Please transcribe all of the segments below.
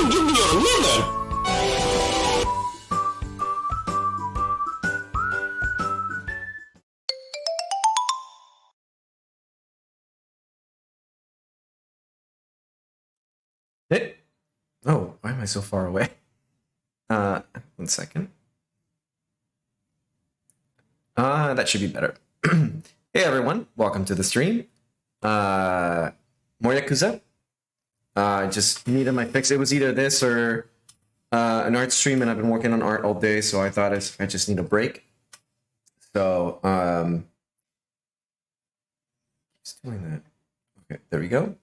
don't give me your number. Hey. Oh, why am I so far away? 1 second. That should be better. Hey everyone, welcome to the stream. More Yakuza. Just needed my fix. It was either this or an art stream, and I've been working on art all day, so I thought I just need a break. So, just doing that. Okay, there we go.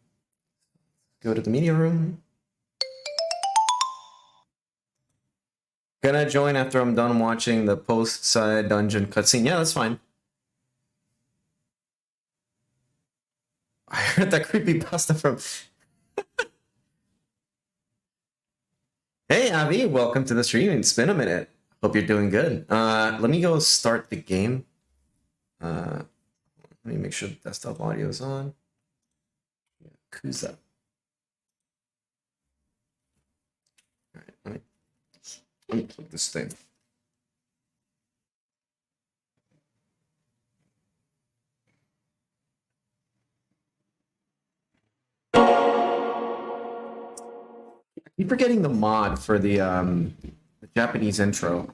Go to the media room. Gonna join after I'm done watching the post-side dungeon cutscene. Yeah, that's fine. I heard that creepypasta from... Hey, Avi, welcome to the stream. It's been a minute. Hope you're doing good. Let me go start the game. Let me make sure the desktop audio is on. Yakuza. All right, let me click this thing. I keep forgetting the mod for the Japanese intro.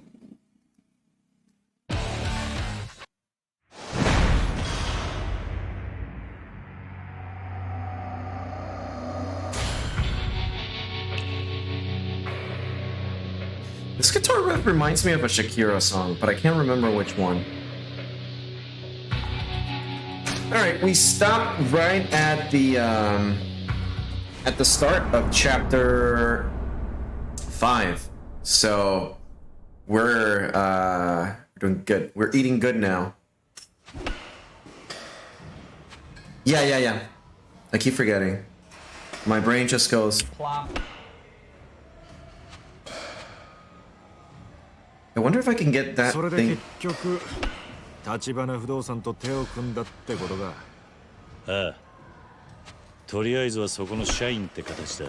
This guitar riff reminds me of a Shakira song, but I can't remember which one. Alright, we stopped right at the start of chapter 5. So we're doing good. We're eating good now. Yeah. I keep forgetting. My brain just goes plop. I wonder if I can get that thing. 立花不動産と手を組んだってことか。ああ。とりあえずはそこの社員って形だ。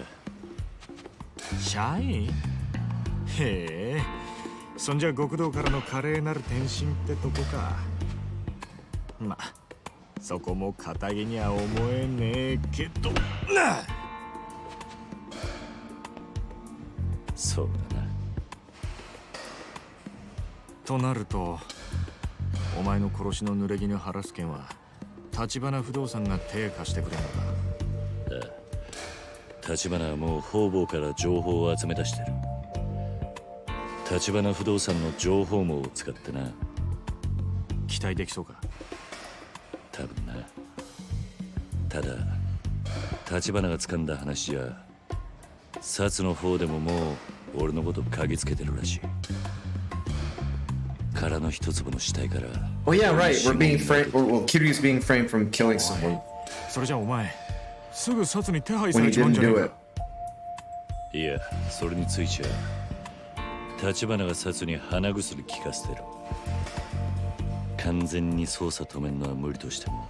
社員？へえ。そんじゃ極道からの華麗なる転身ってとこか。まあ、そこも堅気には思えねえけどな。そうだな。となると、お前の殺しの濡れ衣晴らす件は立花不動産が手貸してくれるのか。立花はもう方々から情報を集め出してる。立花不動産の情報網を使ってな。期待できそうか。多分な。ただ立花が掴んだ話じゃ、薩の方でももう俺のこと嗅ぎつけてるらしい。殻の一粒の死体から。Oh yeah, right. We're being framed. Well, Kiryu's being framed from killing someone. それじゃお前すぐ薩に手配されちまうんじゃねえか。いや、それについちゃ立花が薩に鼻薬効かせてる。完全に捜査止めるのは無理としても、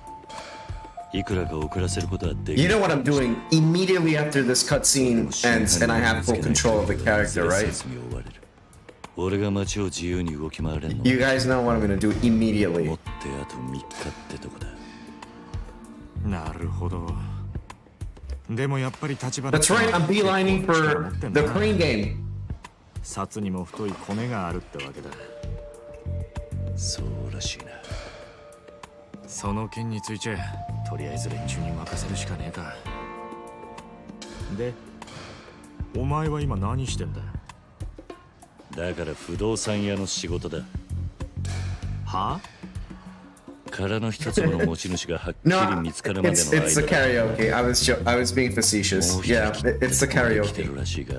いくらか遅らせることはできる。You know what I'm doing? Immediately after this cutscene ends and I have full control of the character, right? 俺が街を自由に動き回れんの。You guys know what I'm gonna do immediately. 持ってあと3日ってとこだ。なるほど。でもやっぱり立花。That's right. I'm beelining for the crane game. 薩にも太いコネがあるってわけだ。そうらしいな。その件についてとりあえず連中に任せるしかねえか。で、お前は今何してんだ。だから不動産屋の仕事だ。は？殻の一粒の持ち主がはっきり見つかるまでの間。It's the karaoke. I was being facetious. Yeah, it's the karaoke. らしいが、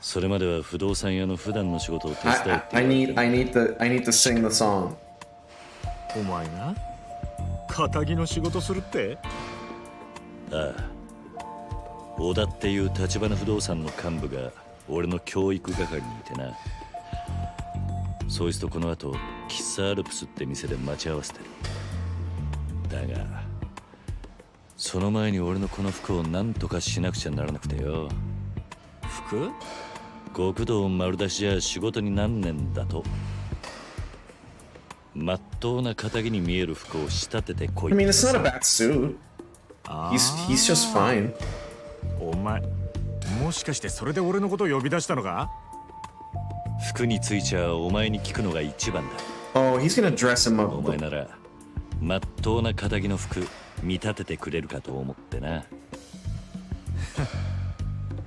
それまでは不動産屋の普段の仕事を手伝うって。I need to sing the song. お前が堅気の仕事するって？ああ。小田っていう立花不動産の幹部が俺の教育係にいてな。そいつとこの後喫茶アルプスって店で待ち合わせてる。だがその前に俺のこの服を何とかしなくちゃならなくてよ。服？極道丸出しじゃ仕事になんねんだと。まっとうな仇に見える服を仕立ててこい。I mean, it's not a bad suit. He's just fine. お前、もしかしてそれで俺のことを呼び出したのか？服についちゃお前に聞くのが一番だ。Oh, he's gonna dress him up. お前ならまっとうな仇の服見立ててくれるかと思ってな。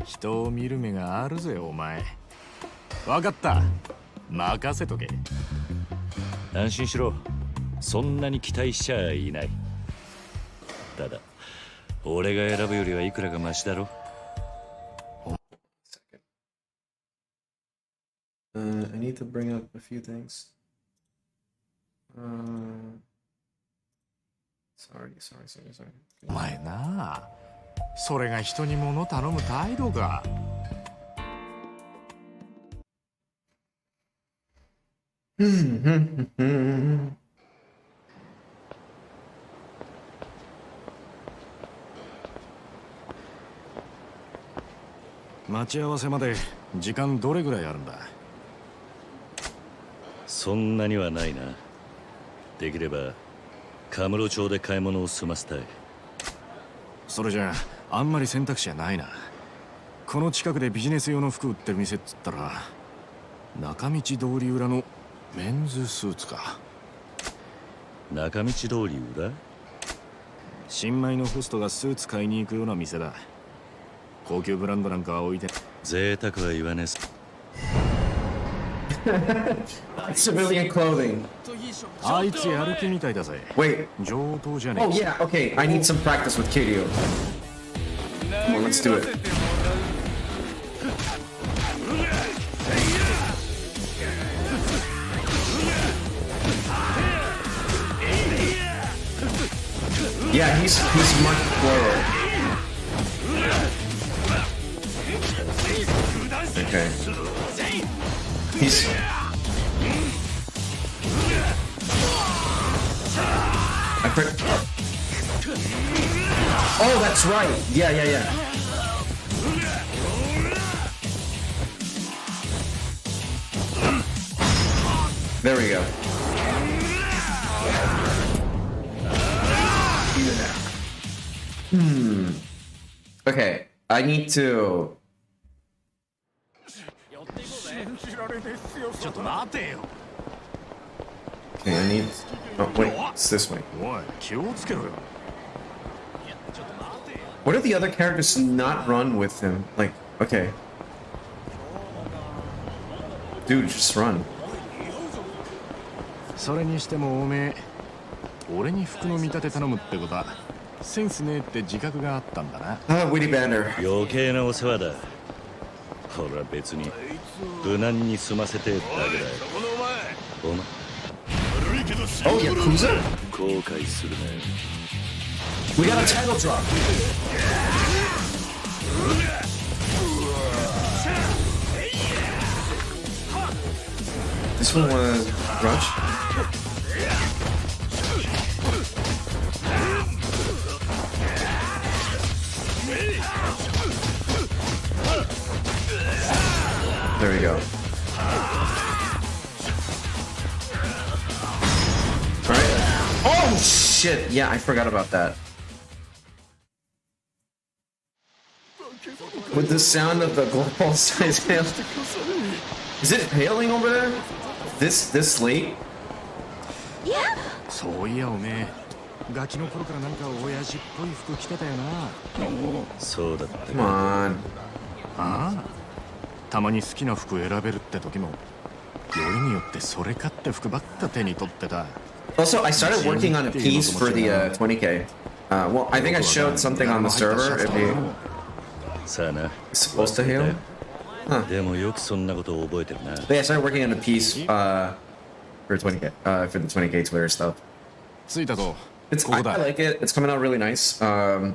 人を見る目があるぜお前。わかった、任せとけ。安心しろ、そんなに期待しちゃいない。ただ俺が選ぶよりはいくらかマシだろ。I need to bring up a few things. Sorry. お前なあ、それが人に物頼む態度か。待ち合わせまで時間どれぐらいあるんだ？そんなにはないな。できればカムロ町で買い物を済ませたい。それじゃあんまり選択肢はないな。この近くでビジネス用の服売ってる店っつったら中道通り裏のメンズスーツか。中道通り裏？新米のホストがスーツ買いに行くような店だ。高級ブランドなんかは置いて。贅沢は言わねえす。Civilian clothing. あいつやる気みたいだぜ。 Wait. 上等じゃねえ。 Oh yeah. Okay. I need some practice with Kiryu. Come on, let's do it. Yeah, he's much slower. Okay. He's. Oh, that's right. Yeah. There we go. Okay, I need to. ちょっと待てよ。 Okay, I need. Oh wait, it's this way. おい、気をつけろよ。 What are the other characters to not run with him? Like, okay. Dude, just run. それにしてもおめえ、俺に服の見立て頼むってことはセンスねえって自覚があったんだな。Witty Banner. 余計なお世話だ。ほら別に無難に済ませてだけだよ。お前 Oh, Yakuza? 後悔するなよ。 We got a title drop. This one was Rush. There we go. Alright. Oh shit! Yeah, I forgot about that. With the sound of the global size hail. Is it hailing over there? This late? そういやおめえ、ガキの頃からなんか親父っぽい服着てたよな。そうだった。 Come on. ああ、たまに好きな服選べるって時もよりによってそれかって服ばっか手に取ってた。 Also, I started working on a piece for the 20K. Well, I think I showed something on the server. If you さあな。 supposed to hail. でもよくそんなことを覚えてるな。 But yeah, I started working on a piece for 20K for the 20K Twitter stuff. 着いたぞ。 I like it. It's coming out really nice. I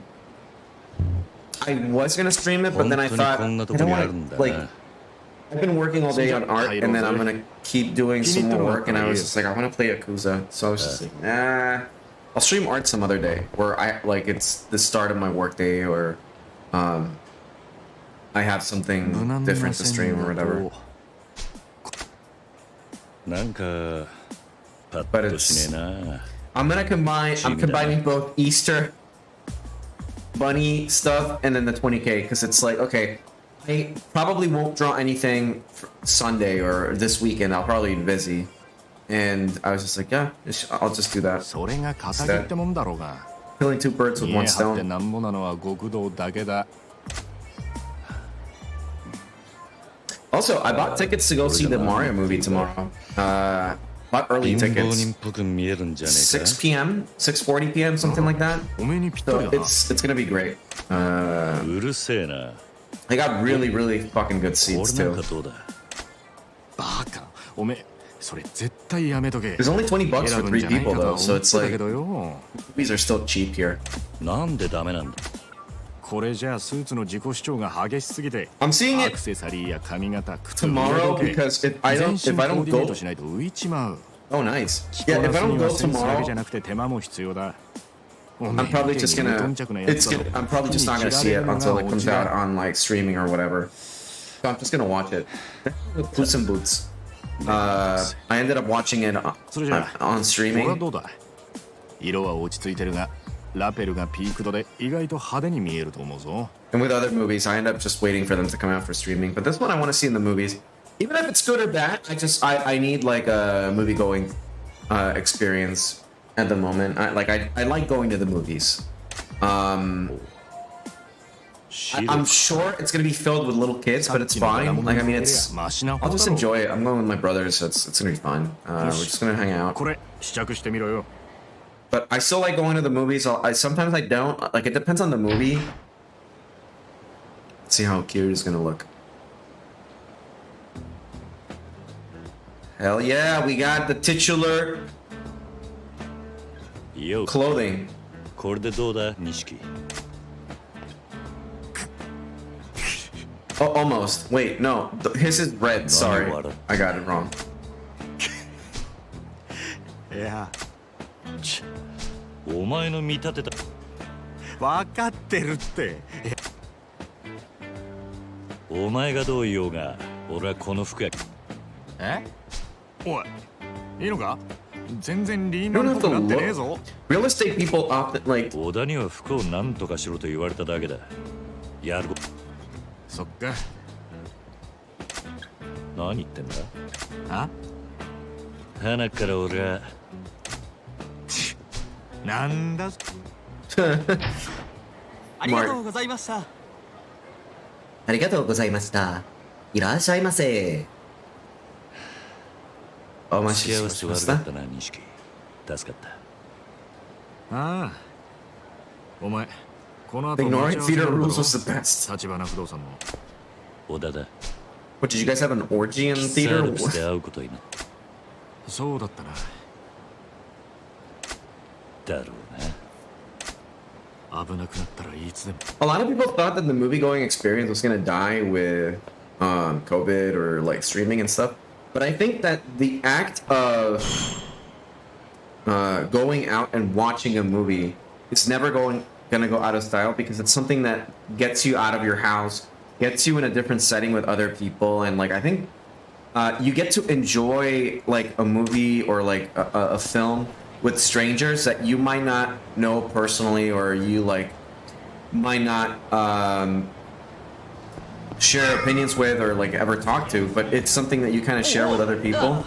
was gonna stream it, but then I thought I don't want to, like, I've been working all day on art, and then I'm gonna keep doing some more work, and I was just like, I want to play Yakuza, so I was just like, nah. I'll stream art some other day where I like it's the start of my workday or I have something different to stream or whatever. なんかパッ But とし it's ねえな。 I'm combining both Easter bunny stuff and then the 20k because it's like okay, I probably won't draw anything for Sunday or this weekend. I'll probably be busy. And I was just like, yeah, I'll just do that. それが仇ってもんだろうが。 Killing two birds with 家 one 張って stone. なんぼなのは極道だけだ。 Also, I bought tickets to go see the Mario movie tomorrow. Bought early 貧乏 tickets. 人っぽく見えるんじゃねえか。 6 p.m., 6:40 p.m., something like that. おめえにぴったり So だな。 it's gonna be great. うるせえな。 I got really fucking good seats 俺なんか too. どうだ。バカ。おめえ、それ絶対やめとけ。 There's only $20 for 選ぶん 3じゃないか people と though, は so 思っ it's てたけ like どよ。 movies are still cheap here. なんでダメなんだ。これじゃあスーツの自己主張が激しすぎて I'm seeing ア it クセサリーや髪型靴 tomorrow 腕時計 because if I 全 don't 身コーディネー go, トしないと浮いちまう oh nice. 着 Yeah, こ if な I す don't に go はセンスだけじゃ tomorrow, なくて手間も必要だ I'm probably just gonna. I'm probably just not gonna see it until it comes out on like streaming or whatever. So I'm just gonna watch it. Puss in Boots. I ended up watching it on それじゃあ on これは streaming. どうだ色は落ち着いてるがラペルがピーク度で意外と派手に見えると思うぞ And with other movies, I end up just waiting for them to come out for streaming. But this one I want to see in the movies. Even if it's good or bad, I need like a movie going experience at the moment. I like going to the movies. I'm sure it's gonna be filled with little kids, but it's fine. Like I mean, I'll just enjoy it. I'm going with my brothers, so it's gonna be fun. We're just gonna hang out. これ試着してみろよ But I still like going to the movies. Sometimes I don't. Like it depends on the movie. Let's see how cute it's gonna look. Hell yeah, we got the titular よう clothing. これでどうだ錦。 Oh, almost. Wait, no. His is red. Sorry. I got it wrong. いやお前の見立てた。分かってるってお前がどう言おうが、俺はこの服や。えおいいいのか全然リー You ナ don't っ have ぽ to くなってねえ look. ぞ Real estate people often like. 小田には服を何とかしろと言われただけだ。やるこそっか何言ってんだあ鼻から俺はなんだありがとうございました。ありがとうございました。いらっしゃいませ。Oh my 幸 shit. せ悪かったな錦。助かった。ああお前この後 Ignoring 待ち合 theater わせなんだろ rules was the best. 立花不動産の小田だ。 What did you guys have an orgy in サー theater? ルプして会うことになった。そうだったなだろうな。危なくなったらいつでも A lot of people thought that the movie going experience was gonna die with COVID or like streaming and stuff. But I think that the act of going out and watching a movie is never gonna go out of style because it's something that gets you out of your house, gets you in a different setting with other people, and like I think you get to enjoy like a movie or like a film with strangers that you might not know personally or you like might not share opinions with or like ever talk to, but it's something that you kind of share with other people.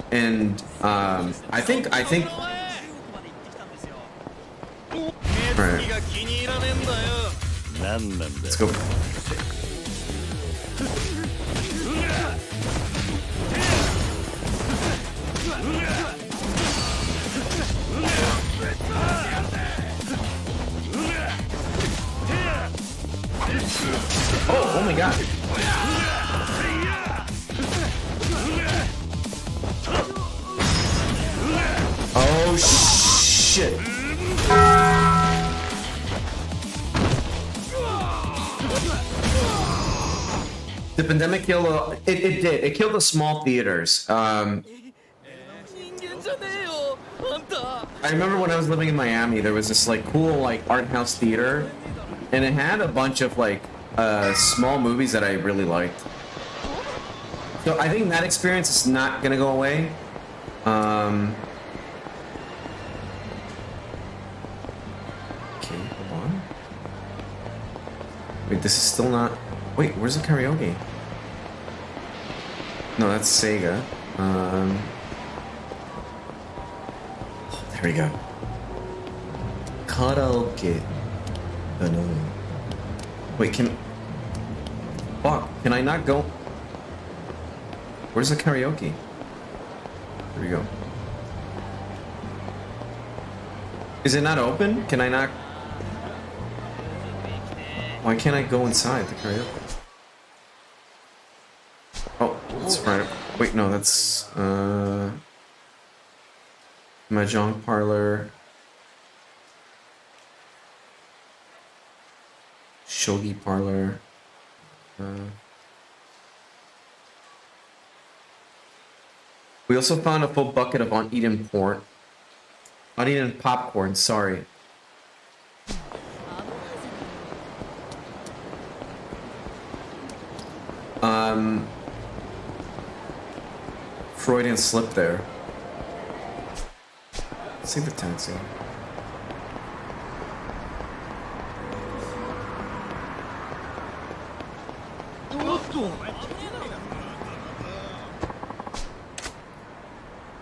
And I think all right, 何なんだ let's go. Oh my god. Oh shit. The pandemic killed it did. It killed the small theaters. I remember when I was living in Miami, there was this like cool like art house theater, and it had a bunch of like small movies that I really liked. So I think that experience is not gonna go away. Okay, hold on. Wait, this is still not. Wait, where's the karaoke? No, that's Sega. There we go. Karaoke. Oh no. Wait, fuck, can I not go? Where's the karaoke? There we go. Is it not open? Can I not? Why can't I go inside the karaoke? Oh, that's right. Wait, no, that's Mahjong parlor. Shogi parlor. We also found a full bucket of uneaten pork. Uneaten popcorn, sorry. Freudian slip there. Let's see the taxi.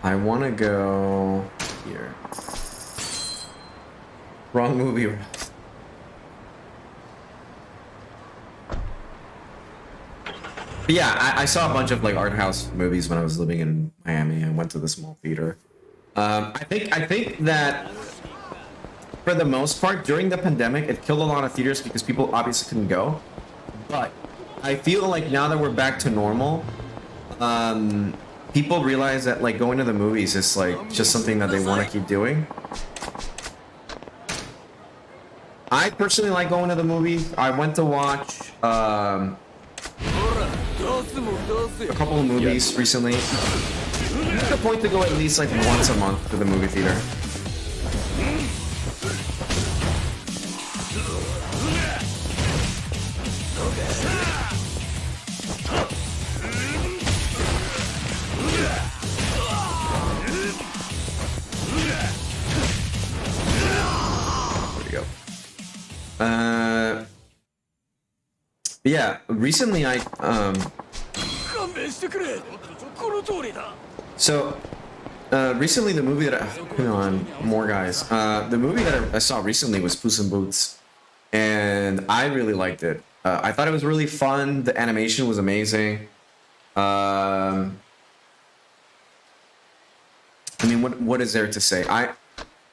I want to go here. Wrong movie. But yeah, I saw a bunch of like art house movies when I was living in Miami. I went to the small theater. I think that for the most part during the pandemic, it killed a lot of theaters because people obviously couldn't go. But I feel like now that we're back to normal, people realize that like going to the movies is like just something that they want to keep doing. I personally like going to the movies. I went to watch a couple of movies recently. It's the point to go at least like once a month to the movie theater. Yeah, recently recently the movie that the movie that I saw recently was Puss in Boots, and I really liked it. I thought it was really fun. The animation was amazing. I mean, what is there to say?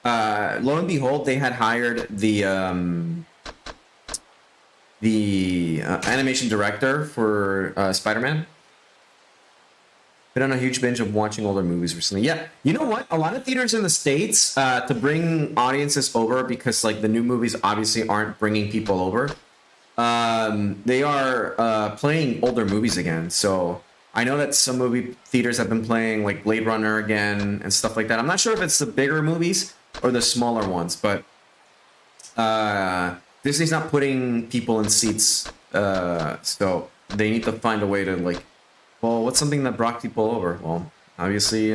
Lo and behold, they had hired the animation director for Spider-Man. Been on a huge binge of watching older movies recently. Yeah, you know what? A lot of theaters in the States to bring audiences over because like the new movies obviously aren't bringing people over. They are playing older movies again. So I know that some movie theaters have been playing like Blade Runner again and stuff like that. I'm not sure if it's the bigger movies or the smaller ones, but Disney's not putting people in seats, so they need to find a way to like, well, what's something that brought people over? Well, obviously,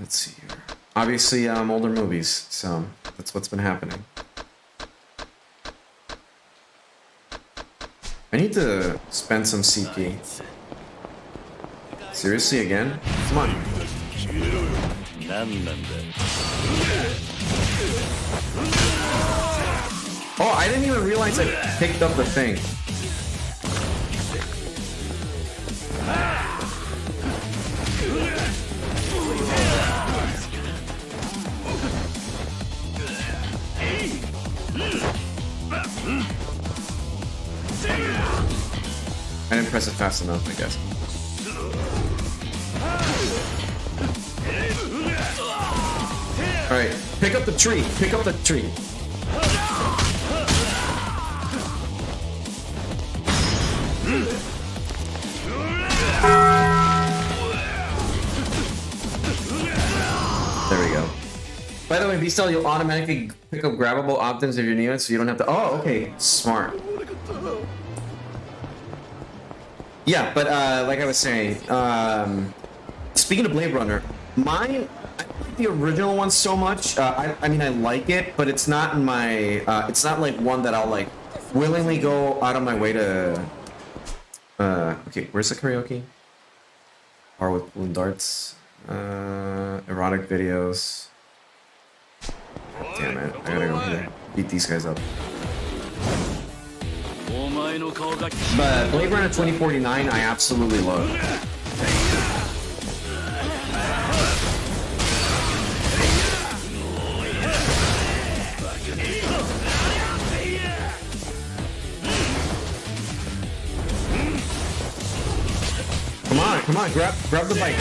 let's see here. Obviously, older movies, so that's what's been happening. I need to spend some CP. Seriously, again? Come on. Oh, I didn't even realize I picked up the thing. I didn't press it fast enough, I guess. Alright, pick up the tree. Pick up the tree. By the way, V-Style, you'll automatically pick up grabbable items if you're new, so you don't have to. Oh, okay, smart. Yeah, but like I was saying, speaking of Blade Runner, mine, I like the original one so much. I mean, I like it, but it's not in my. It's not like one that I'll like willingly go out of my way to. Okay, where's the karaoke? Bar with balloon darts. Erotic videos. Damn it, I gotta go here. Beat these guys up. But Blade Runner 2049, I absolutely love. Come on, grab the bike.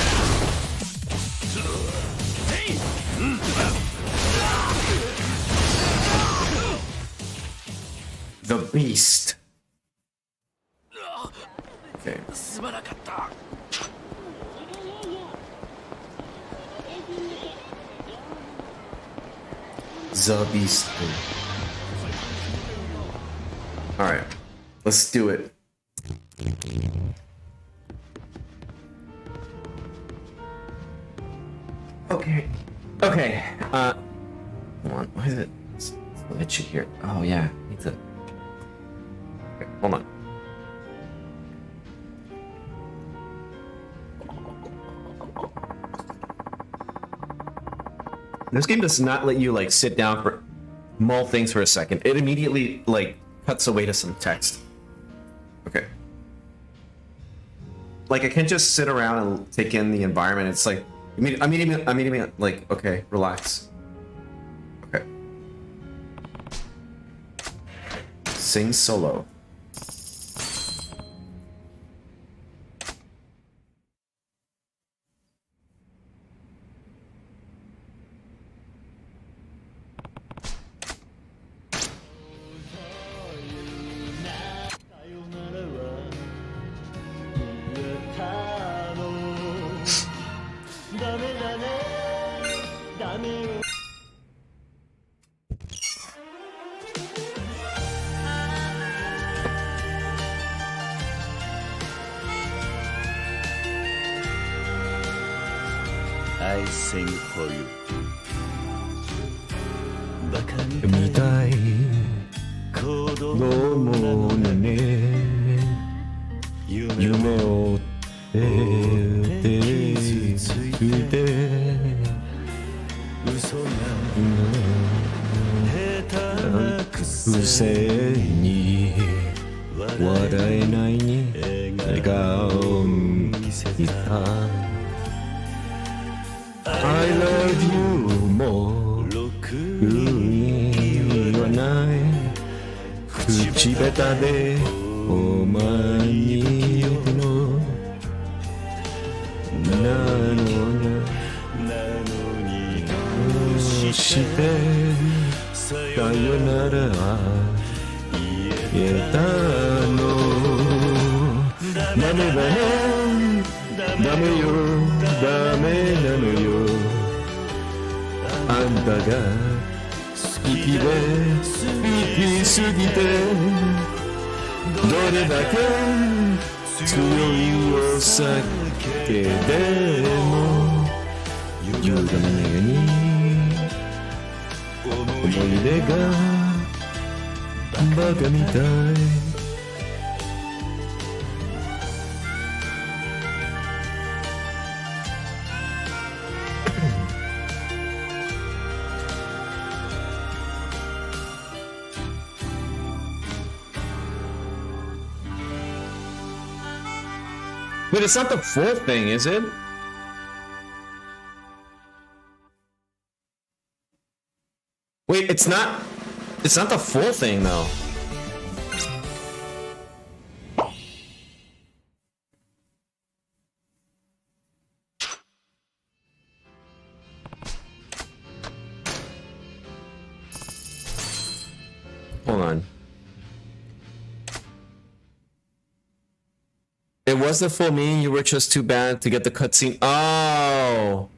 The Beast. Okay. The Beast. Alright. Let's do it. Okay. Okay. Hold on. Why is it? It's itchy here. Oh yeah. Need to. Okay, hold on. This game does not let you like sit down for mull things for a second. It immediately like cuts away to some text. Okay. Like I can't just sit around and take in the environment. It's like I mean, like okay, relax. Okay. Sing solo. I sing for you. みたい子供のね夢を追ってきて嘘なくせに笑えないに笑顔見せたI love you も言わない口下手でお前に言うのなのにどうしてさよなら言えたのダメだねダメよダメなのよあんたが好きで好きすぎてどれだけ強いお酒でも夜の中に思い出がバカみたいBut it's not the full thing, is it? Wait, it's not the full thing though. Hold on. It was the full meaning, you were just too bad to get the cutscene. Oh!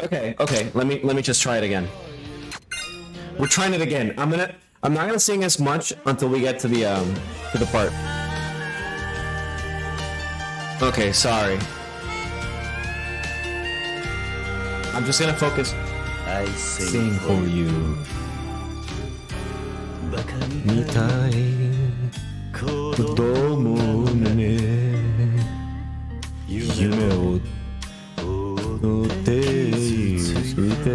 Okay, okay. Let me just try it again. We're trying it again. I'm not gonna sing as much until we get to the part. Okay, sorry. I'm just gonna focus. I Sing for you. 見たい子供のね夢を追って捨て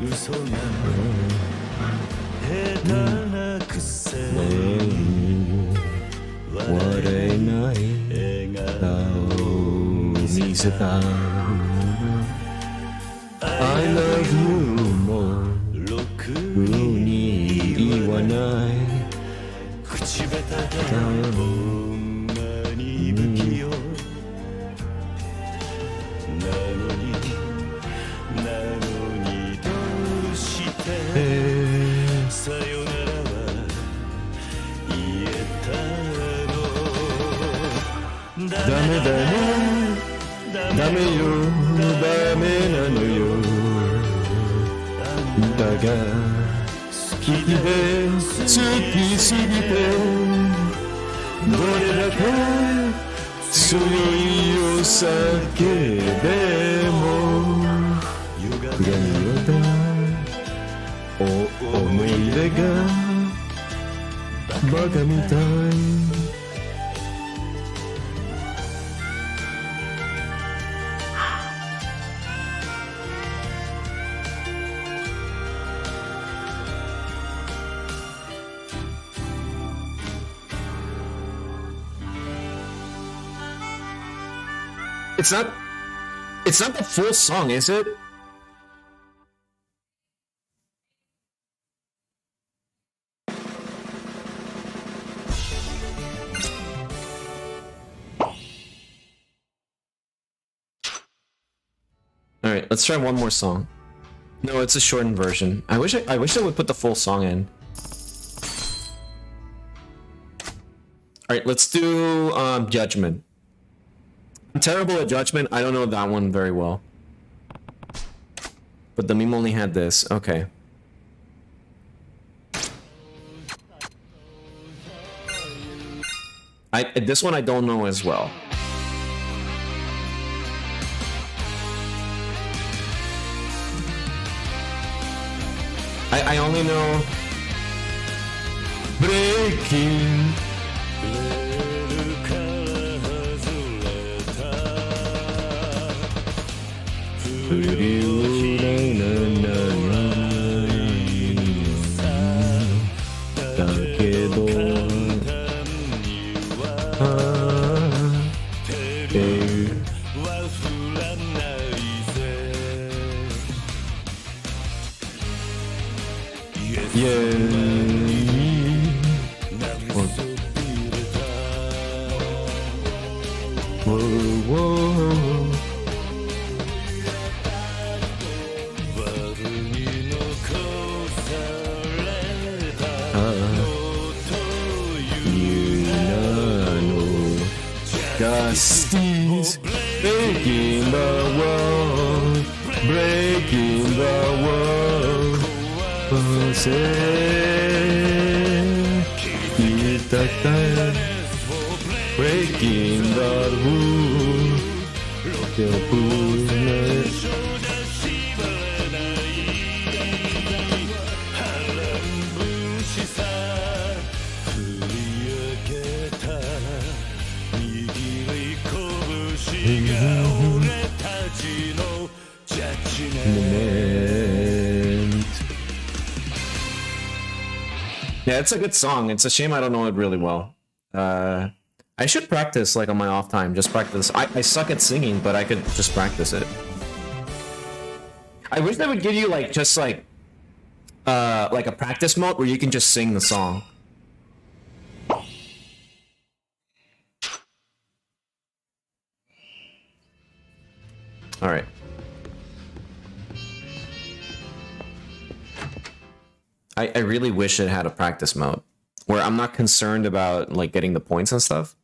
嘘が下手なくせに笑えない笑顔を見せた I love you もろくに言わない口下手だ女に不器用なのにどうしてさよならは言えたのダメだねダメよダメなのよだが好きで好きすぎてどれだけ強いお酒でも恨みようだ思い出がバカみたいIt's not the full song, is it? Alright, let's try one more song. No, it's a shortened version. I wish I would put the full song in. Alright, let's do Judgment. I'm terrible at Judgment. I don't know that one very well. But the meme only had this. Okay. This one I don't know as well. I only know Breaking. Justice, breaking the world, breaking the world. Breaking the rule. Yeah, it's a good song. It's a shame I don't know it really well. I should practice like on my off time. Just practice. I suck at singing, but I could just practice it. I wish they would give you like just like a practice mode where you can just sing the song. All right. I really wish it had a practice mode where I'm not concerned about like getting the points and stuff.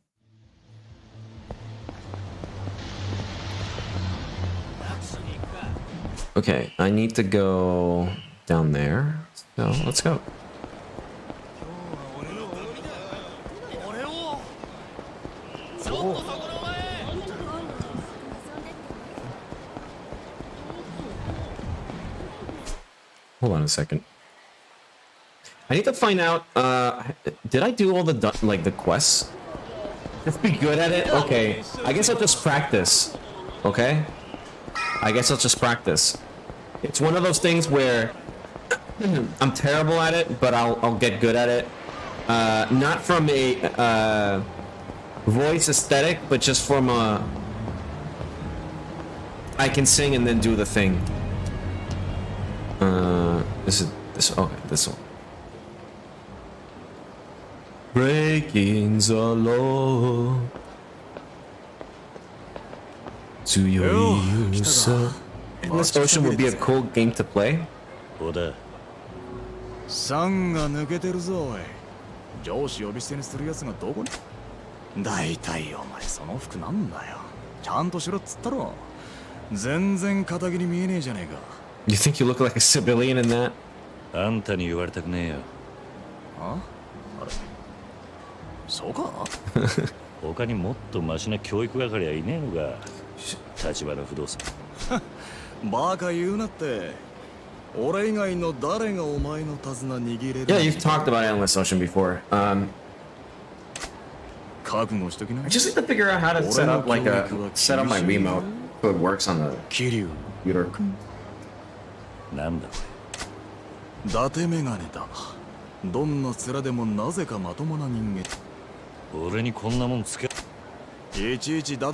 Okay, I need to go down there. So let's go. Hold on a second. I need to find out, did I do all the quests? Just be good at it? Okay. I guess I'll just practice. Okay? I guess I'll just practice. It's one of those things where I'm terrible at it, but I'll get good at it. Not from a voice aesthetic, but just from a I can sing and then do the thing. This one. Breaking the law to your use. This ocean would be a cool game to play. 小田、酸が抜けてるぞおい。上司呼び捨てにするやつがどこに。大体お前その服なんだよ。ちゃんとしろっつったろ。全然肩着に見えねえじゃねえか。You think you look like a civilian in that? あんたに言われたくねえよ。あ？あれ？そうか？他にもっとマシな教育係はいねえのか。立花不動産。バカ言うなって。俺以外の誰がお前の手綱握れる？ Yeah, you've talked about Endless Ocean before. 覚悟しときな。I just need to figure out how to set up my remote so it works on the 桐生。 computer. なんだこ伊達メガネだ。どんな面でもなぜかまともな人間。れ。俺にこんなもんつけ。いちいちだ。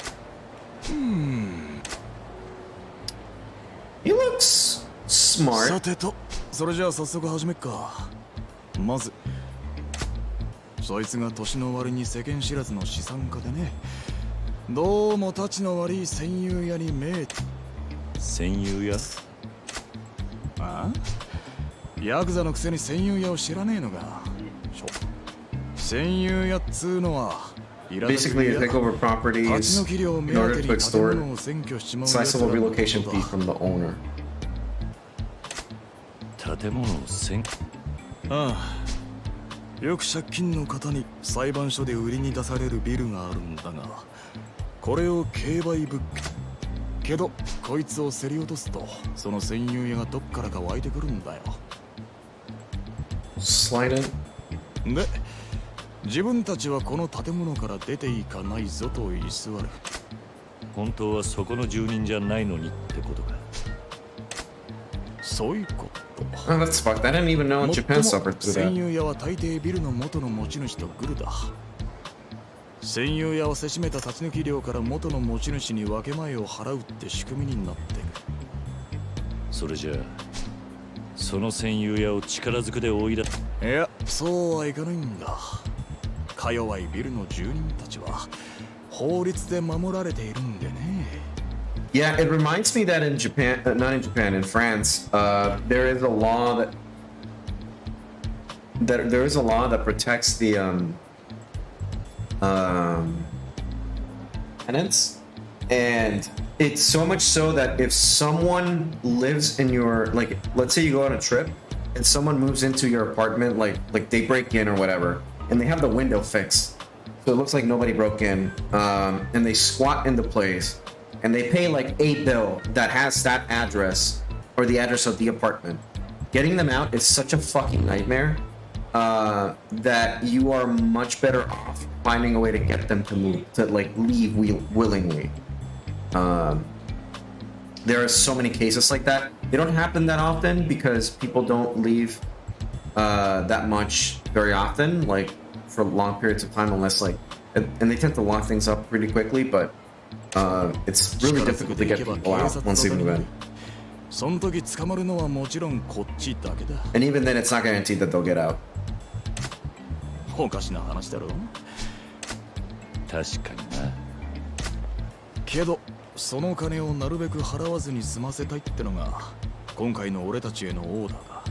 He looks さ smart. てと、それじゃあ早速始めっか。まず、そいつが年の割に世間知らずの資産家でね。どうもたちの悪い戦友屋に見えて。戦友や。ああ？ヤクザのくせに戦友屋を知らねえのか。戦友屋っつうのは、Basically, you take over properties in order to extort sizable relocation fee from the owner. 建物を占ああ、よく借金の方に裁判所で売りに出されるビルがあるんだが、これを競売物件。けどこいつを競り落とすと、その占有屋がどっからか湧いてくるんだよ。Slide in. で、自分たちはこの建物から出ていかないぞと居座る。本当はそこの住人じゃないのにってことか。そういうこと。Oh, that's fucked. I didn't even know Japan suffered through 占 that. 有屋は大抵ビルの元の持ち主とグルだ。占有屋をせしめた立ち退き料から元の持ち主に分け前を払うって仕組みになってる。それじゃあその占有屋を力ずくで追い出す。いや、そうはいかないんだ。か弱いビルの住人たちは法律で守られているんでね。Yeah, it reminds me that in Japan, not in Japan, in France, there is a law that protects the tenants, and it's so much so that if someone lives in your, like, let's say you go on a trip and someone moves into your apartment, like they break in or whatever, and they have the window fixed, so it looks like nobody broke in, and they squat in the place. And they pay like a bill that has that address or the address of the apartment. Getting them out is such a fucking nightmare that you are much better off finding a way to get them to move, to like leave willingly. There are so many cases like that. They don't happen that often because people don't leave that much very often, like for long periods of time, unless like, and they tend to lock things up pretty quickly, but it's really difficult to get people out once they move in. その時捕まるのはもちろんこっちだけだ。And even then, it's not guaranteed that they'll get out. おかしな話だろ。確かにな。けどその金をなるべく払わずに済ませたいってのが今回の俺たちへのオーダーだ。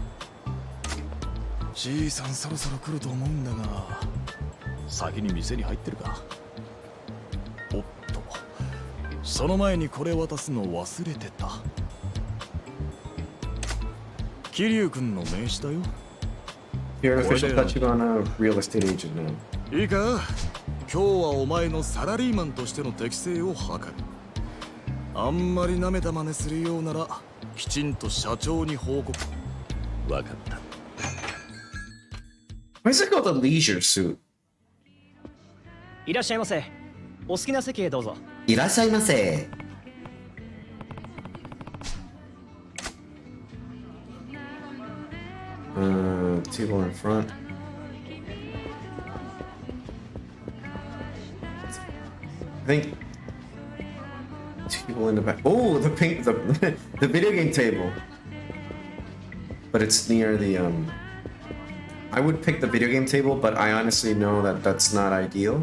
じいさんそろそろ来ると思うんだが、先に店に入ってるか。おっと、その前にこれ渡すの忘れてた。桐生君の名刺だよ。 You're an official Tachibana real estate agent now. いいか、今日はお前のサラリーマンとしての適性を図る。あんまり舐めた真似するようならきちんと社長に報告。わかった。 Why is it called a leisure suit? いらっしゃいませ。お好きな席へどうぞ。いらっしゃいませ。Table in front. I think table in the back. Oh, the the video game table. But it's near the I would pick the video game table, but I honestly know that that's not ideal.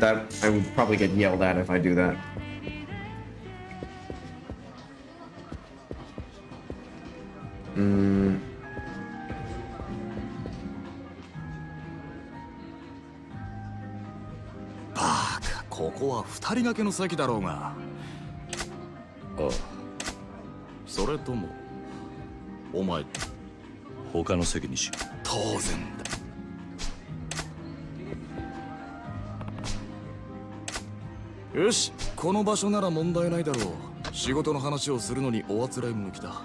That I would probably get yelled at if I do that.バカ、ここは二人掛けの席だろうが。ああ、それともお前他の席にしよ当然だ。よし、この場所なら問題ないだろう。仕事の話をするのにおあつらい向きだ。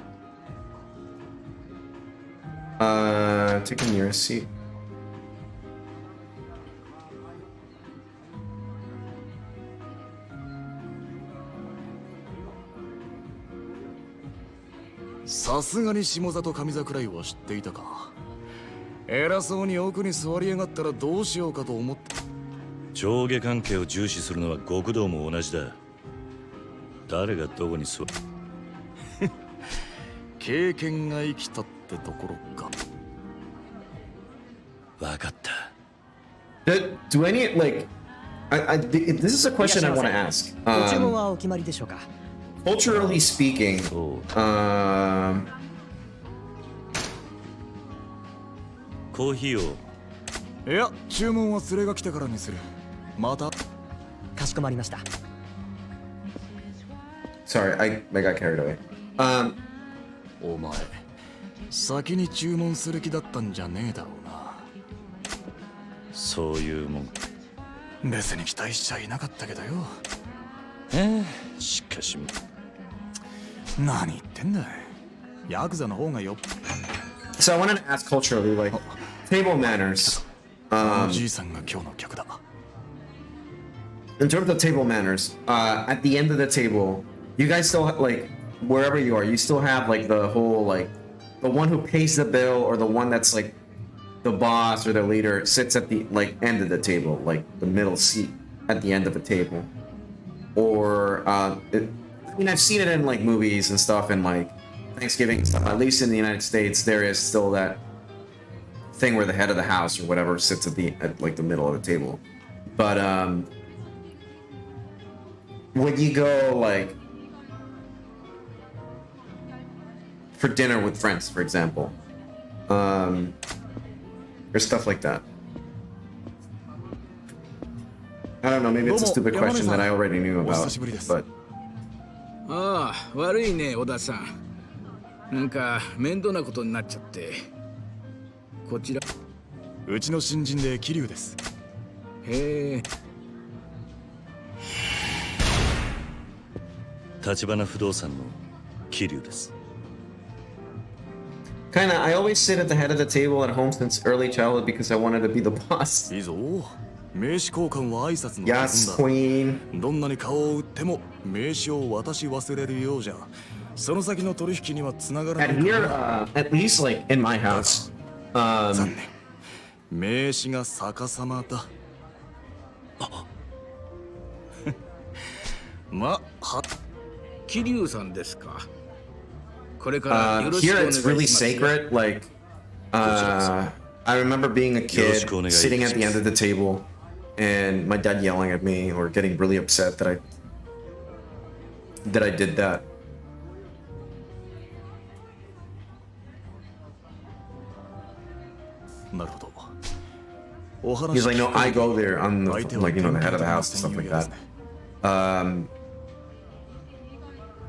Taking your seat. さすがに下座と上座くらいは知っていたか。偉そうに奥に座りやがったらどうしようかと思って。上下関係を重視するのは極道も同じだ。誰がどこに座る？経験が生きたってところか。わかった。Do any like this is a question I want to ask. ご注文はお決まりでしょうか。Culturally speaking, コーヒーを。いや、注文は連れが来てからにする。また。かしこまりました。sorry, I got carried away. お前、先に注文する気だったんじゃねえだろうな。そういうもん。別に期待しちゃいなかったけどよ。しかし何言ってんだい。ヤクザの方がよっ。 So I wanted to ask culturally, like table manners. おじいさんが今日の客だ。In terms of table manners, at the end of the table, you guys still like wherever you are, you still have like the whole like the one who pays the bill or the one that's like the boss or the leader sits at the like end of the table, like the middle seat at the end of the table. Or I mean, I've seen it in like movies and stuff, and like Thanksgiving stuff. At least in the United States, there is still that thing where the head of the house or whatever sits at like the middle of the table. But when you go like for dinner with friends, for example, or stuff like that. I don't know, maybe it's a stupid question that I already knew about, but ああ、悪いね、小田さん。なんか面倒なことになっちゃって。こちら。うちの新人で桐生です。へえ。橘不動産の桐生です。kinda, I always sit at the head of the table at home since early childhood because I wanted to be the boss. いいぞ。名刺交換は挨拶の Yes, 基本 queen. だ。どんなに顔を売っても名刺を渡し忘れるようじゃ、その先の取引にはつながらない And か here, ら。 at least like in my house, 残念。名刺が逆さまだ。まあ、桐生さんですか。これからよろしくお here 願いし it's really ますよ。 sacred. Like, I remember being a kid sitting at the end of the table, and my dad yelling at me or getting really upset that I did that. なるほど。お話 He's like, no, I go there. I'm the, 相手は like, you know, the head of the 典型 house and stuff 的 like な that.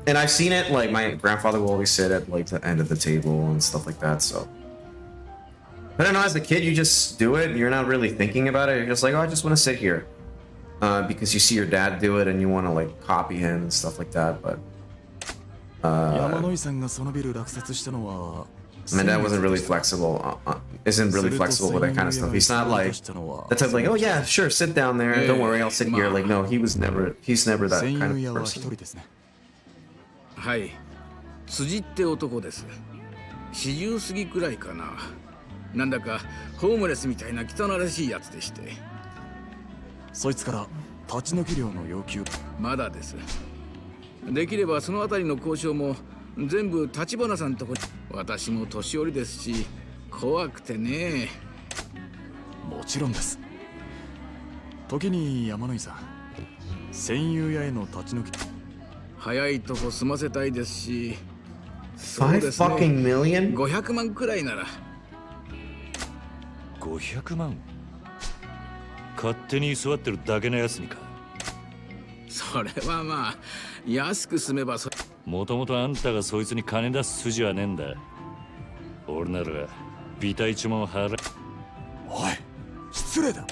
And I've seen it, like, my grandfather will always sit at, like, the end of the table and stuff like that, so. I don't know, as a kid, you just do it, you're not really thinking about it, you're just like, oh, I just want to sit here. Because you see your dad do it and you want to, like, copy him and stuff like that, but... my dad wasn't really flexible, isn't really flexible with that kind of stuff. He's not like the type like, oh yeah, sure, sit down there, don't worry, I'll sit here. Like, no, he's never that kind of person. はい、辻って男です。40過ぎくらいかな。なんだかホームレスみたいな汚らしいやつでして。そいつから立ち退き料の要求。まだです。できればそのあたりの交渉も全部立花さんとこに。私も年寄りですし怖くてね。もちろんです。時に山野井さん、戦友屋への立ち退き。早いとこ済ませたいですし。5 fucking million? 500万くらいなら。500万？勝手に居座ってるだけのやつにか。それはまあ安く済めば。もともとあんたがそいつに金出す筋はねえんだ。俺ならビタ1万払え。おい、失礼だ。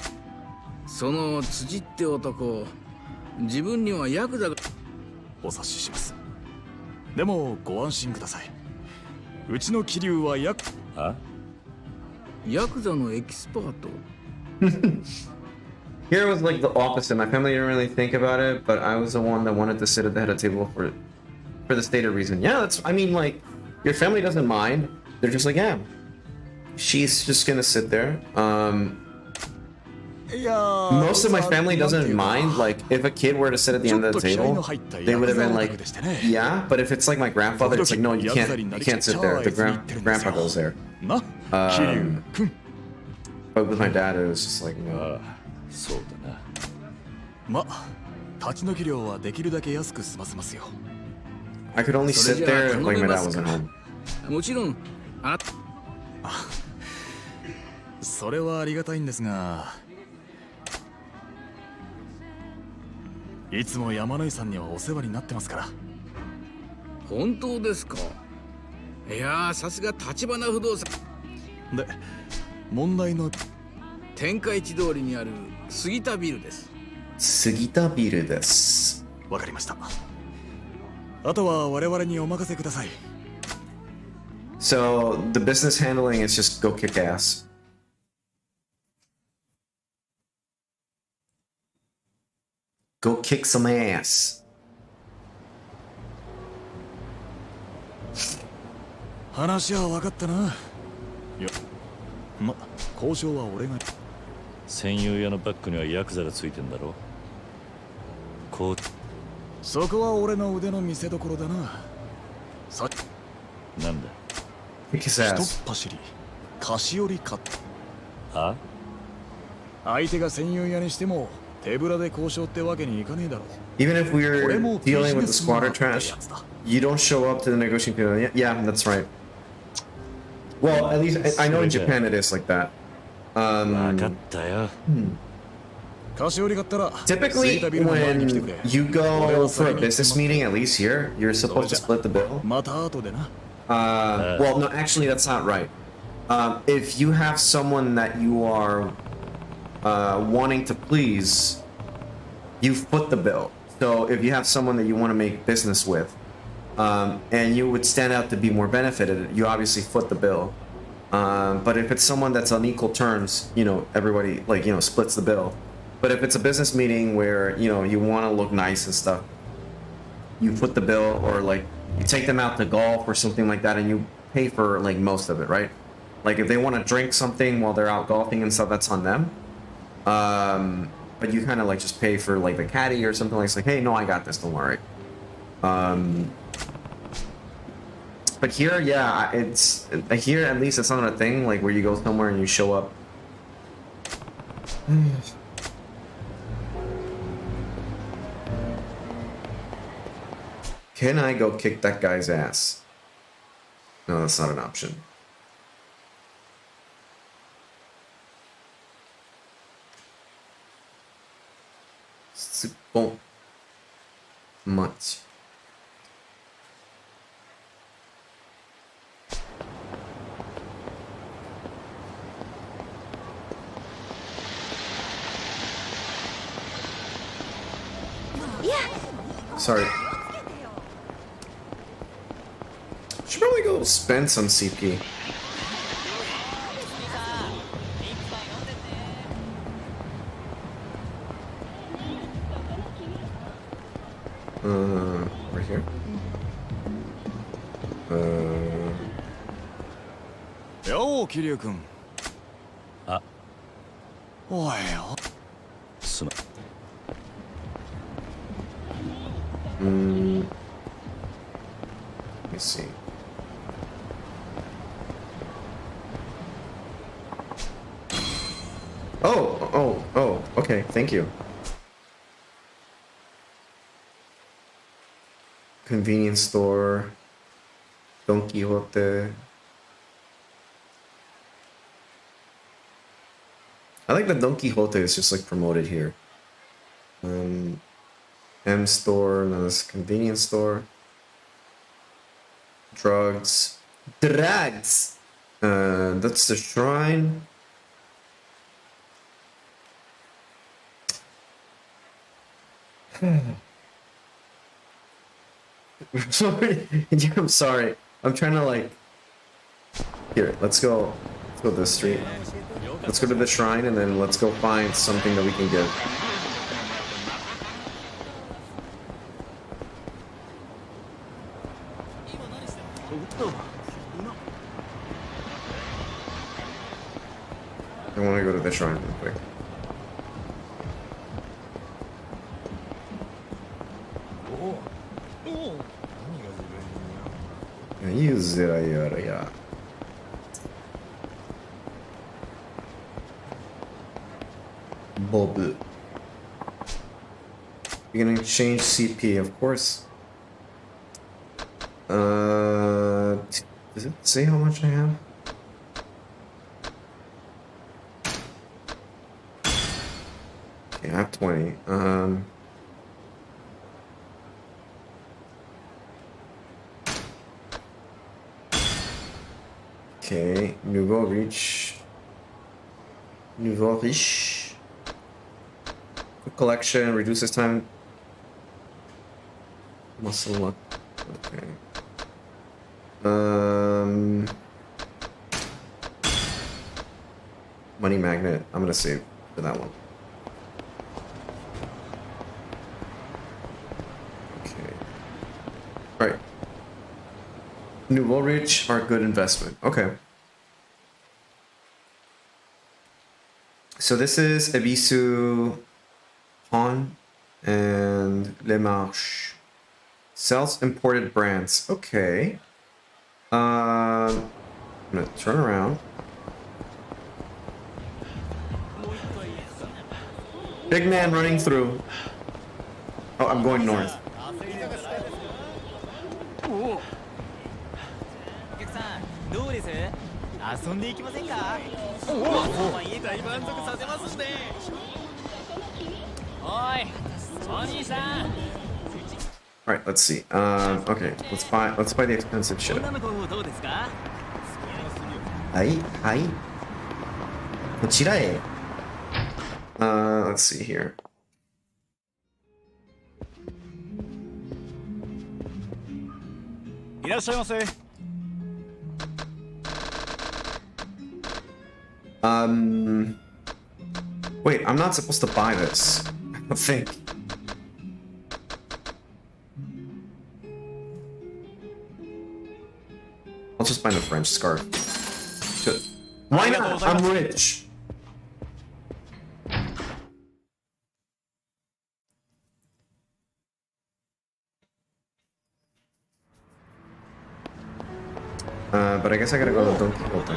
その辻って男、自分にはヤクザが。お察しします。でもご安心ください。うちの桐生はヤクザのエキスパート。Here was like the opposite. My family didn't really think about it, but I was the one that wanted to sit at the head of the table for the stated reason. Yeah, that's. I mean, like, your family doesn't mind. They're just like, yeah, she's just gonna sit there. Most of my family doesn't mind. Like, if a kid were to sit at the end of the table, they would have been like, yeah. But if it's like my grandfather, it's like, no, you can't sit there. The grandpa goes there. But with my dad, it was just like, no. そうだな。ま、立ち退き料はできるだけ安く済ませますよ。I could only sit there if like my dad wasn't home. もちろん、それはありがたいんですが、いつも山野井さんにはお世話になってますから。本当ですか。いやー、さすが立花不動産。で、問題の天下一通りにある杉田ビルです。杉田ビルです。わかりました。あとは我々にお任せください。So the business handling is just go kick ass. Go kick some ass. 話は分かったな。いや、ま、交渉は俺が。戦友屋のバッグにはヤクザがついてんだろ。こう。そこは俺の腕の見せ所だな。さなんだ。Kick his ass. 一っ走り、菓子折り買った。あ？相手が戦友屋にしても手ぶらで交渉ってわけにいかねえだろ。Even if we're dealing with the squatter trash, you don't show up to the negotiating table. Yeah, that's right. Well, at least I know in Japan it is like that. 分かったよ。Typically, when you go for a business meeting, at least here, you're supposed to split the bill. Well, no, actually, that's not right. If you have someone that you are wanting to please, you foot the bill. So if you have someone that you want to make business with, and you would stand out to be more benefited, you obviously foot the bill. But if it's someone that's on equal terms, you know, everybody, like, you know, splits the bill. But if it's a business meeting where, you know, you want to look nice and stuff, you foot the bill, or like you take them out to golf or something like that and you pay for like most of it, right? Like if they want to drink something while they're out golfing and stuff, that's on them. But you kind of like just pay for like the caddy or something, like hey, no, I got this, don't worry. But here, yeah, it's here at least it's not a thing like where you go somewhere and you show up. Can I go kick that guy's ass? No, that's not an option. Much. Sorry. Should probably go spend some CP. Right here. よう桐生君。あ、おいよ。すまん。Let me see. Oh, okay, thank you. Convenience store, Don Quixote. I like that Don Quixote is just like promoted here. M store, no, this convenience store. Drugs. Drugs! That's the shrine. Sorry. I'm sorry. I'm trying to like. Here, let's go. Let's go this street. Let's go to the shrine and then let's go find something that we can give. I want to go to the shrine real quick. Use it, yeah. Bob. You're gonna exchange CP, of course. Does it say how much I have? Okay, I have 20. Okay, nouveau riche. Quick collection reduces time. Muscle luck. Okay. Money magnet. I'm gonna save for that one. Okay. All right. Nouveau rich are good investment. Okay. So this is Ebisu Han and Le Marche. Sells imported brands. Okay. I'm gonna turn around. Big man running through. Oh, I'm going north. All right, let's see. Okay, let's buy the expensive shit. Hi. こちらへ. Let's see here. Wait, I'm not supposed to buy this. I don't think. I'll just buy a French scarf. Good. Why not? I'm rich. But I guess I gotta go to Don Quixote.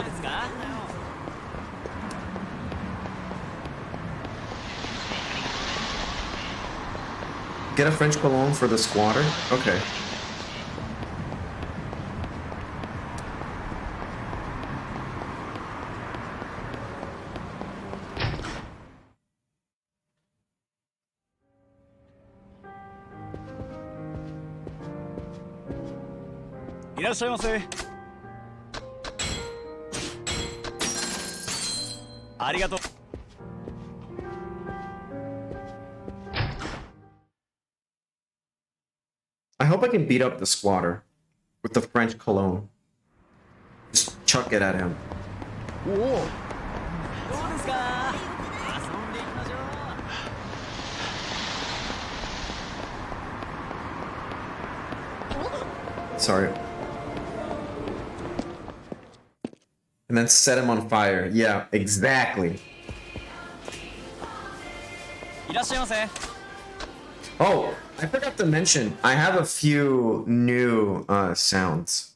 Get a French cologne for the squatter? Okay. hope I can beat up the squatter with the French cologne. Just chuck it at him. Sorry. And then set him on fire. Yeah, exactly. いらっしゃいませ。 Oh, I forgot to mention, I have a few new sounds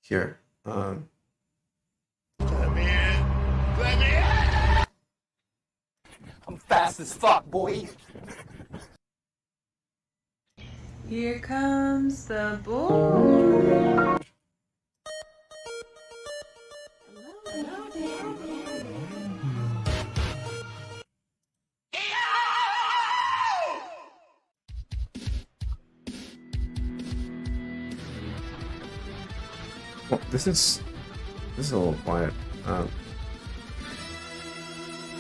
here. I'm fast as fuck, boy. Here comes the boy. Well, this is a little quiet. All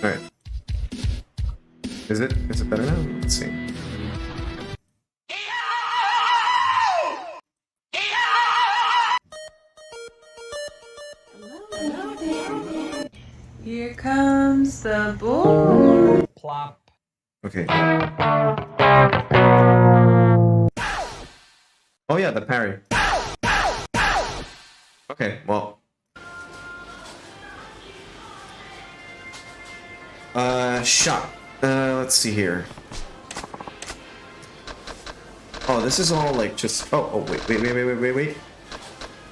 right. Is it better now? Let's see. Here comes the boy. Plop. Okay. Oh yeah, the parry. Okay, well. Shot. Let's see here. Oh, this is all like just. Oh, wait.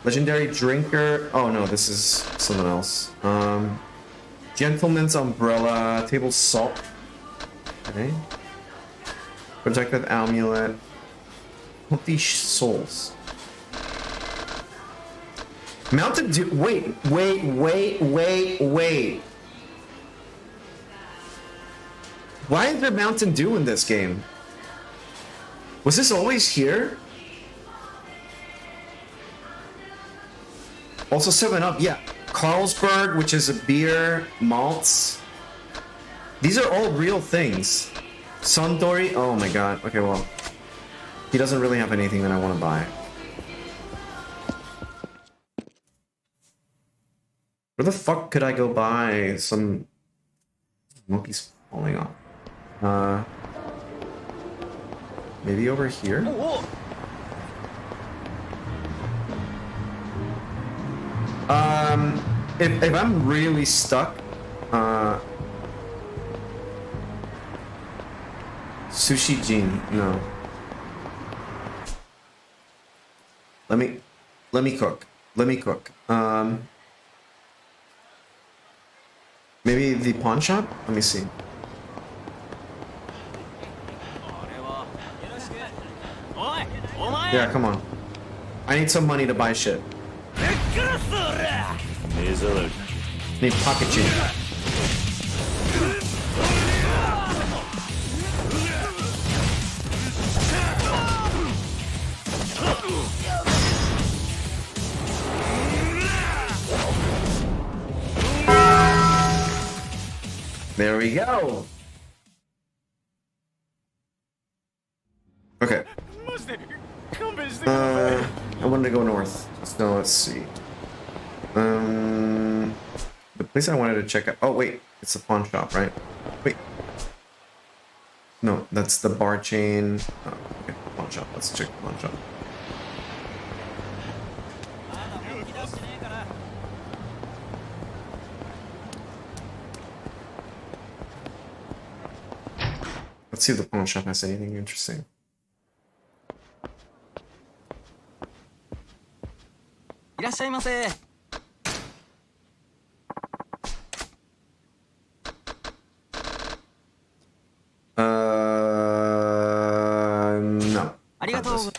Legendary drinker. Oh no, this is something else. Gentleman's umbrella. Table salt. Okay. Protective amulet. Healthy souls. Mountain Dew. Wait. Why is there Mountain Dew in this game? Was this always here? Also 7-Up, yeah. Carlsberg, which is a beer, malts. These are all real things. Sundori, oh my god. Okay, well. He doesn't really have anything that I want to buy. Where the fuck could I go buy some monkeys falling off? Maybe over here? If I'm really stuck, Sushi Jin, no. Let me cook. Maybe the pawn shop? Let me see. Yeah, come on. I need some money to buy shit. Need pocket change. There we go. Okay. I wanted to go north. So let's see. The place I wanted to check out. Oh wait, it's a pawn shop, right? Wait. No, that's the bar chain. Oh, okay, pawn shop. Let's check the pawn shop. Let's see if the pawn shop has anything interesting. No. Not this.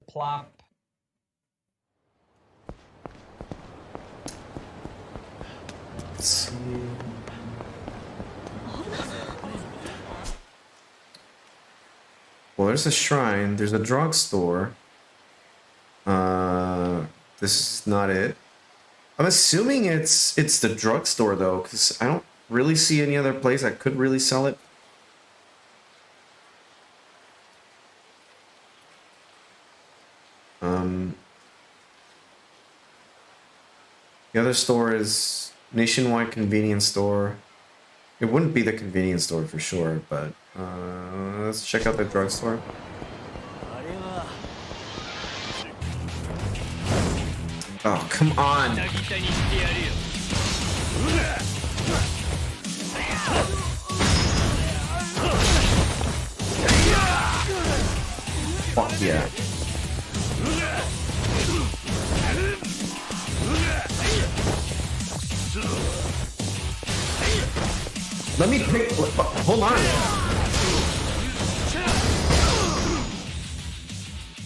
Plop. Let's see. Well, there's a shrine. There's a drugstore. This is not it. I'm assuming it's the drugstore though, because I don't really see any other place that could really sell it. The other store is Nationwide Convenience Store. It wouldn't be the convenience store for sure, but let's check out the drugstore. Oh, come on! Fuck yeah. Let me pick. Hold on.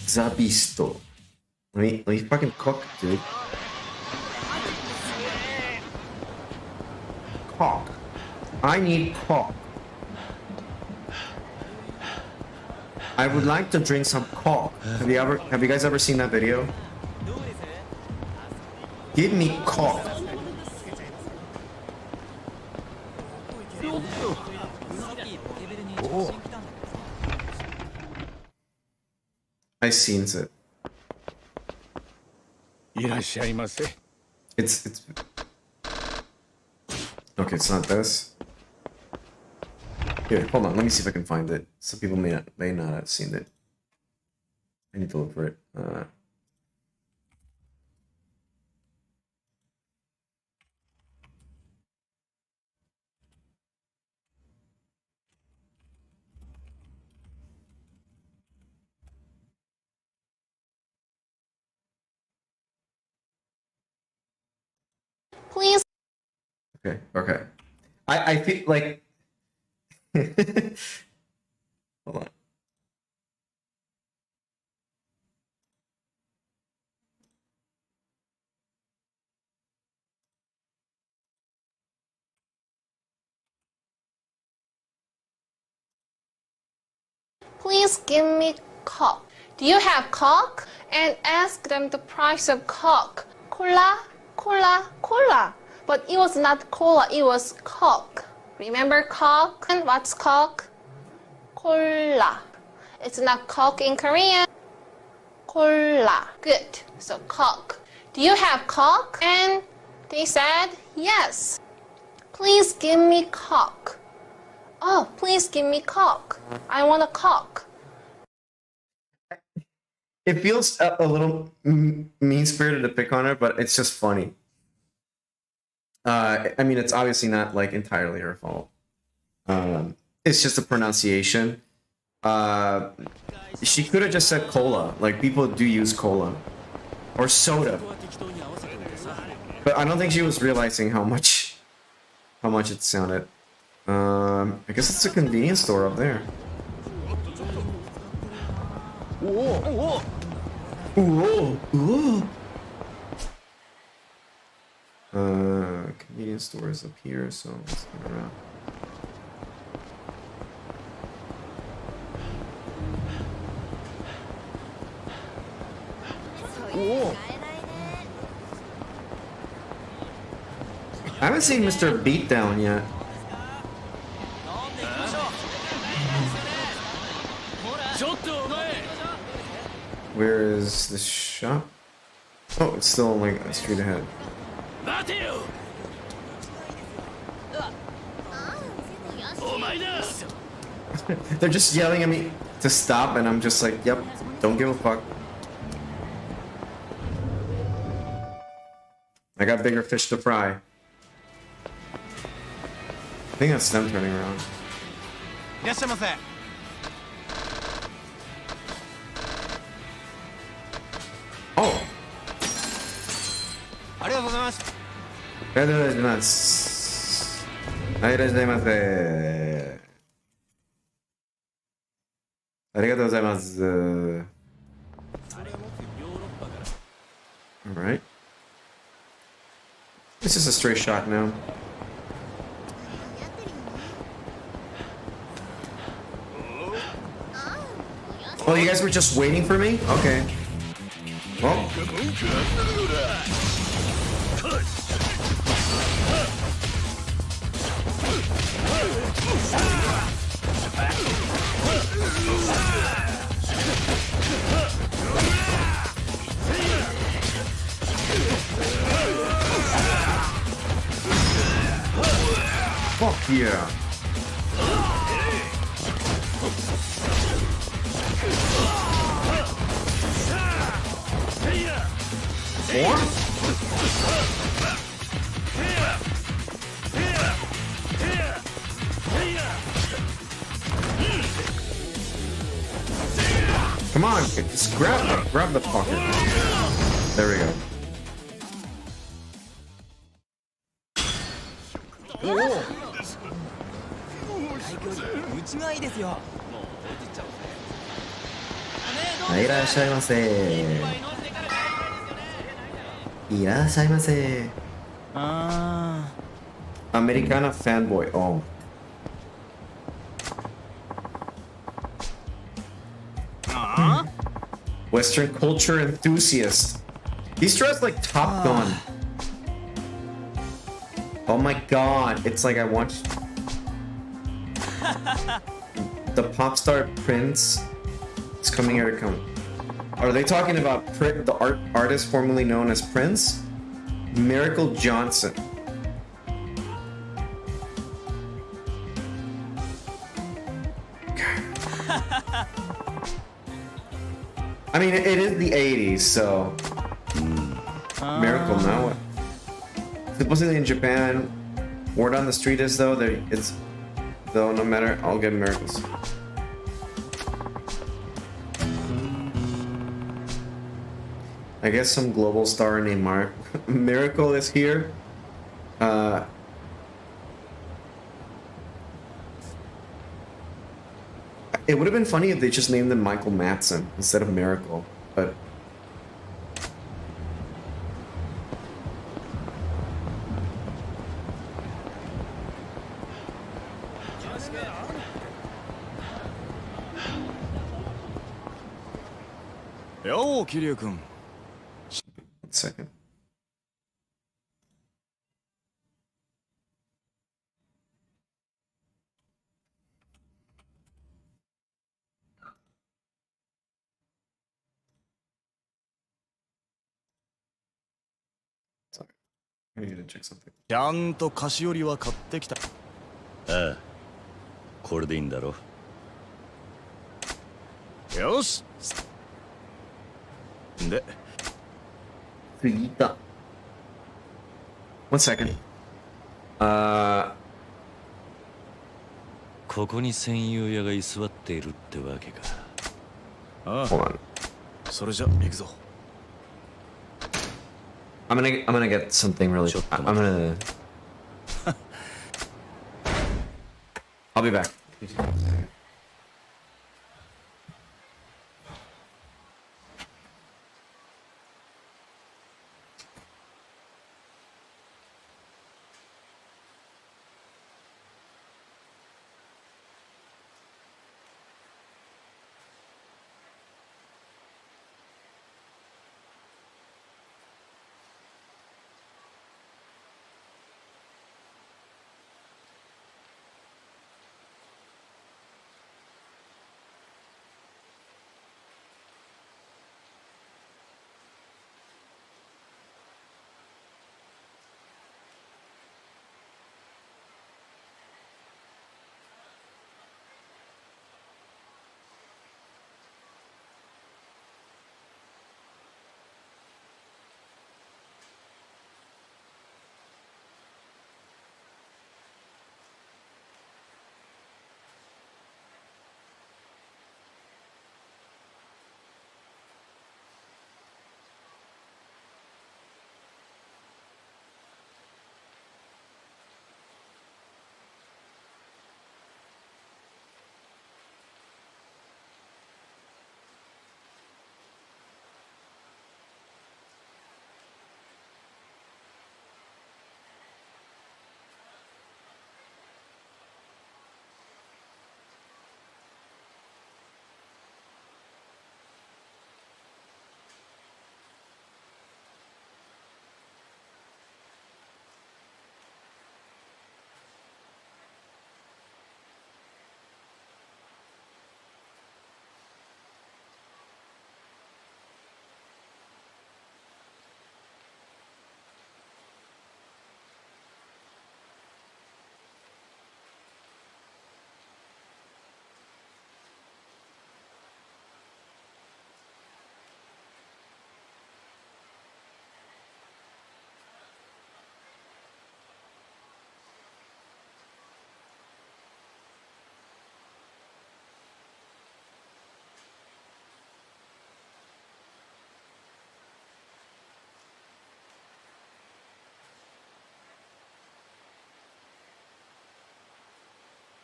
Zabisto. Let me fucking cook, dude. Cock. I need cock. I would like to drink some cock. Have you guys ever seen that video? Give me cock. I seen it. It's okay, it's not this. Here, hold on, let me see if I can find it. Some people may not have seen it. I need to look for it. Please. Okay. I feel like hold on. Please give me coke. Do you have coke? And ask them the price of coke. Cola, cola, cola. But it was not cola, it was coke. Remember coke? And what's coke? Cola. It's not coke in Korean. Cola. Good. So coke. Do you have coke? And they said yes. Please give me coke. Oh, please give me coke. I want a coke. It feels a little mean-spirited to pick on her, but it's just funny. I mean, it's obviously not like entirely her fault. It's just a pronunciation. She could have just said cola. Like, people do use cola or soda, but I don't think she was realizing how much it sounded. I guess it's a convenience store up there. Whoa. Convenience store is up here, so let's turn around. Whoa. I haven't seen Mr. Beatdown yet. Where is the shop? Oh, it's still like a street ahead. They're just yelling at me to stop, and I'm just like, yep, don't give a fuck. I got bigger fish to fry. I think that's them turning around. Oh! ありがとうございます。ありがとうございます。はい、いらっしゃいませ。ありがとうございます。Alright. This is a straight shot now. Oh, you guys were just waiting for me? Okay. Well. Fuck yeah. Come on, just grab the fucker. There we go.はい、いらっしゃいませ。いらっしゃいませ。Americana fanboy. Oh. Western culture enthusiast. He's dressed like Top Gun. Oh my god, it's like I watched the pop star Prince is coming here to come. Are they talking about the artist formerly known as Prince? Miracle Johnson. I mean, it is the 80s, so Miracle now. Supposedly in Japan, word on the street is though no matter, I'll get miracles. I guess some global star named Miracle is here. It would have been funny if they just named him Michael Madsen instead of Miracle, but Yo, Kiryu-kun. 1 second. Sorry. I need to check something. ちゃんと菓子折りは買ってきた。ああ、これでいいんだろ。よし。で、 1 second. ここに占有屋が居座っているってわけか。ああ、 Hold on. それじゃ行くぞ。I'm gonna get something really. I'm gonna. I'll be back.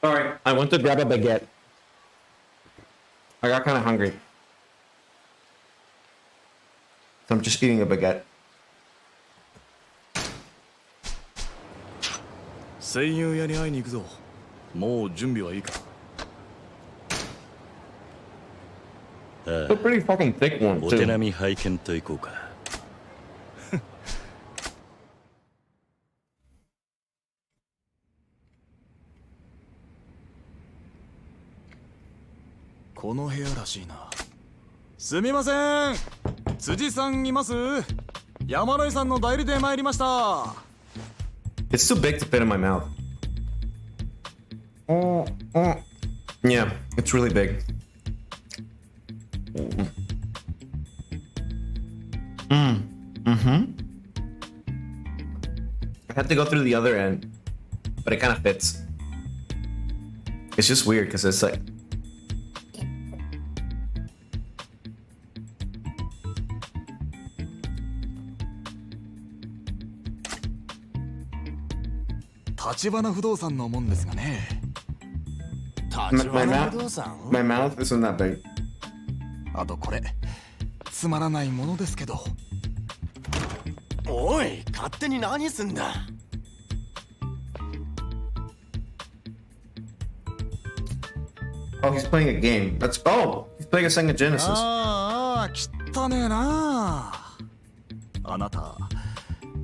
Sorry, I went to grab a baguette. I got kind of hungry. So I'm just eating a baguette. 声優屋に会いに行くぞ。もう準備はいいか。It's a pretty fucking thick one, お手 too. 並み拝見といこうか。この部屋らしいな。すみません。辻さんいます？山野井さんの代理で参りました。It's too big to fit in my mouth. Yeah, it's really big. I had to go through the other end, but it kind of fits. It's just weird because it's like.橘不動産のもんですがね。 My mouth isn't that big. あとこれつまらないものですけど。おい、勝手に何すんだ。Oh, he's playing a game. He's playing a Sega Genesis. ああ、汚ねえな。あなた、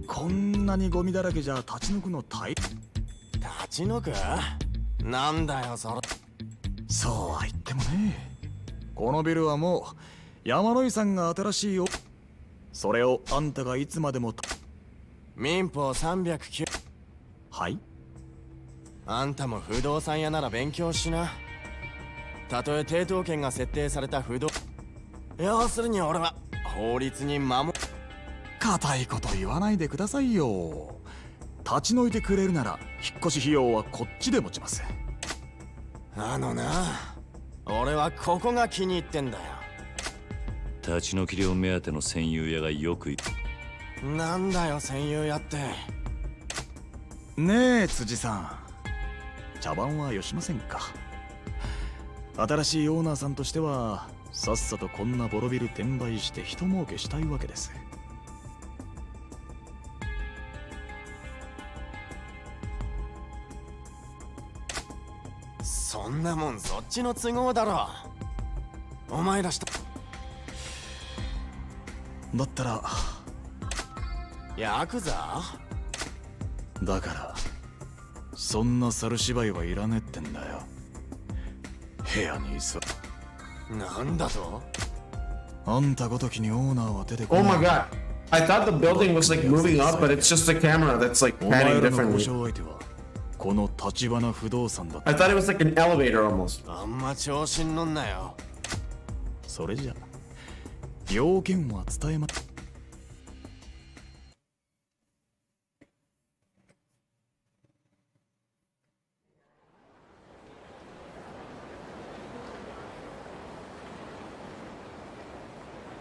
こんなにゴミだらけじゃ立ち退くの大立ち退く？なんだよそれ。そうは言ってもね。このビルはもう山野井さんが新しいよ。それをあんたがいつまでも。民法309。はい。あんたも不動産屋なら勉強しな。たとえ抵当権が設定された不動。要するに俺は法律に守。固いこと言わないでくださいよ。立ち退いてくれるなら引っ越し費用はこっちで持ちます。あのな、俺はここが気に入ってんだよ。立ち退き料目当ての戦友屋がよく行く。なんだよ戦友屋って。ねえ辻さん、茶番はよしませんか。新しいオーナーさんとしてはさっさとこんなボロビル転売して人儲けしたいわけです。そんなもんそっちの都合だろ。お前らした。だったらヤクザ？だからそんな猿芝居はいらねえってんだよ。部屋に座。なんだと？あんたごときにオーナーは出てこ Oh ない。 my god. I thought the building was like moving up, but it's just the camera that's like お前 panning らの交 differently. 渉相手はこの橘不動産だった。 I thought it was like an elevator almost. あんま調子に乗んなよ。それじゃ要件は伝えま。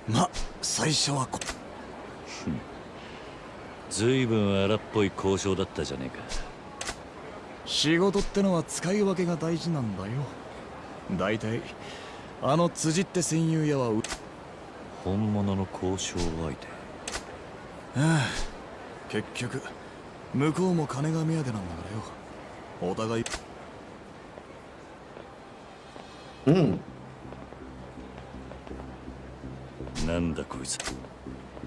ま、最初はずいぶん荒っぽい交渉だったじゃねえか。仕事ってのは使い分けが大事なんだよ。だいたいあの辻って戦友屋は本物の交渉相手。ああ、結局向こうも金が目当てなんだからよ。お互い。なんだこいつ。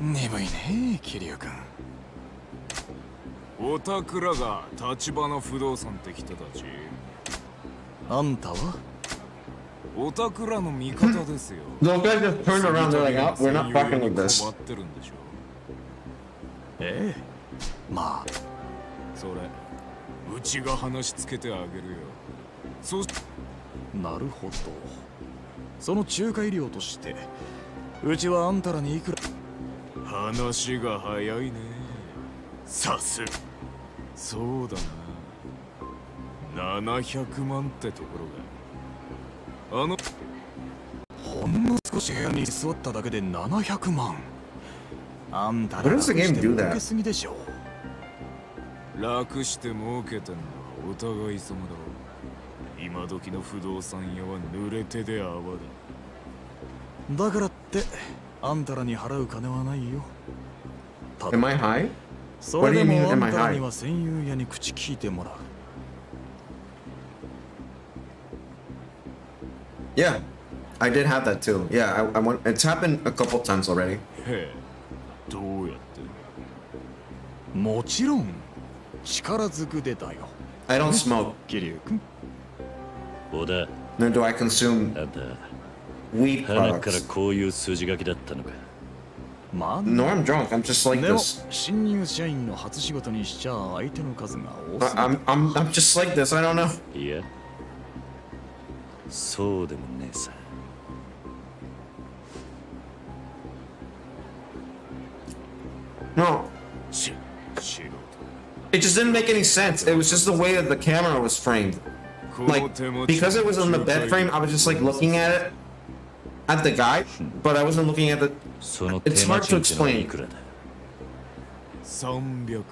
鈍いね桐生君。おたくらが橘不動産って人たち。あんたはおたくらの味方ですよ。 Those guys just turned around. They're like, oh, we're not fucking with this. 困ってるんでしょ。ええ、まあそれうちが話つけてあげるよ。そう。なるほど。その仲介料としてうちはあんたらにいくら。話が早いね。さす。そうだな。700万ってところが。ほんの少し部屋に座っただけで700万。あんたら What does the game 楽して do 儲 that? けすぎでしょ。楽して儲けてんのはお互い様だろ。今時の不動産屋は濡れ手で泡だ。だからってあんたらに払う金はないよ。 Am I high? それで What do you mean, もあん am I たらに high? は戦友屋に口聞いてもらう。 Yeah, I did have that too. Yeah, I want. It's happened a couple times already. へえ、どうやって？もちろん力ずくでだよ。 I don't smoke, 桐生君。小田、 nor do I consume あんた weed 鼻から products. こういう筋書きだったのか。まあ No, I'm drunk. I'm just like でも this. 新入社員の初仕事にしちゃ相手の数が多すぎ I'm just like this. I don't know. いや、そうでもねえさ。 No, 素人。 it just didn't make any sense. It was just the way that the camera was framed. Like, because it was on the bed frame, I was just like looking at it, at the guy, but I wasn't looking at the. その手 It's 間 hard 賃 to ってのはい explain. くらだ。 300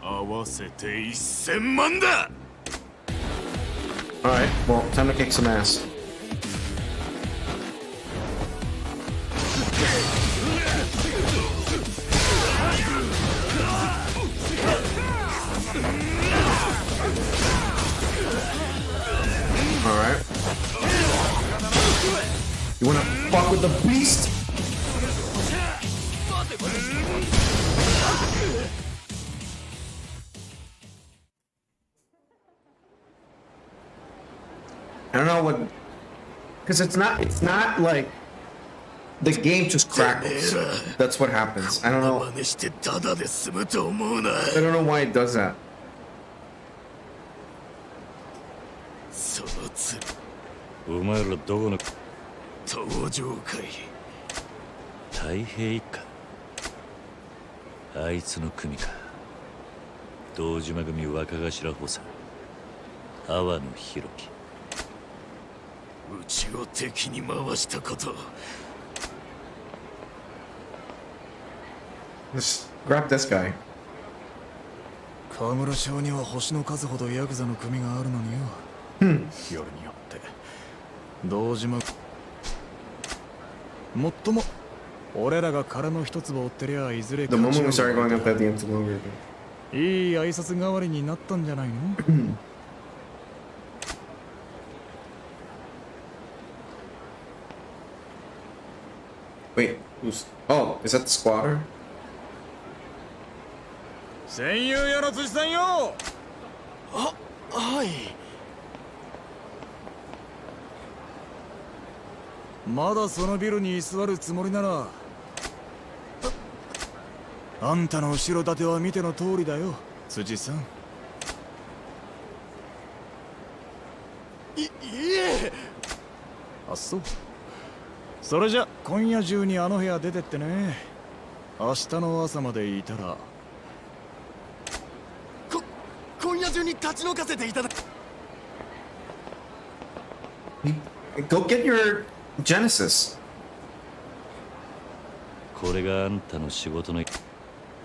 万。合わせて1000万だ。 All right, well, time to kick some ass. All right. You wanna fuck with the beast? I don't know what, because it's not like the game just crackles. That's what happens. I don't know. 真似してタダで済むと思うな。 I don't know why it does that. そのつお前らどこの登場会。太平一家。あいつの組か。堂島組若頭補佐。阿波野弘樹。うちを敵に回したこと。 Just grab this guy. 河村町には星の数ほどヤクザの組があるのによ。夜によって堂島もっとも俺らが殻の一粒を追ってりゃいずれ The moment we started going up at the end, we were いい挨拶代わりになったんじゃないの？ Wait, who's? Oh, is that the squatter? 戦友やら辻さんよ。はい。まだそのビルに居座るつもりならあんたの後ろ盾は見ての通りだよ、辻さん。いえ。あ、そう。それじゃ今夜中にあの部屋出てってね。明日の朝までいたら今夜中に立ち退かせていただ。 Go get your Genesis. これがあんたの仕事の。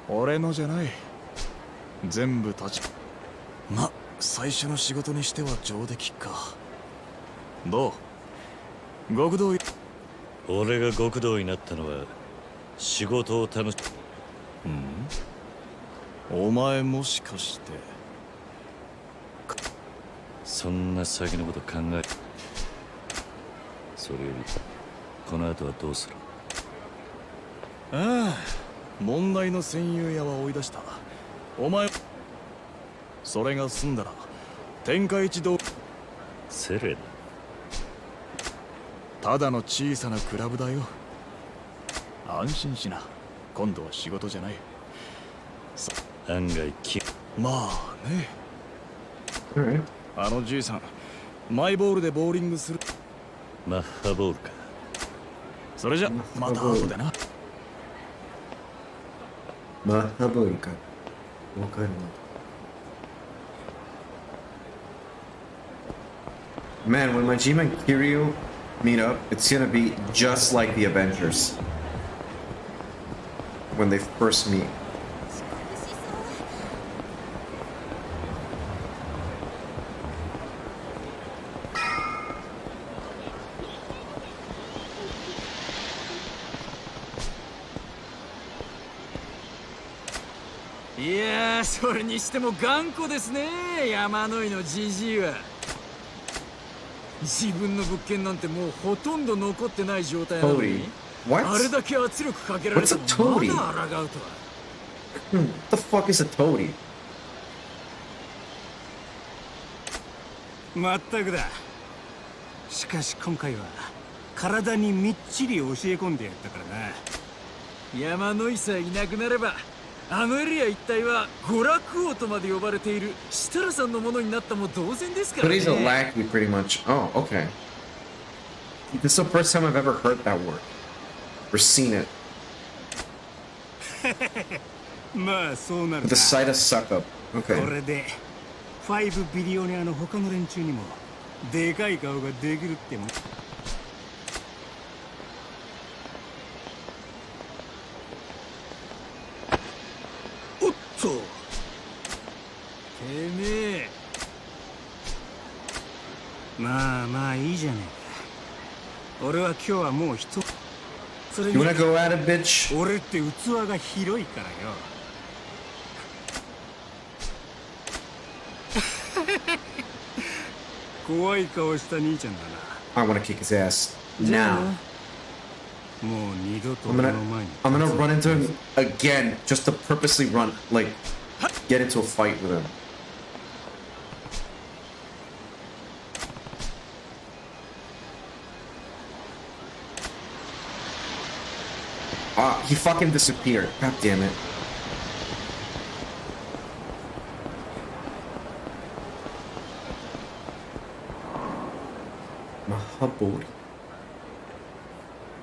俺のじゃない。全部立ち。ま、最初の仕事にしては上出来か。どう？極道。俺が極道になったのは仕事を楽し。お前もしかして。そんな先のこと考え。それよりこの後はどうする？ああ、問題の戦友屋は追い出した。お前それが済んだら天下一同。セレナ。ただの小さなクラブだよ。安心しな。今度は仕事じゃない。案外まあね。 Alright. あのじいさん、マイボールでボーリングする。マッハボールか。それじゃまた後でな。Mahaboyka. What kind of? Man, when Majima and Kiryu meet up, it's gonna be just like the Avengers. When they first meet. いやー、それにしても頑固ですね、山の井のじじいは。自分の物件なんてもうほとんど残ってない状態なのに、あれだけ圧力かけられてもまだ抗うとは。What the fuck is a toady? まったくだ。しかし今回は体にみっちり教え込んでやったからな。山の井さえいなくなれば、あのエリア一帯は娯楽王とまで呼ばれている設楽さんのものになったも同然ですからね。But he's a lackey, pretty much. Oh, okay. This is the first time I've ever heard that word or seen it. まあそうなる The な。 sight of suck up. こ Okay. れで5ビリオネアの他の連中にもでかい顔ができるっても。おっと、てめえ。まあまあいいじゃねえか。俺は今日はもう人。それ You に wanna go at it, bitch? 俺って器が広いからよ。怖い顔した兄ちゃんだな。 I wanna kick his ass じゃあ now. もう二度と I'm 俺 gonna の前に。 I'm gonna run into him again just to purposely run, like, get into a fight with him. Ah, he fucking disappeared. God damn it. Mahabori.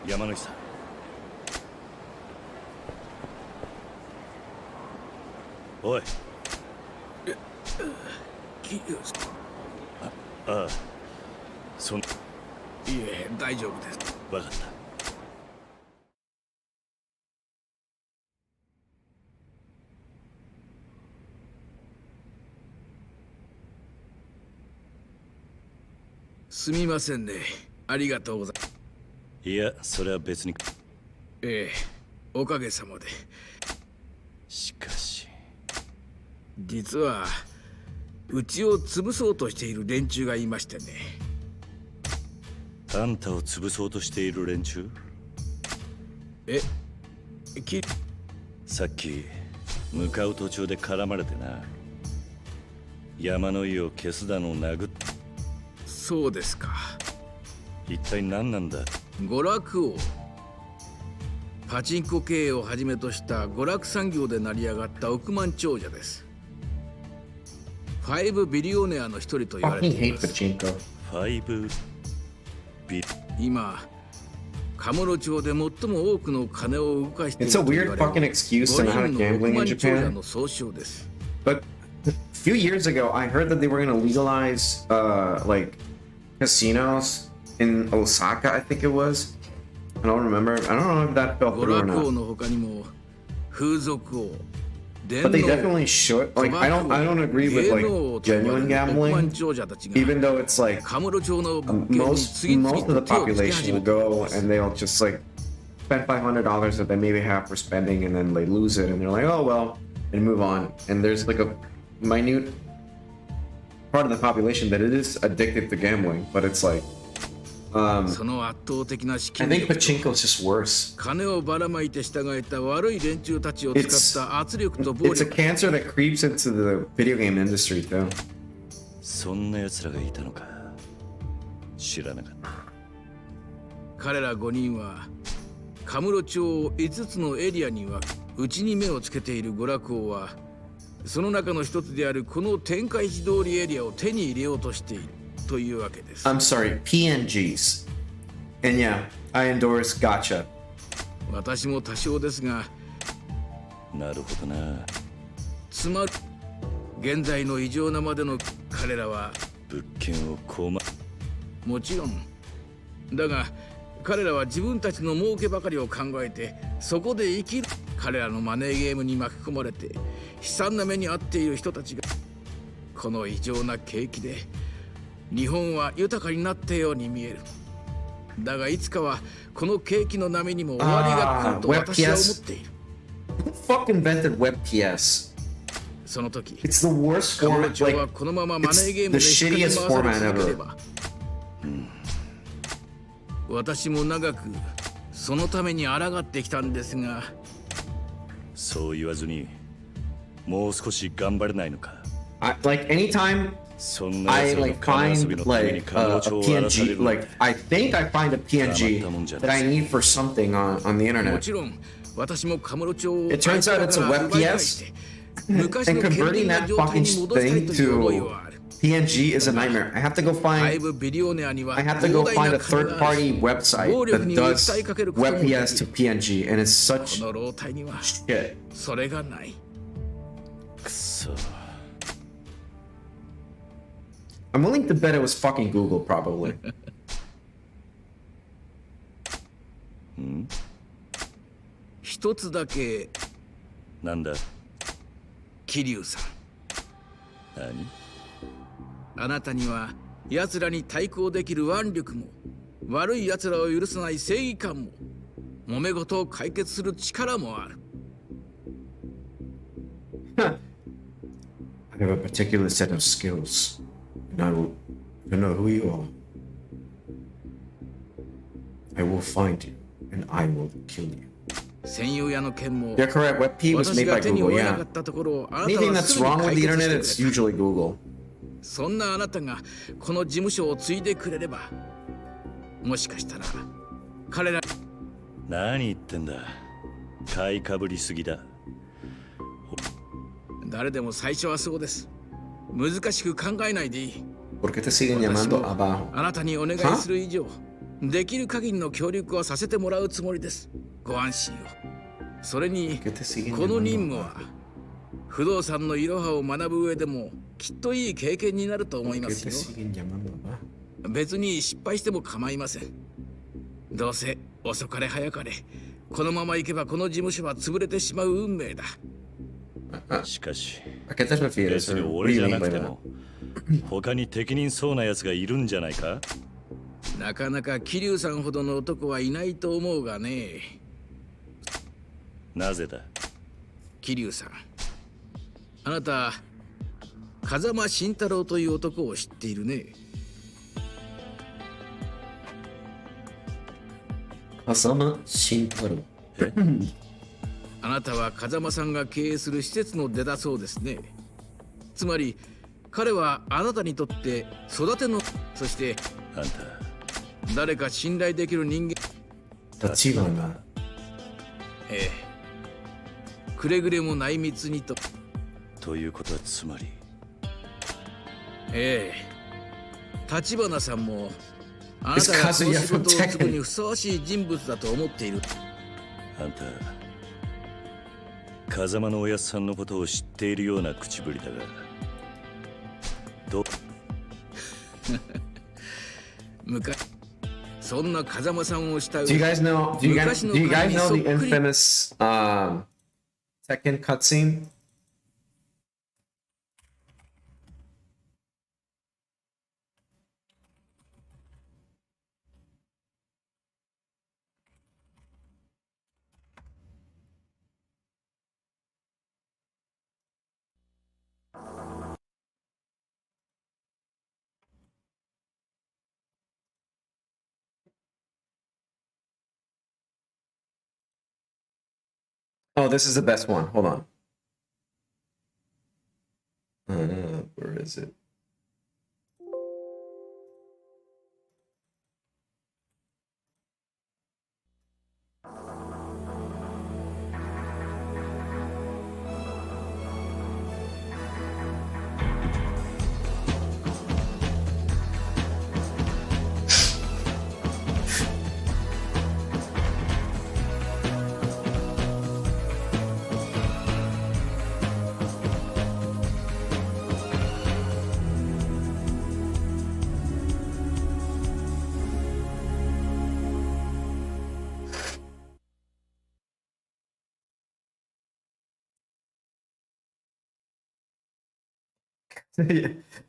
山野井さん。おい。ああ、そん。いえ、大丈夫です。わかった。すみませんね。ありがとうございます。いや、それは別に。ええ、おかげさまで。しかし。実は、うちを潰そうとしている連中がいましてね。あんたを潰そうとしている連中？さっき向かう途中で絡まれてな。山の井を消すだの殴って。そうですか。一体何なんだ？娯楽王。パチンコ経営をはじめとした娯楽産業で成り上がった億万長者です。5ビリオネアの一人と言われて Fucking いま hate す。 pachinko. 5ビ。今、カムロ町で最も多くの金を動かしている It's a と言 weird われ fucking る excuse to know how to 5人 gambling の in 億万長者 Japan. の総称です。 But a few years ago, I heard that they were gonna legalize, like, casinos in Osaka, I think it was. I don't remember. I don't know if that fell 娯 through or 楽王 not. の他にも風俗王、電 But they 脳 definitely should. Like, I don't agree with 芸能 like と呼ば genuine れる億万 gambling, 長者たちが even though it's like カムロ町の物件に most 次々 most of と the 手をつけ population 始 will めてい go ます。 and they'll just like spend $500 that they maybe have for spending, and then they lose it, and they're like, oh well, and move on. And there's like a minute part of the population that it is addicted to gambling, but it's like, その圧倒的な資 I 金 think 力と pachinko is just worse. 金をばらまいて従えた悪い連中たちを使った圧力と暴 It's a 力。 cancer that creeps into the video game industry too. そんな奴らがいたのか。知らなかった。彼ら5人はカムロ町を5つのエリアに分け、うちに目をつけている娯楽王はその中の一つであるこの天下一通りエリアを手に入れようとしているというわけです。 I'm sorry, PNGs. And yeah, I endorse gotcha. 私も多少ですが、なるほどな。つまり現在の異常なまでの彼らは物件をもちろんだが、彼らは自分たちの儲けばかりを考えてそこで生きる。彼らのマネーゲームに巻き込まれて悲惨な目に遭っている人たちが、この異常な景気で日本は豊かになったように見える。だがいつかはこの景気の波にも終わりが来ると私は思っている。 Who fucking invented WebPS? その時 It's the worst カムロ format. 町は Like, このままマネーゲー it's ムで the 引っ掛 shittiest け回さ format れ続けれ ever. ば、私も長くそのために抗ってきたんですが、そう言わずにもう少し頑張れないのか。Like anytime そんな I 奴らの like 金遊 find びのために like カムロ a 町を荒らされ PNG, る。 like I think I find a PNG that I need for something on the も internet. ちろん私もカムロ町を It turns out it's a web 奪い返 PS, して 昔 and の健 converting 全な that 状態 fucking に戻したい thing という思い to はある。 PNG is a nightmare. I have to go 外 find 部ビリオネアには I have to go 膨大 find な a 金がある third-party website 暴力 that に does 訴えかけることもでき web る。 PS to PNG, and it's こ such の老体には shit. それがない。くそ。I'm willing to bet it was fucking Google, probably. 一つだけなんだ。桐生さん、何？あなたには奴らに対抗できる腕力も、悪い奴らを許さない正義感も、揉め事を解決する力もある。I have a particular set of skills, and I know who you are. I will find you, and I will kill you. 専用屋の件も You're correct. WebP was 私 made が by 手に Google. 負えなか Yeah. ったところをあなた Anything は that's すぐに wrong with 解 the 決 internet, して it's くれた。 usually Google. そんなあなたがこの事務所を継いでくれれば、もしかしたら彼ら。何言ってんだ。買いかぶりすぎだ。誰でも最初はそうです。難しく考えないでいい。 ¿Por qué te siguen llamando abajo? あなたにお願いする以上、できる限りの協力はさせてもらうつもりです。ご安心を。それに、この任務は不動産のいろはを学ぶ上でもきっといい経験になると思いますよ。別に失敗しても構いません。どうせ遅かれ早かれ、このまま行けばこの事務所は潰れてしまう運命だ。しかし、 ¿A qué te refieres? 別に What do 俺 you じゃ mean なく by て that? も他に適任そうな奴がいるんじゃないか。なかなか桐生さんほどの男はいないと思うがね。なぜだ。桐生さん、あなた風間慎太郎という男を知っているね。風間慎太郎。あなたは風間さんが経営する施設の出だそうですね。つまり彼はあなたにとって育ての、そしてあんた誰か信頼できる人間。立花。ええ。くれぐれも内密にと。ということはつまり。ええ。立花さんもあなたがこの仕事を継ぐにふさわしい人物だと思っている。あんた風間のおやっさんのことを知っているような口ぶりだが、どうそんな風間さんを慕う。 Do you guys know the infamous second cutscene? Oh, this is the best one. Hold on. Where is it?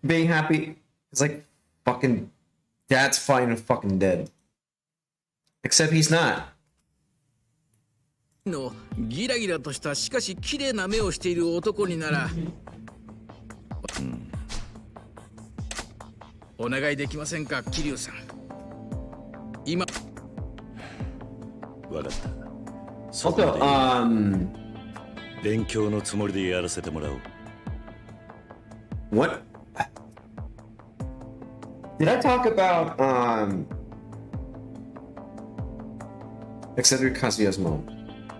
Being happy. It's like fucking dad's fine and fucking dead. Except he's not. のギラギラとしたしかし綺麗な目をしている男にならお願いできませんか、桐生さん。今。わかった。Also, 勉強のつもりでやらせてもらおう。What? Did I talk about Excedric Kazuya's mom?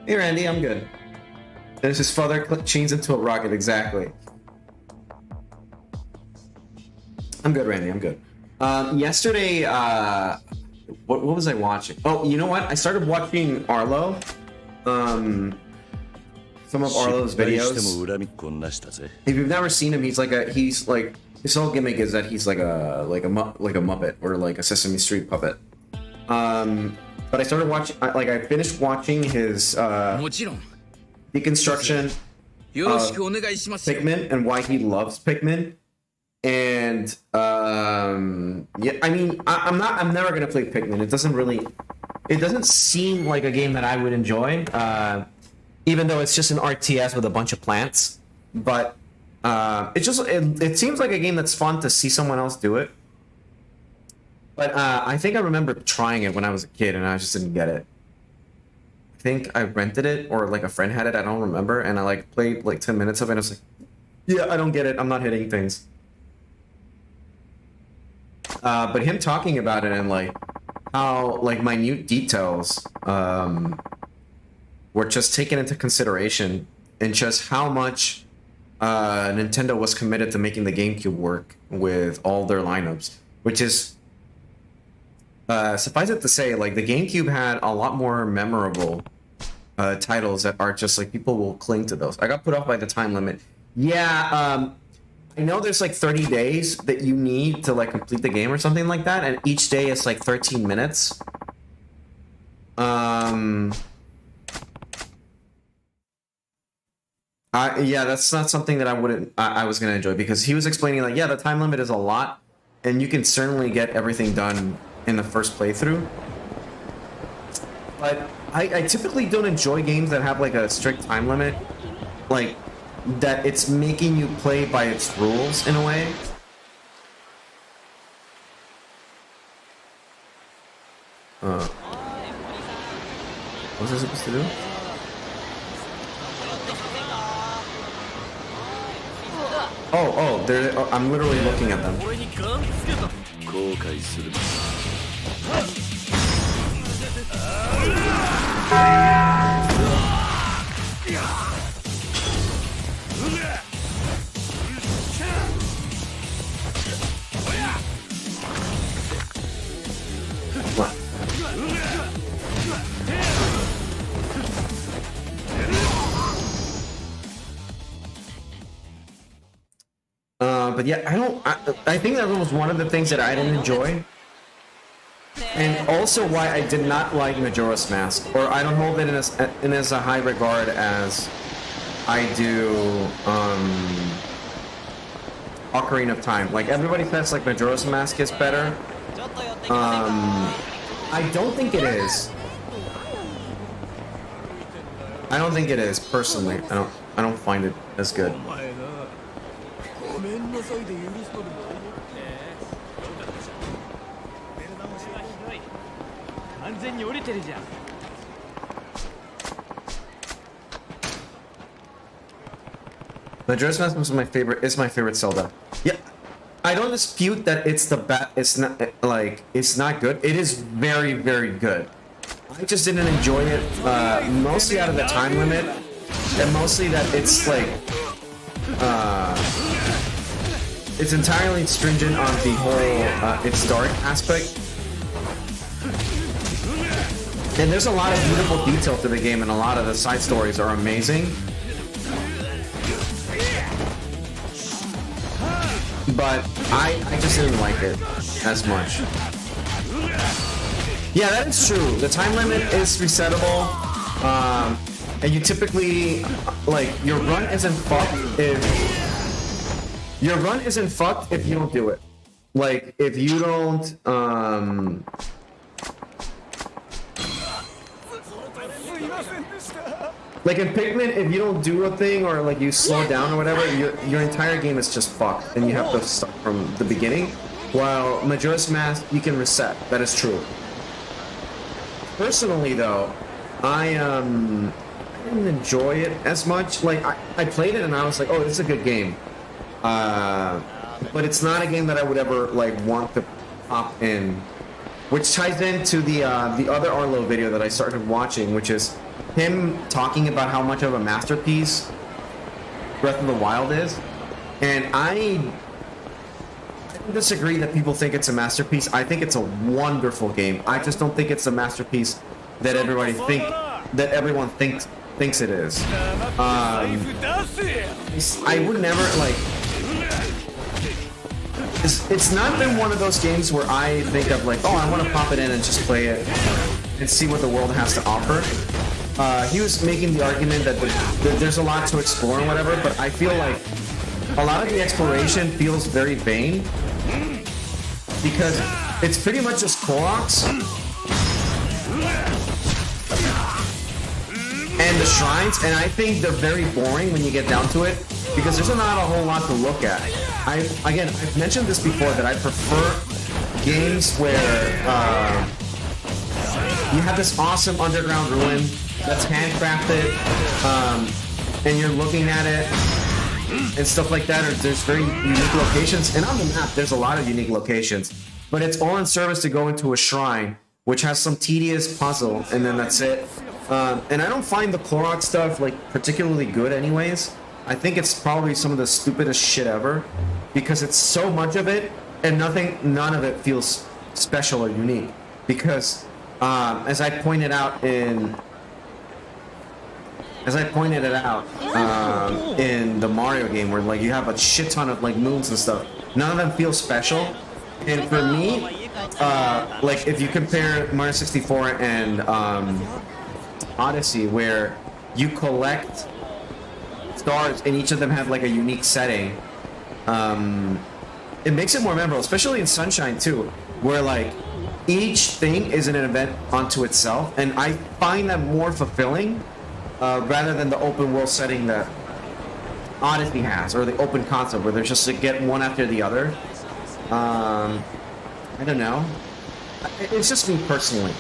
Hey Randy, I'm good. There's his father chains into a rocket, exactly. I'm good, Randy, I'm good. Yesterday, what was I watching? Oh, you know what? I started watching Arlo. Some of Arlo's videos. If you've never seen him, he's like his whole gimmick is that he's like a Muppet or like a Sesame Street puppet. But I started watching, I finished watching his deconstruction of Pikmin and why he loves Pikmin. And yeah, I mean, I'm never gonna play Pikmin. It doesn't seem like a game that I would enjoy. Even though it's just an RTS with a bunch of plants, but it seems like a game that's fun to see someone else do it. But I think I remember trying it when I was a kid and I just didn't get it. I think I rented it or like a friend had it, I don't remember, and I like played like 10 minutes of it and I was like, yeah, I don't get it, I'm not hitting things. But him talking about it and like how like minute details were just taken into consideration, and just how much Nintendo was committed to making the GameCube work with all their lineups, which is suffice it to say, like the GameCube had a lot more memorable titles that are just like people will cling to those. I got put off by the time limit. Yeah, I know there's like 30 days that you need to like complete the game or something like that, and each day is like 13 minutes. Yeah, that's not something that I was gonna enjoy, because he was explaining like, yeah, the time limit is a lot, and you can certainly get everything done in the first playthrough. But I typically don't enjoy games that have like a strict time limit, like that it's making you play by its rules in a way. What was I supposed to do? Oh, I'm literally looking at them. What? But yeah, I think that was one of the things that I didn't enjoy. And also why I did not like Majora's Mask, or I don't hold it in as a high regard as I do Ocarina of Time. Like everybody says like Majora's Mask is better. I don't think it is. I don't think it is, personally. I don't find it as good. Majora's Mask was my favorite. Is my favorite Zelda. Yeah, I don't dispute that it's the best. It's not like it's not good. It is very, very good. I just didn't enjoy it mostly out of the time limit, and mostly that it's like it's entirely stringent on the whole its dark aspect. And there's a lot of beautiful detail to the game, and a lot of the side stories are amazing. But I just didn't like it as much. Yeah, that is true. The time limit is resettable. And you typically, like, your run isn't fucked if you don't do it. Like, if you don't, like in Pikmin, if you don't do a thing or like you slow down or whatever, your entire game is just fucked, and you have to start from the beginning. while Majora's Mask you can reset. That is true. Personally, though, I didn't enjoy it as much. Like I played it and I was like, oh, this is a good game. But it's not a game that I would ever like want to pop in. Which ties into the other Arlo video that I started watching, which is him talking about how much of a masterpiece Breath of the Wild is. And I don't disagree that people think it's a masterpiece. I think it's a wonderful game. I just don't think it's a masterpiece that everyone thinks it is. I would never like. It's not been one of those games where I think of like, oh, I want to pop it in and just play it and see what the world has to offer. He was making the argument that there's a lot to explore and whatever, but I feel like a lot of the exploration feels very vain because it's pretty much just Koroks and the shrines, and I think they're very boring when you get down to it because there's not a whole lot to look at. I've mentioned this before that I prefer games where you have this awesome underground ruin that's handcrafted, and you're looking at it and stuff like that. Or there's very unique locations, and on the map there's a lot of unique locations, but it's all in service to go into a shrine, which has some tedious puzzle, and then that's it. And I don't find the Korok stuff like particularly good, anyways. I think it's probably some of the stupidest shit ever because it's so much of it and none of it feels special or unique. Because as I pointed it out in the Mario game, where like you have a shit ton of like moons and stuff, none of them feel special. And for me, like if you compare Mario 64 and Odyssey, where you collect stars and each of them have like a unique setting, it makes it more memorable, especially in Sunshine too, where like each thing is an event unto itself, and I find that more fulfilling rather than the open world setting that Odyssey has, or the open concept where there's just to get one after the other. I don't know, it's just me personally.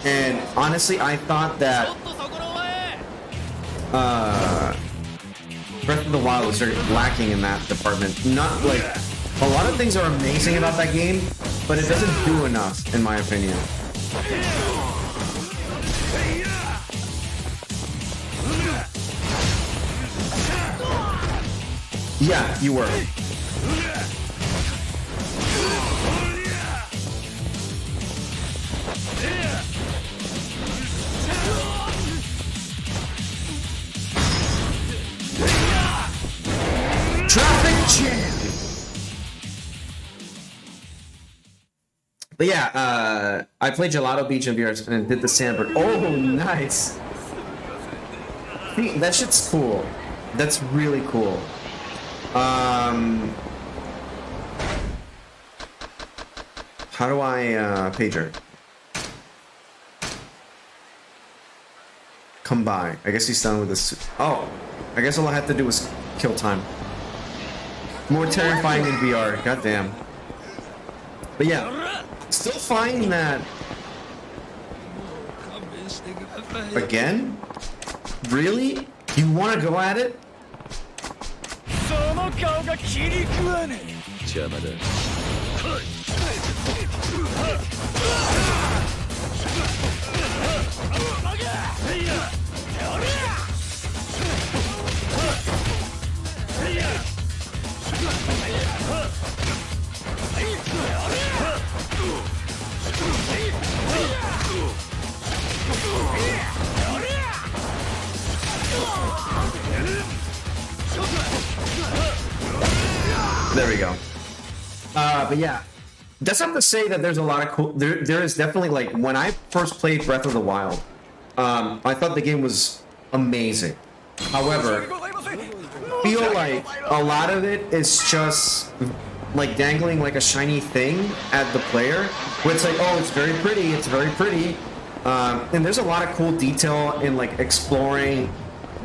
And honestly, I thought that Breath of the Wild was very lacking in that department. Not like a lot of things are amazing about that game, but it doesn't do enough, in my opinion. Yeah, you were. Traffic jam. But yeah, I played Gelato Beach and VR and did the Sandbird. Oh, nice. See, that shit's cool. That's really cool. How do I pager? Come by. I guess he's done with this. Oh, I guess all I had to do was kill time. More terrifying in VR. Goddamn. But yeah, still find that. Again? Really? You want to go at it? There we go. But yeah, that's not to say that there's a lot of cool. There is definitely, like, when I first played Breath of the Wild, I thought the game was amazing. However, I feel like a lot of it is just like dangling like a shiny thing at the player, where it's like, oh, it's very pretty, it's very pretty, and there's a lot of cool detail in like exploring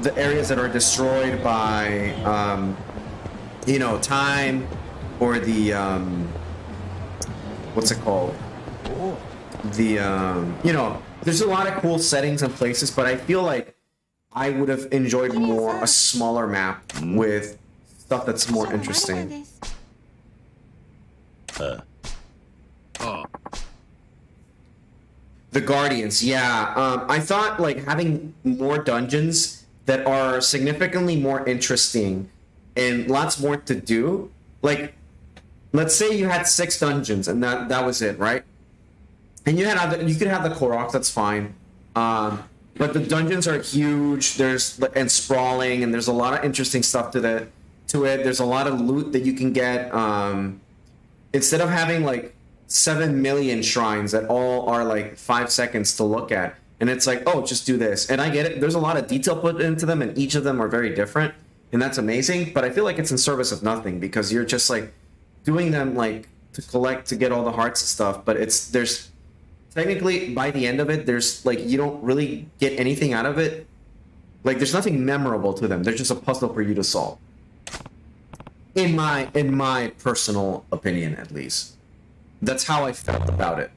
the areas that are destroyed by you know, time, or the what's it called? The you know, there's a lot of cool settings and places, but I feel like I would have enjoyed more a smaller map with stuff that's more interesting. The Guardians, yeah. I thought like having more dungeons that are significantly more interesting and lots more to do. Like, let's say you had 6 dungeons and that was it, right? And you could have the Koroks, that's fine. But the dungeons are huge. And sprawling, and there's a lot of interesting stuff to it. There's a lot of loot that you can get. Instead of having like 7 million shrines that all are like 5 seconds to look at, and it's like, oh, just do this. And I get it. There's a lot of detail put into them, and each of them are very different, and that's amazing. But I feel like it's in service of nothing because you're just like doing them like to get all the hearts and stuff. But there's technically, by the end of it, there's like, you don't really get anything out of it. Like, there's nothing memorable to them. They're just a puzzle for you to solve. In my personal opinion, at least. That's how I felt about it.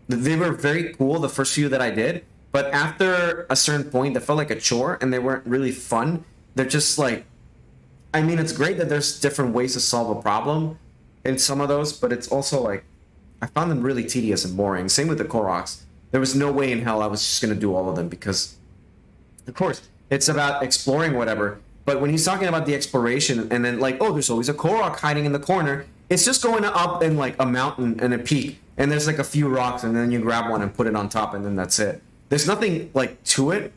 They were very cool, the first few that I did, but after a certain point, they felt like a chore, and they weren't really fun. They're just like, I mean, it's great that there's different ways to solve a problem in some of those, but it's also like, I found them really tedious and boring. Same with the Koroks. There was no way in hell I was just going to do all of them because, of course, it's about exploring whatever. But when he's talking about the exploration and then like, oh, there's always a Korok hiding in the corner, it's just going up in like a mountain and a peak, and there's like a few rocks, and then you grab one and put it on top, and then that's it. There's nothing like to it,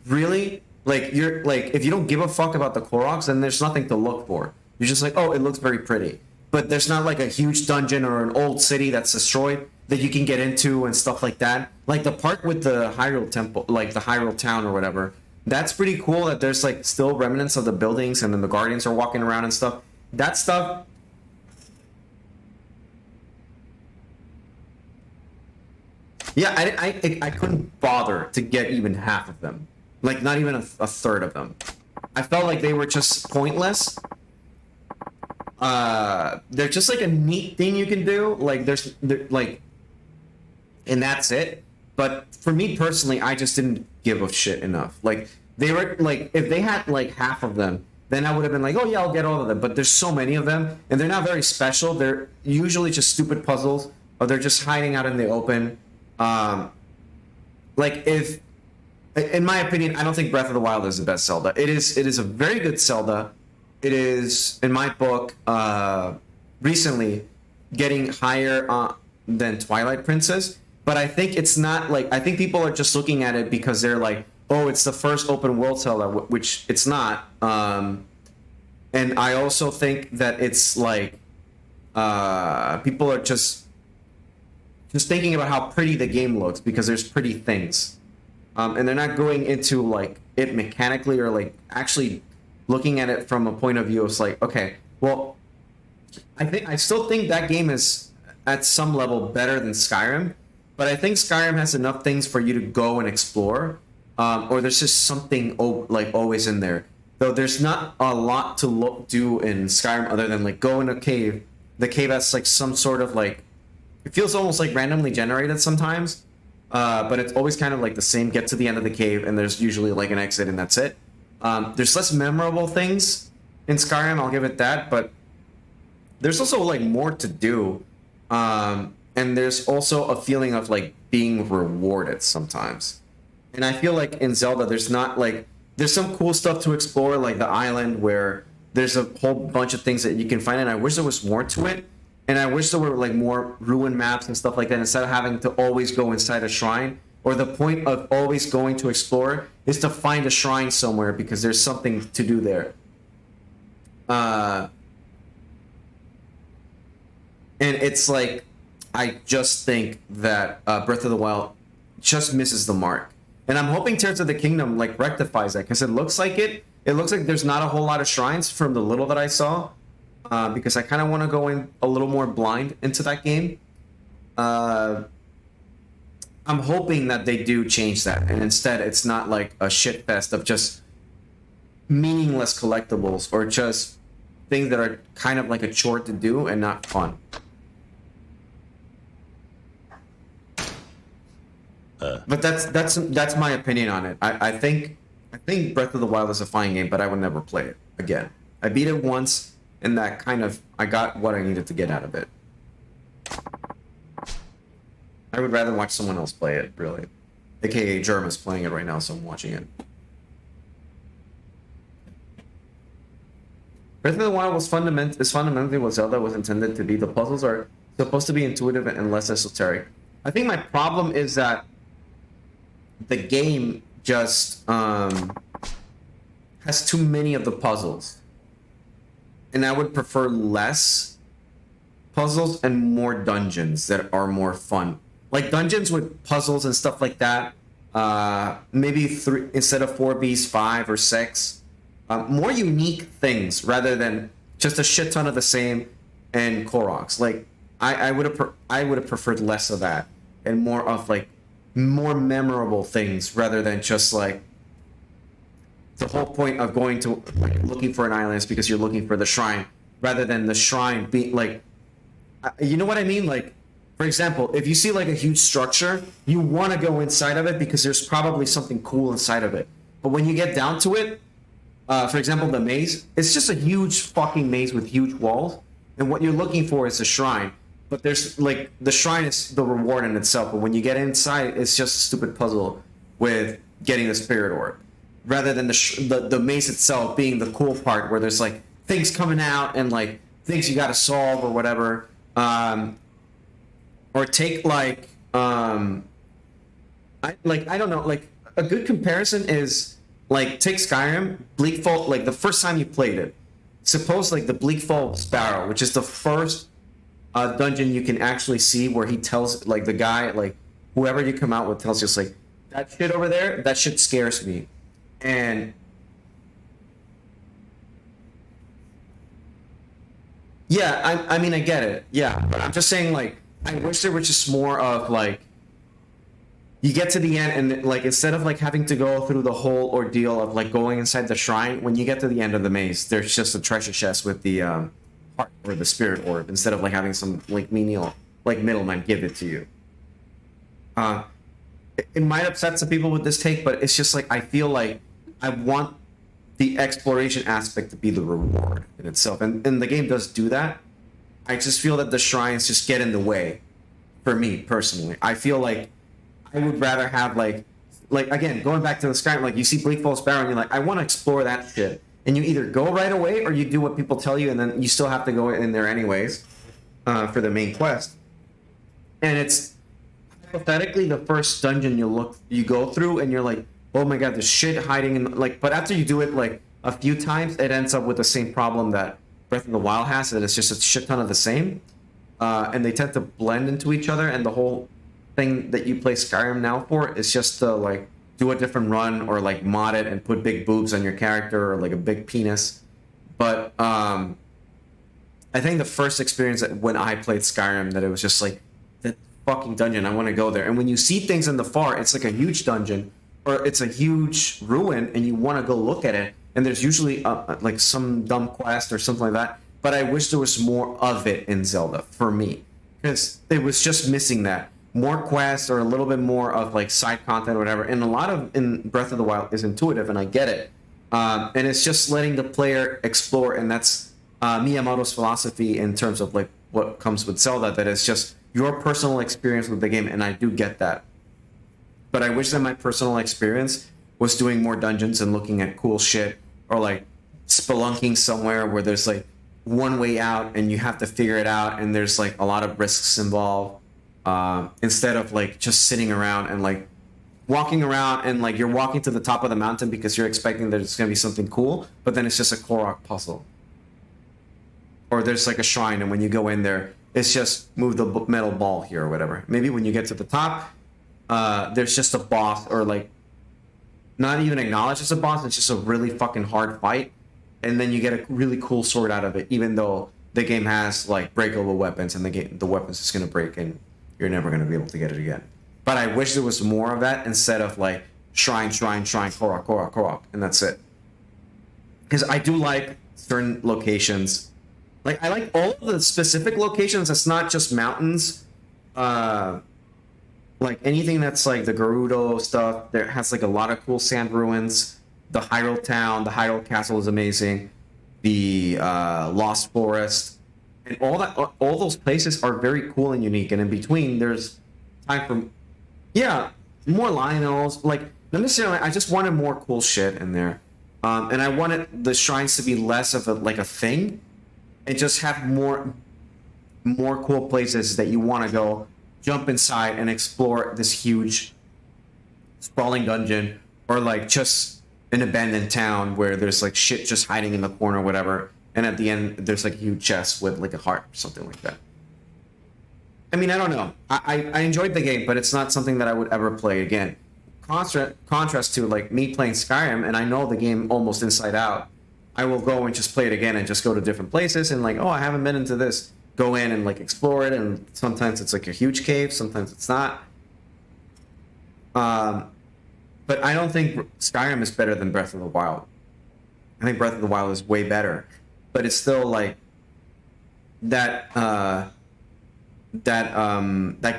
really. Like, you're like, if you don't give a fuck about the Koroks, then there's nothing to look for. You're just like, oh, it looks very pretty. But there's not like a huge dungeon or an old city that's destroyed that you can get into and stuff like that. Like the part with the Hyrule Temple, like the Hyrule Town or whatever, that's pretty cool that there's like still remnants of the buildings and then the Guardians are walking around and stuff. That stuff... Yeah, I couldn't bother to get even half of them. Like, not even a third of them. I felt like they were just pointless. They're just like a neat thing you can do. Like, and that's it. But for me personally, I just didn't give a shit enough. Like, they were like, if they had like half of them, then I would have been like, oh yeah, I'll get all of them. But there's so many of them, and they're not very special. They're usually just stupid puzzles, or they're just hiding out in the open. Like, if, in my opinion, I don't think Breath of the Wild is the best Zelda. It is a very good Zelda. It is, in my book, recently getting higher than Twilight Princess. But I think it's not like, I think people are just looking at it because they're like, oh, it's the first open world Zelda, which it's not. And I also think that it's like, people are just thinking about how pretty the game looks because there's pretty things. And they're not going into like it mechanically or like actually looking at it from a point of view of like, okay, well, I still think that game is at some level better than Skyrim, but I think Skyrim has enough things for you to go and explore, or there's just something like always in there. Though there's not a lot to do in Skyrim other than like go in a cave. The cave has like some sort of like, it feels almost like randomly generated sometimes, but it's always kind of like the same. Get to the end of the cave and there's usually like an exit and that's it. There's less memorable things in Skyrim, I'll give it that, but there's also like more to do. And there's also a feeling of like being rewarded sometimes. And I feel like in Zelda, there's not like, there's some cool stuff to explore, like the island where there's a whole bunch of things that you can find, and I wish there was more to it. And I wish there were like more ruin maps and stuff like that instead of having to always go inside a shrine. Or the point of always going to explore is to find a shrine somewhere because there's something to do there. And it's like, I just think that Breath of the Wild just misses the mark. And I'm hoping Tears of the Kingdom like rectifies that because it looks like there's not a whole lot of shrines from the little that I saw. Because I kind of want to go in a little more blind into that game. I'm hoping that they do change that, and instead it's not like a shit fest of just meaningless collectibles or just things that are kind of like a chore to do and not fun. But that's my opinion on it. I think Breath of the Wild is a fine game, but I would never play it again. I beat it once, and that kind of I got what I needed to get out of it. I would rather watch someone else play it, really. AKA Germ is playing it right now, so I'm watching it. Breath of the Wild is fundamentally what Zelda was intended to be. The puzzles are supposed to be intuitive and less esoteric. I think my problem is that the game just has too many of the puzzles. And I would prefer less puzzles and more dungeons that are more fun. Like dungeons with puzzles and stuff like that. Maybe 3 instead of 4Bs, 5 or 6. More unique things rather than just a shit ton of the same and Koroks. Like I would have preferred less of that and more of like more memorable things rather than just like the whole point of going to like looking for an island is because you're looking for the shrine rather than the shrine being like, you know what I mean? Like, for example, if you see like a huge structure, you want to go inside of it because there's probably something cool inside of it. But when you get down to it, for example, the maze, it's just a huge fucking maze with huge walls. And what you're looking for is a shrine. But there's like, the shrine is the reward in itself. But when you get inside, it's just a stupid puzzle with getting the spirit orb. Rather than the maze itself being the cool part where there's like things coming out and like things you got to solve or whatever. Or take like I don't know, like a good comparison is like take Skyrim, Bleak Fall, like the first time you played it. Suppose like the Bleak Fall Sparrow, which is the first dungeon you can actually see where he tells like the guy, like whoever you come out with tells you it's like that shit over there, that shit scares me. And yeah, I mean I get it. Yeah, but I'm just saying like I wish there was just more of like you get to the end and like instead of like having to go through the whole ordeal of like going inside the shrine, when you get to the end of the maze, there's just a treasure chest with the heart or the spirit orb instead of like having some like menial like middleman give it to you. It might upset some people with this take, but it's just like I feel like I want the exploration aspect to be the reward in itself, and the game does do that. I just feel that the shrines just get in the way for me personally. I feel like I would rather have like again, going back to the Skyrim, like you see Bleak Falls Sparrow and you're like, I want to explore that shit. And you either go right away or you do what people tell you and then you still have to go in there anyways for the main quest. And it's hypothetically the first dungeon you go through and you're like, oh my god, there's shit hiding in like, but after you do it like a few times, it ends up with the same problem that Breath of the Wild has, that it's just a shit ton of the same. And they tend to blend into each other, and the whole thing that you play Skyrim now for is just to like do a different run or like mod it and put big boobs on your character or like a big penis. But I think the first experience that when I played Skyrim, that it was just like that fucking dungeon, I want to go there. And when you see things in the far, it's like a huge dungeon or it's a huge ruin and you want to go look at it. And there's usually like some dumb quest or something like that. But I wish there was more of it in Zelda for me, because it was just missing that. More quests or a little bit more of like side content or whatever. And a lot of in Breath of the Wild is intuitive, and I get it. And it's just letting the player explore, and that's Miyamoto's philosophy in terms of like what comes with Zelda, that it's just your personal experience with the game, and I do get that. But I wish that my personal experience was doing more dungeons and looking at cool shit, or like spelunking somewhere where there's like one way out and you have to figure it out, and there's like a lot of risks involved. Instead of like just sitting around and like walking around and like you're walking to the top of the mountain because you're expecting there's going to be something cool, but then it's just a Korok puzzle. Or there's like a shrine, and when you go in there, it's just move the metal ball here or whatever. Maybe when you get to the top, there's just a boss, or like not even acknowledged as a boss, it's just a really fucking hard fight, and then you get a really cool sword out of it, even though the game has like breakable weapons, and the weapon's just going to break and you're never going to be able to get it again. But I wish there was more of that instead of like shrine, Korok, and that's it. Because I do like certain locations. Like I like all of the specific locations. It's not just mountains, or like anything that's like the Gerudo stuff. There has like a lot of cool sand ruins. The Hyrule town, the Hyrule castle is amazing. The Lost Forest, and all those places are very cool and unique. And in between, there's time for, yeah, more Lionels. Like, not necessarily, I just wanted more cool shit in there. And I wanted the shrines to be less of a thing, and just have more cool places that you want to go jump inside and explore this huge sprawling dungeon, or like just an abandoned town where there's like shit just hiding in the corner or whatever, and at the end there's like a huge chest with like a heart or something like that. I mean, I don't know. I enjoyed the game, but it's not something that I would ever play again. Contrast to like me playing Skyrim, and I know the game almost inside out. I will go and just play it again and just go to different places and like, oh, I haven't been into this. Go in and like explore it, and sometimes it's like a huge cave, sometimes it's not. But I don't think Skyrim is better than Breath of the Wild. I think Breath of the Wild is way better, but it's still like that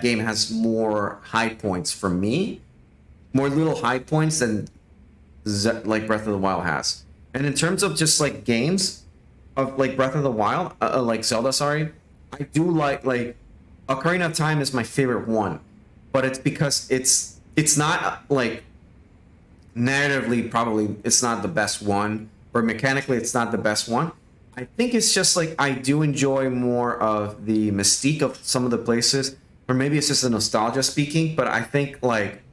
game has more high points for me, more little high points than like Breath of the Wild has. And in terms of just like games of like Breath of the Wild, like Zelda, sorry, I do like Ocarina of Time is my favorite one, but it's because it's not like narratively probably it's not the best one, or mechanically it's not the best one. I think it's just like I do enjoy more of the mystique of some of the places, or maybe it's just a nostalgia speaking, but I think like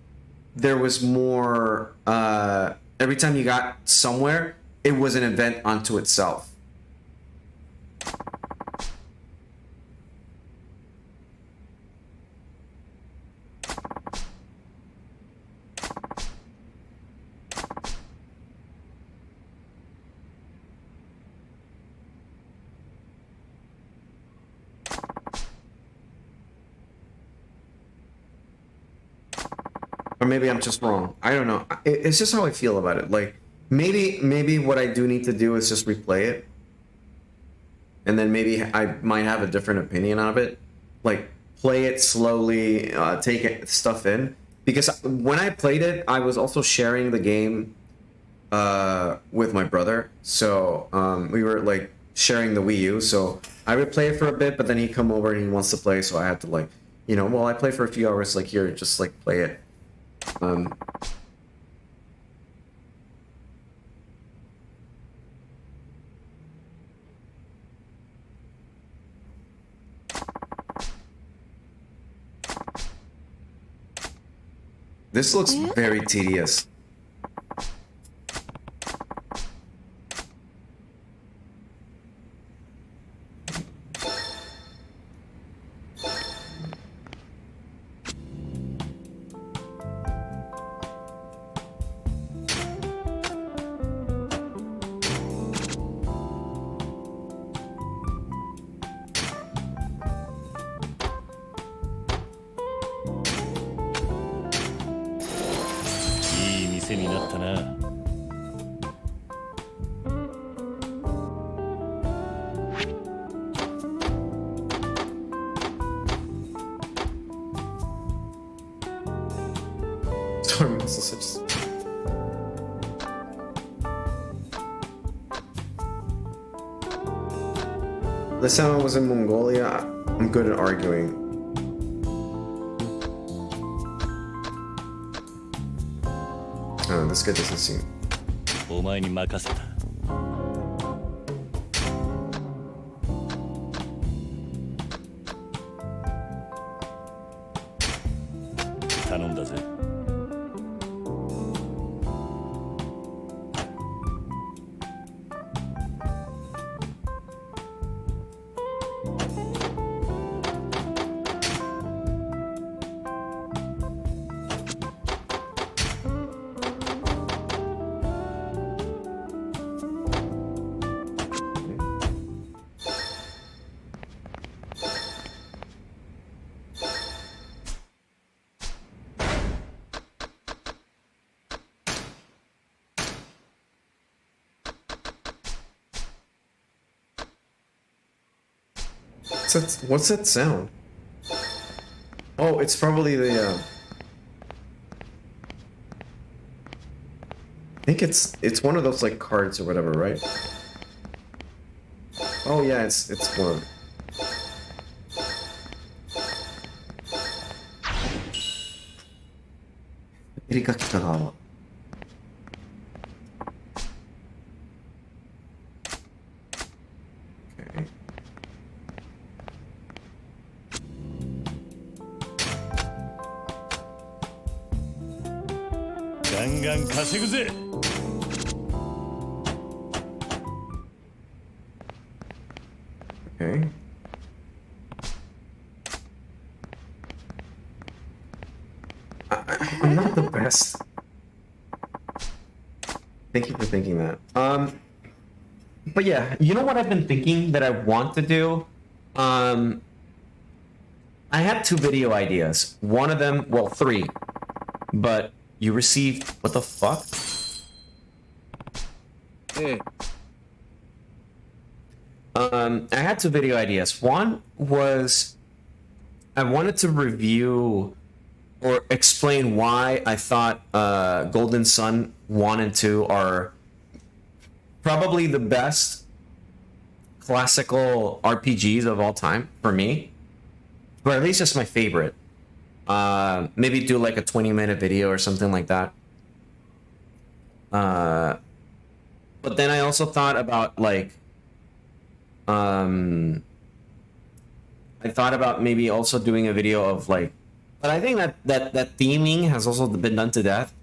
there was more every time you got somewhere, it was an event unto itself. Or maybe I'm just wrong. I don't know. It's just how I feel about it. Like maybe what I do need to do is just replay it, and then maybe I might have a different opinion of it. Like play it slowly, take stuff in. Because when I played it, I was also sharing the game with my brother. So we were like sharing the Wii U. So I would play it for a bit, but then he'd come over and he wants to play. So I had to like, well, I play for a few hours. Like here, just like play it. This looks very tedious. Last time I was in Mongolia, I'm good at arguing. Oh, this guy doesn't seem. お前に任せた。頼んだぜ。What's that sound? Oh, it's probably the think it's one of those like cards or whatever, right? Oh yeah, it's one. Okay. Okay. I'm not the best. Thank you for thinking that. But yeah, you know what I've been thinking that I want to do? I had 2 video ideas. One of them, well, 3. But you received, what the fuck? Hey. I had 2 video ideas. One was I wanted to review or explain why I thought Golden Sun 1 and 2 are probably the best classical RPGs of all time for me, or at least just my favorite. Maybe do like a 20-minute video or something like that. But then I also thought about like I thought about maybe also doing a video of like, but I think that theming has also been done to death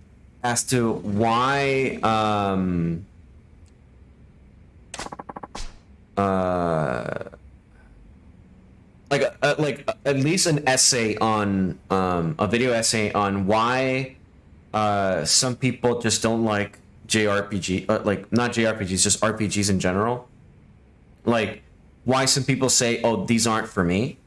as to why like at least an essay on a video essay on why some people just don't like JRPG, like not JRPGs, just RPGs in general. Like why some people say, oh, these aren't for me.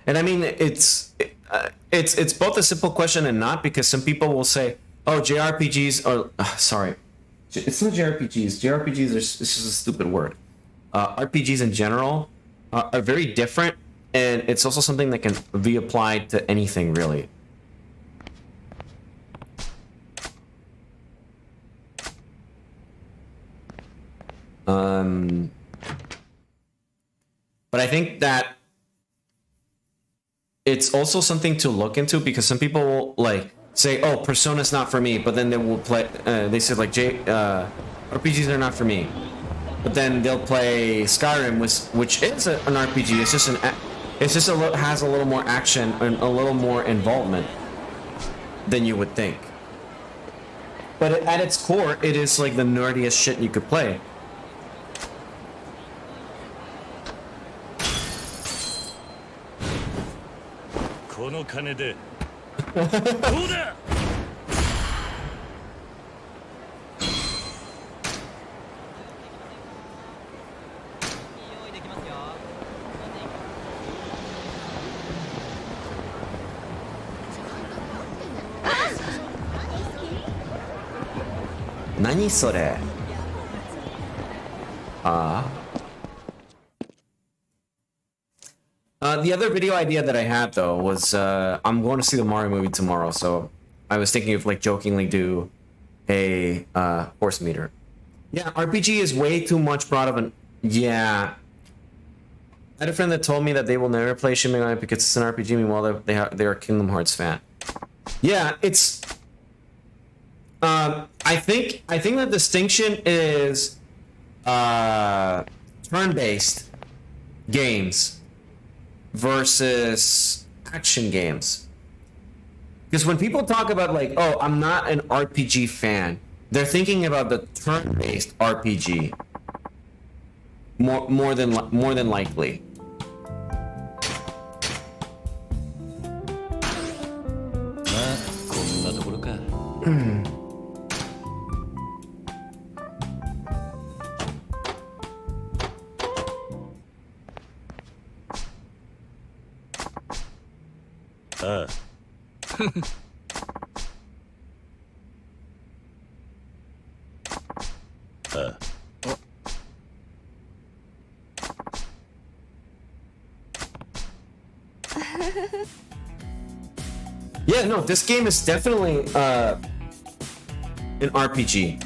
And I mean, it's both a simple question and not, because some people will say, oh, JRPGs are, sorry, it's not JRPGs. JRPGs are, this is a stupid word. RPGs in general are very different, and it's also something that can be applied to anything, really. But I think that it's also something to look into, because some people will like say, oh, Persona's not for me, but then they will play, they said like RPGs are not for me, but then they'll play Skyrim, which is an RPG. It's just has a little more action and a little more involvement than you would think. But at its core, it is like the nerdiest shit you could play. Nani sore? The other video idea that I had though was I'm going to see the Mario movie tomorrow, so I was thinking of like jokingly do a horse meter. Yeah, RPG is way too much broad of an, yeah. I had a friend that told me that they will never play Shin Megami because it's an RPG. Meanwhile, they're a Kingdom Hearts fan. Yeah, it's. I think the distinction is turn-based games versus action games. Because when people talk about like, oh, I'm not an RPG fan, they're thinking about the turn-based RPG more than likely. Yeah, no, this game is definitely an RPG.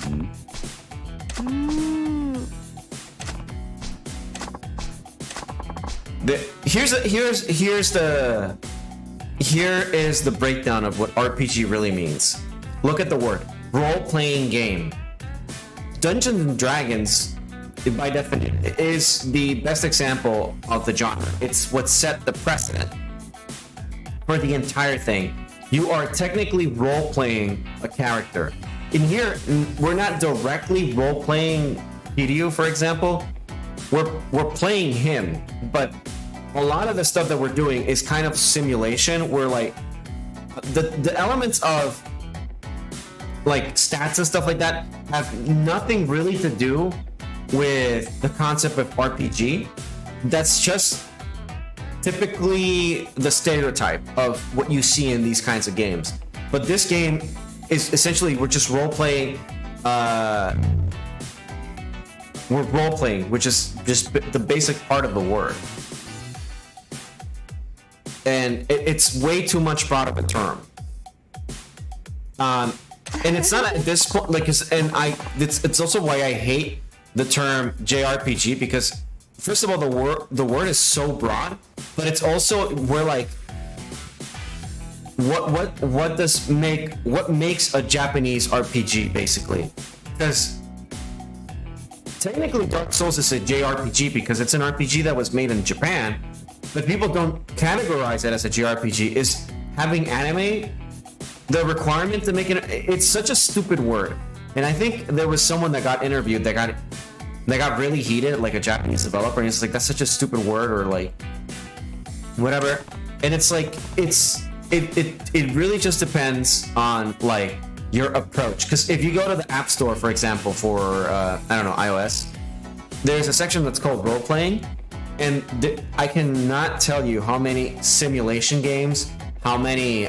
Here is the breakdown of what RPG really means. Look at the word role-playing game. Dungeons and Dragons, by definition, is the best example of the genre. It's what set the precedent for the entire thing. You are technically role-playing a character. In here, we're not directly role-playing Kiryu, for example. We're playing him, but a lot of the stuff that we're doing is kind of simulation, where like the elements of like stats and stuff like that have nothing really to do with the concept of RPG. That's just typically the stereotype of what you see in these kinds of games. But this game is essentially, we're just role-playing, we're role-playing, which is just the basic part of the word. And it's way too much broad of a term. And it's not at this point, like, it's also why I hate the term JRPG, because first of all, the word is so broad, but it's also, we're like, what makes a Japanese RPG, basically? Because technically Dark Souls is a JRPG because it's an RPG that was made in Japan, but people don't categorize it as a JRPG. Is having anime the requirement to make it? It's such a stupid word. And I think there was someone that got interviewed that got really heated, like a Japanese developer, and it's like, that's such a stupid word, or like whatever. And it's like, it really just depends on like your approach. Because if you go to the App Store, for example, for I don't know, iOS, there's a section that's called role playing, and I cannot tell you how many simulation games, how many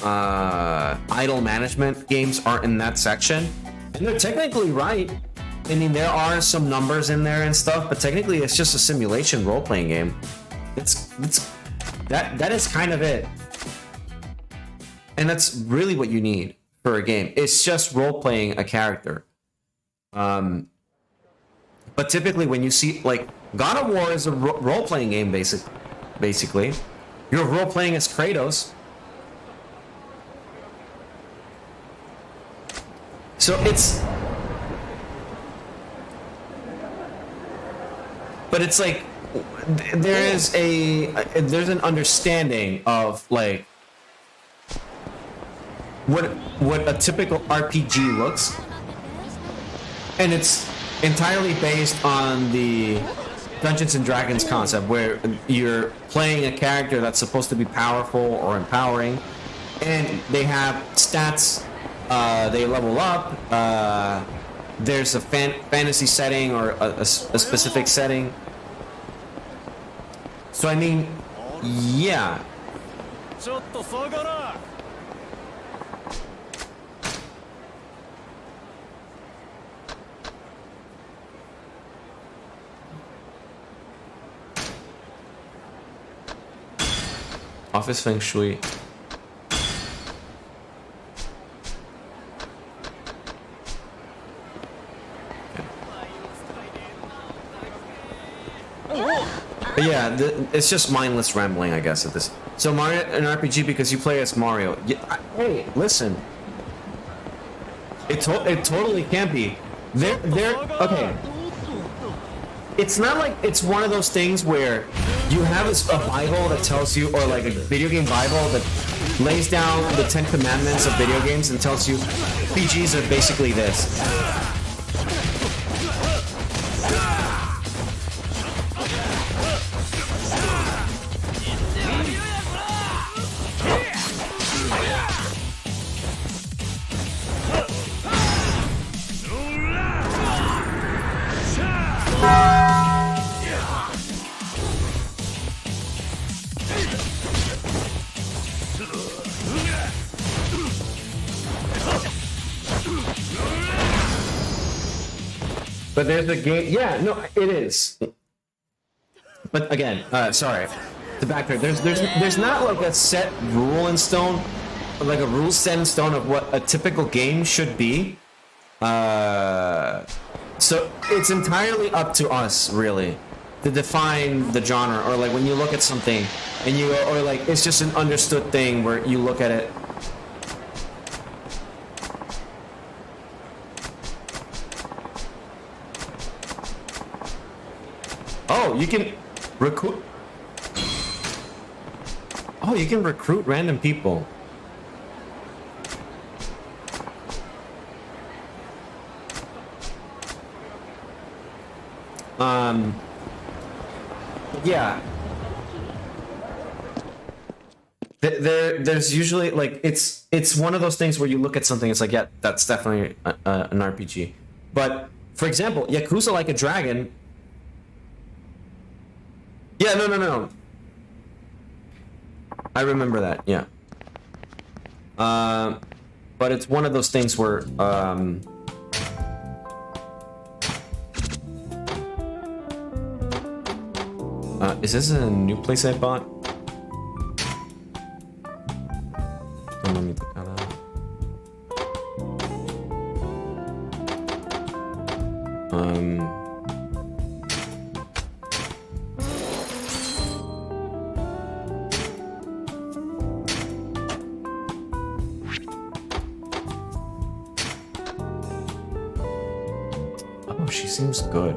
idle management games are in that section. And they're technically right. I mean, there are some numbers in there and stuff, but technically it's just a simulation role-playing game. That is kind of it. And that's really what you need for a game. It's just role-playing a character. But typically when you see, like, God of War is a role-playing game, basically. You're role-playing as Kratos. So but it's like, there's an understanding of like what a typical RPG looks, and it's entirely based on the Dungeons and Dragons concept, where you're playing a character that's supposed to be powerful or empowering, and they have stats. They level up. There's a fantasy setting or a specific setting. So I mean, yeah. Office Feng Shui. But yeah, it's just mindless rambling, I guess, at this. So Mario, an RPG because you play as Mario. Yeah, hey, listen. It totally can be. Okay. It's not like it's one of those things where you have a Bible that tells you, or like a video game Bible that lays down the 10 commandments of video games and tells you RPGs are basically this. But there's a game. Yeah, no, it is. But again, sorry, to backtrack. There's not like a set rule in stone, like a rule set in stone of what a typical game should be. So it's entirely up to us, really, to define the genre, or like when you look at something and you, or like it's just an understood thing where you look at it. Oh, you can recruit. Oh, you can recruit random people. Yeah. There's usually like it's one of those things where you look at something, it's like, yeah, that's definitely an RPG. But for example, Yakuza Like a Dragon. Yeah, no. I remember that. Yeah. But it's one of those things where is this a new place I bought? Oh, she seems good.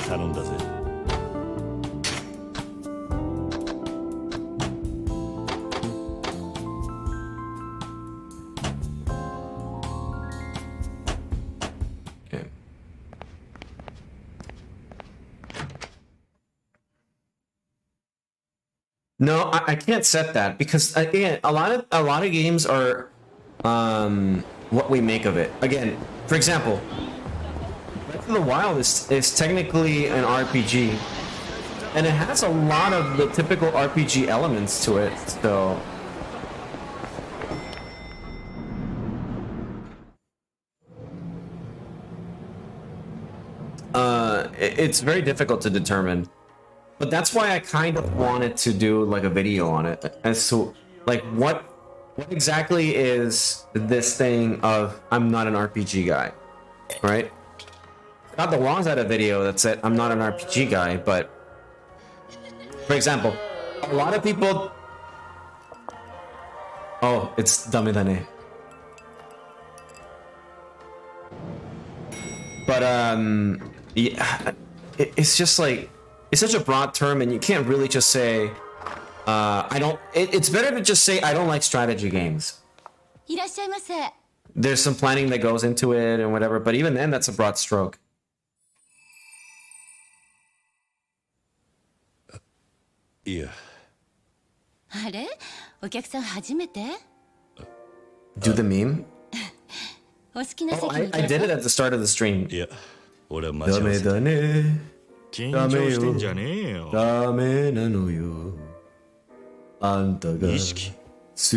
頼んだぜ。Okay. No, I can't set that because again, a lot of games are what we make of it. Again, for example, Breath of the Wild is technically an RPG, and it has a lot of the typical RPG elements to it. So, it's very difficult to determine. But that's why I kind of wanted to do like a video on it as to like what exactly is this thing of I'm not an RPG guy, right? Not the Longs had a video that said I'm not an RPG guy, but for example, a lot of people. Oh, it's dame dane. But yeah, it's just like. It's such a broad term, and you can't really just say, I don't... It's better to just say, I don't like strategy games. There's some planning that goes into it and whatever, but even then, that's a broad stroke. Yeah. Do the meme? Oh, I did it at the start of the stream. Yeah. 俺は間違わせた。ダメだね。緊張してんじゃねえよ。ダメなのよ。あんたが好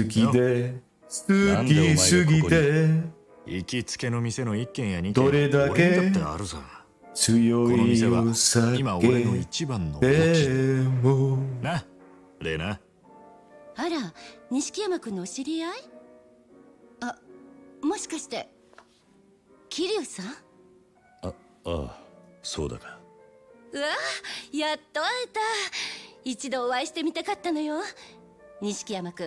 きで好きすぎて行きつけの店の一軒や二どれだけ俺にだってあるさ。強この店はいお酒今俺の一番のでもな、レナ。あら、錦山君のお知り合い？あ、もしかして桐生さん？ああ、そうだか。うわ、やっと会えた。一度お会いしてみたかったのよ。錦山くん、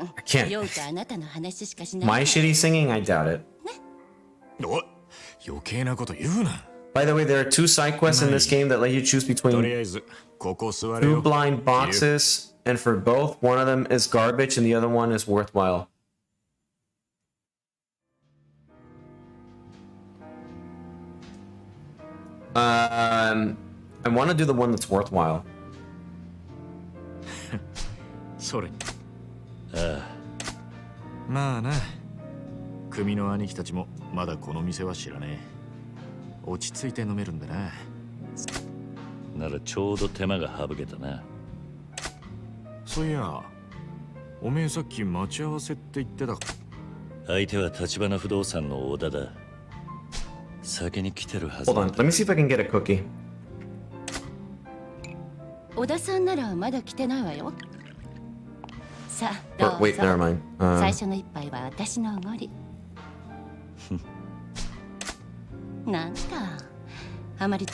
ようとあなたの話しかしない。My shitty singing, I doubt it. お、余計なこと言うな。By the way, there are two side quests in this game that let you choose between とりあえずここ座れよ。 two blind boxes, and for both, one of them is garbage and the other one is worthwhile. I want to do the one that's worthwhile. それ。ああ。まあな。組の兄貴たちもまだこの店は知らねえ。落ち着いて飲めるんだな。ならちょうど手間が省けたな。そういや、おめえさっき待ち合わせって言ってた。相手は橘不動産の小田だ。先に来てるはず Hold on, let me see if I can get a cookie. 小田さんならまだ来てないわよ。さあ、どう Or, ぞ。 wait, never mind. 最初の一杯は私のおごり。なんだ、あまり。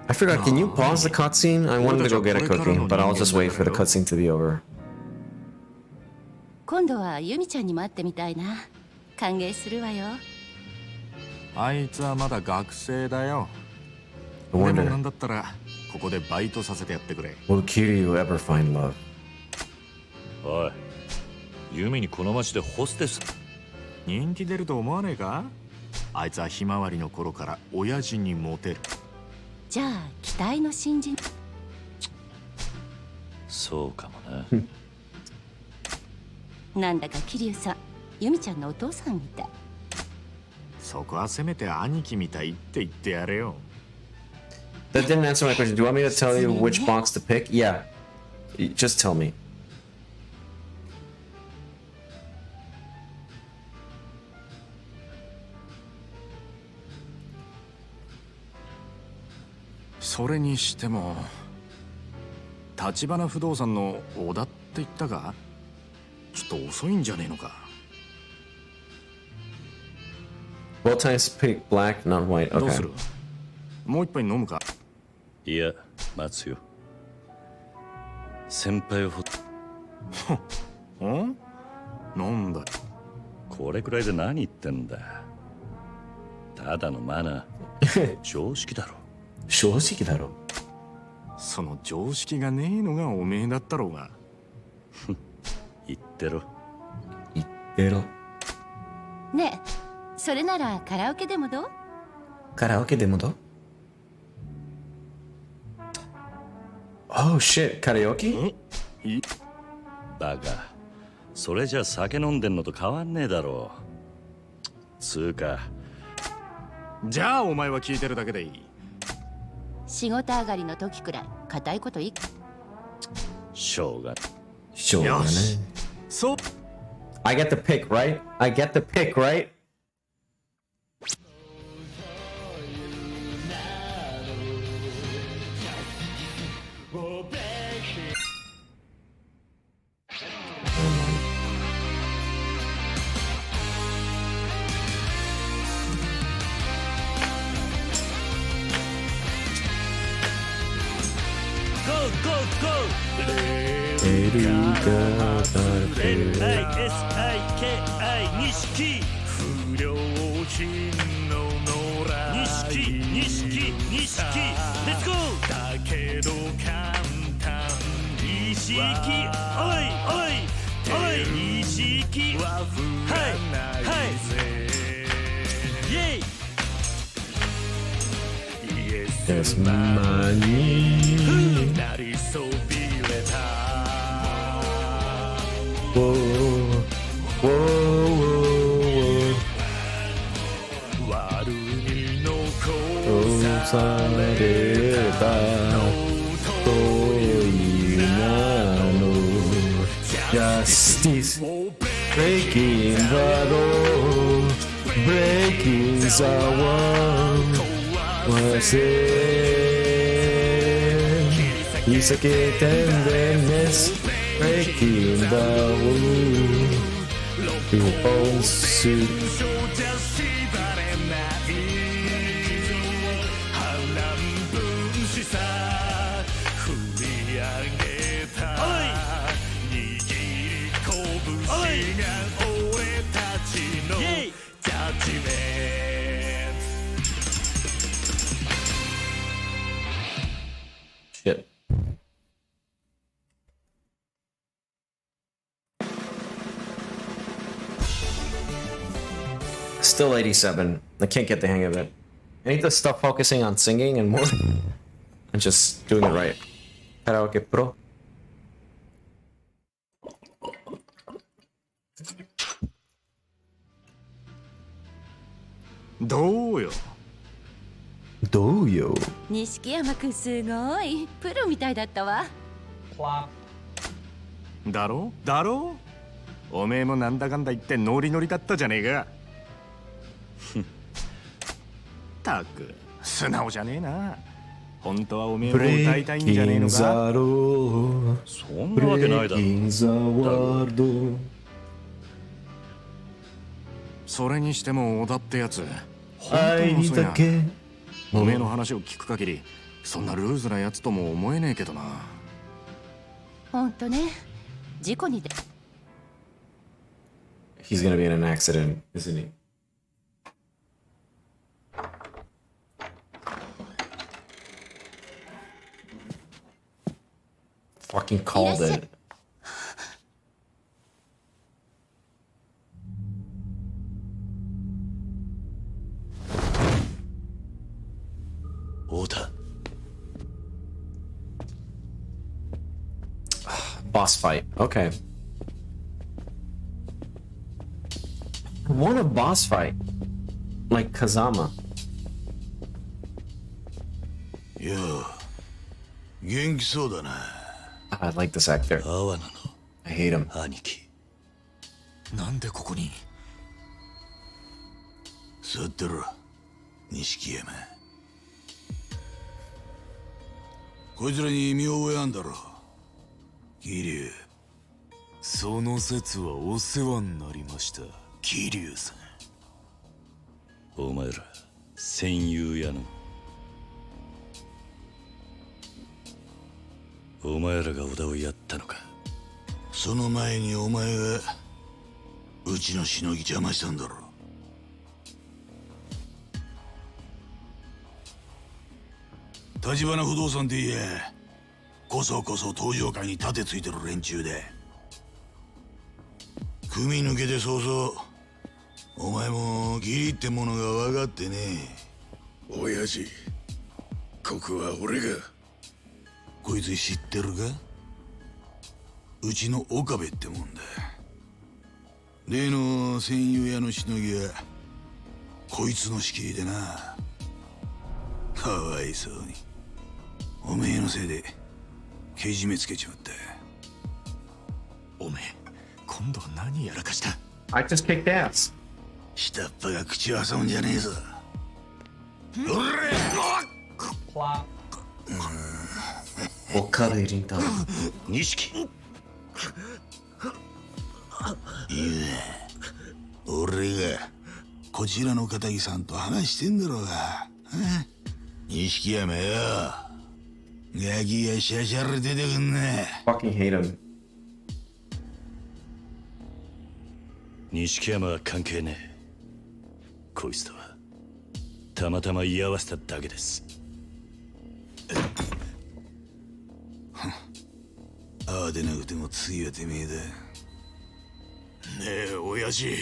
I forgot, can you pause the cutscene? I wanted to go get a cookie, but I'll just wait for the cutscene to be over. 今度はユミちゃんにも会ってみたいな。歓迎するわよ。あいつはまだ学生だよ。 I でも wonder, なんだったらここでバイトさせてやってくれ。 will Kiryu ever find love? おい、ユミにこの町でホステス人気出ると思わねえか？あいつはひまわりの頃から親父にモテる。じゃあ期待の新人。そうかもな。なんだか桐生さん、ユミちゃんのお父さんみたい。そこはせめて兄貴みたいって言ってやれよ。 That didn't answer my question. Do you want me to tell you which box to pick? Yeah. Just tell me. それにしても橘不動産の小田って言ったか？ちょっと遅いんじゃねえのか。 Both times pick black, not white. どうす Okay. る？もう一杯飲むか？いや、待つよ。先輩をん？なんだ？これくらいで何言ってんだ。ただのマナー。常識だろ。正直だろ。その常識がねえのがおめえだったろうが。言ってろ。言ってろ。ねえ、それならカラオケでもどう？カラオケでもどう？ Oh shit, カラオケ？バカ。それじゃ酒飲んでんのと変わんねえだろう。つうか。じゃあお前は聞いてるだけでいい。仕事上がりの時くらい固いこといい。しょうがね。そう。I get the pick, right? I get the pick, right? L-I-S-I-K-I 錦不良品の野良錦レッツゴーだけど簡単錦おい錦は振らないぜイェイ Yes, money. なりそびれた Whoa, whoa, whoa, whoa. 悪に残された恋なの Justice Breaking the law Breaking the wall Was it He's a kid tenderness Breaking the wall You all suit Shit. Still 87. I can't get the hang of it. I need to stop focusing on singing and more and just doing it right. Karaoke Pro. Do どうよ。錦山くんすごいプロみたいだったわ。だろおめえもなんだかんだ言ってノリノリだったじゃねえか。ったく素直じゃねえな。本当はおめえも歌いたいんじゃねえのか。そんなわけないだろ。それにしても小田ってやつ本当に遅いな。おめえの話を聞く限りそんなルーズなやつとも思えねえけどな。本当ね。事故にで。He's gonna be in an accident, isn't he? Fucking called it. Boss fight. Okay. I want a boss fight. Like Kazama. いや、元気そうだな。I like this actor. I hate him. なんでここに？座ってろ、錦山。こいつらに見覚えあんだろ。桐生。その説はお世話になりました、桐生さん。お前ら戦友やの。お前らが小田をやったのか。その前にお前がうちのしのぎ邪魔したんだろ。立花不動産って言え、こそこそ登場会に盾ついてる連中で。組抜けて早々お前も義理ってものが分かってねえ。親父、ここは俺が。こいつ知ってるか？うちの岡部ってもんだ。例の戦友屋のしのぎはこいつの仕切りでな。かわいそうにおめえのせいでけじめつけちまった。おめえ今度は何やらかした？ I just kicked ass. 下っ端が口を挟むんじゃねえぞ。岡部倫太郎。錦。いや、俺がこちらの片木さんと話してんだろうが。錦山よ、ガキがシャシャラ出てくんな。Fucking hate him. 錦山は関係ねえ。こいつとはたまたま居合わせただけです。慌てなくても次はてめえだ。ねえ親父、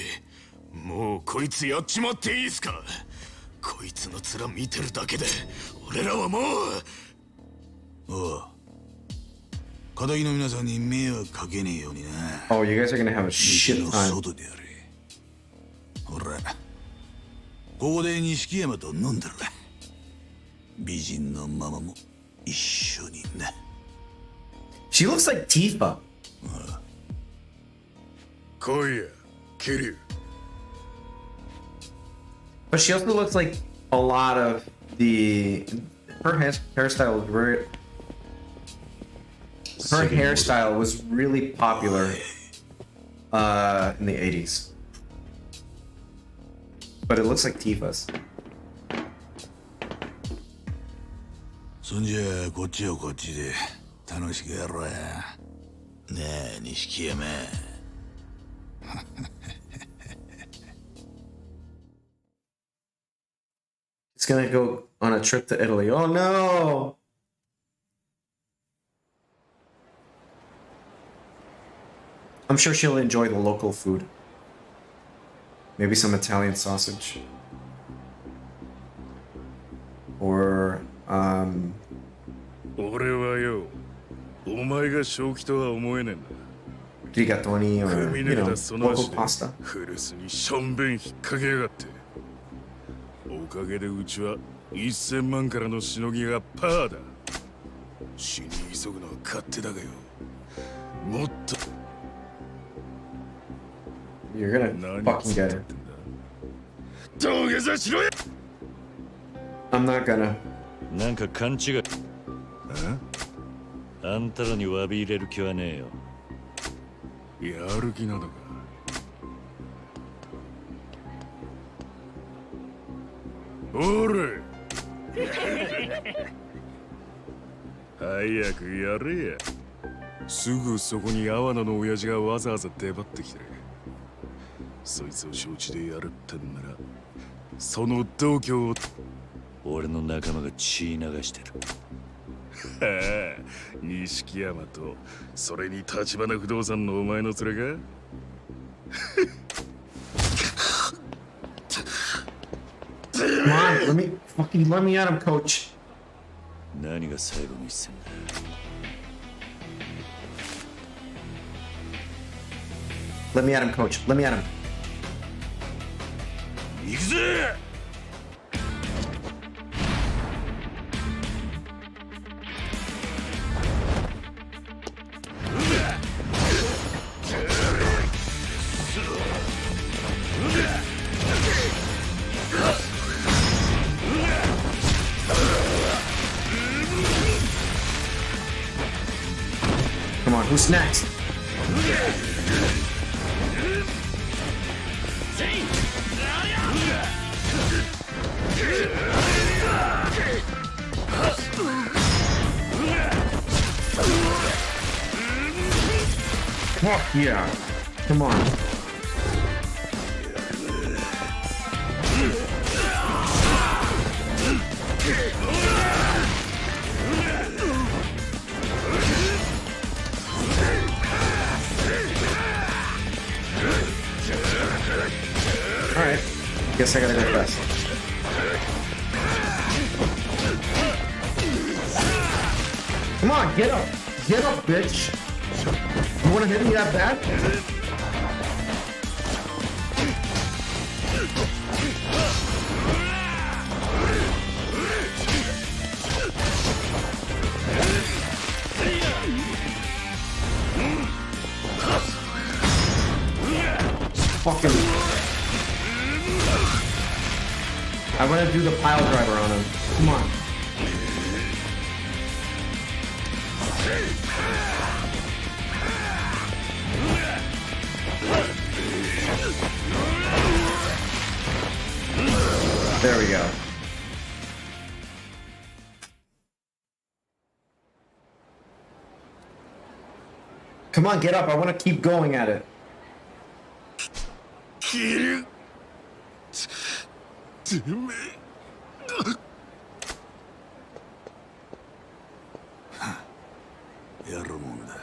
もうこいつやっちまっていいっすか？こいつの面見てるだけで俺らはもう。おう、片木の皆さんに迷惑かけねえようにな。Oh, you guys are gonna have a shit の time. 外でやれ。ほら、ここで錦山と飲んでる。美人のママも一緒にな。She looks like Tifa. 来いや、桐生。 But she also looks like a lot of her hairstyle was very. Her hairstyle was really popular in the 80s. But it looks like Tifa's. そんじゃこっちはこっちで楽しくやろうや。ねえ、錦山。It's gonna go on a trip to Italy. Oh no! I'm sure she'll enjoy the local food. Maybe some Italian sausage. Or, 俺はよ、お前が正気とは思えねえんだ。 rigatoni or, you know, local pasta. フルスにしょんべん引っ掛けやがって。おかげでうちは1000万からのしのぎがパーだ。死に急ぐのは勝手だがよ。もっと。You're gonna fucking get it. 土下座しろや。I'm not gonna. なんか勘違い。あんたらに詫び入れる気はねえよ。やる気なのか。おれ早くやれや。すぐそこに阿波野の親父がわざわざ出張ってきてる。そいつを承知でやるってんならその度胸を。俺の仲間が血流してる。はあ、錦山とそれに立花不動産のお前の連れか。Come on, let me at him, coach. 何が最後の一戦だ。Let me at him, coach. Let me at him. 行くぜ。Come on, who's next? Fuck yeah. Come on. Alright. Guess I gotta go fast. Come on, get up! Get up, bitch! You wanna hit me that bad? Fucking... I'm gonna do the pile driver on him. Come on. There we go. Come on, get up. I want to keep going at it. Damn it. やるもんだ。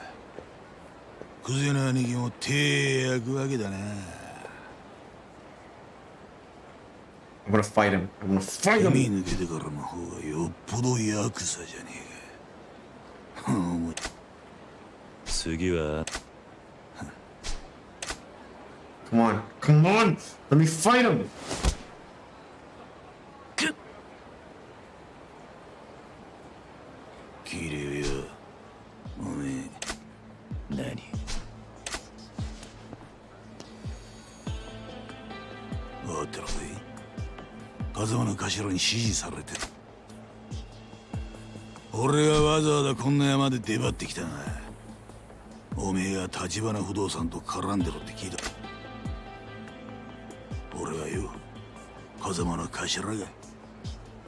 クゼの兄貴も手焼くわけだな。I'm gonna fight him. I'm gonna fight him. 見抜けてからの方がよっぽどヤクザじゃねえか。次は。Come on, come on. Let me fight him. キリよ。おめえ。何？わかってるかい？風間の頭に指示されてる。俺がわざわざこんな山で出張ってきたな。おめえが立花不動産と絡んでろって聞いた。俺はよ、風間の頭が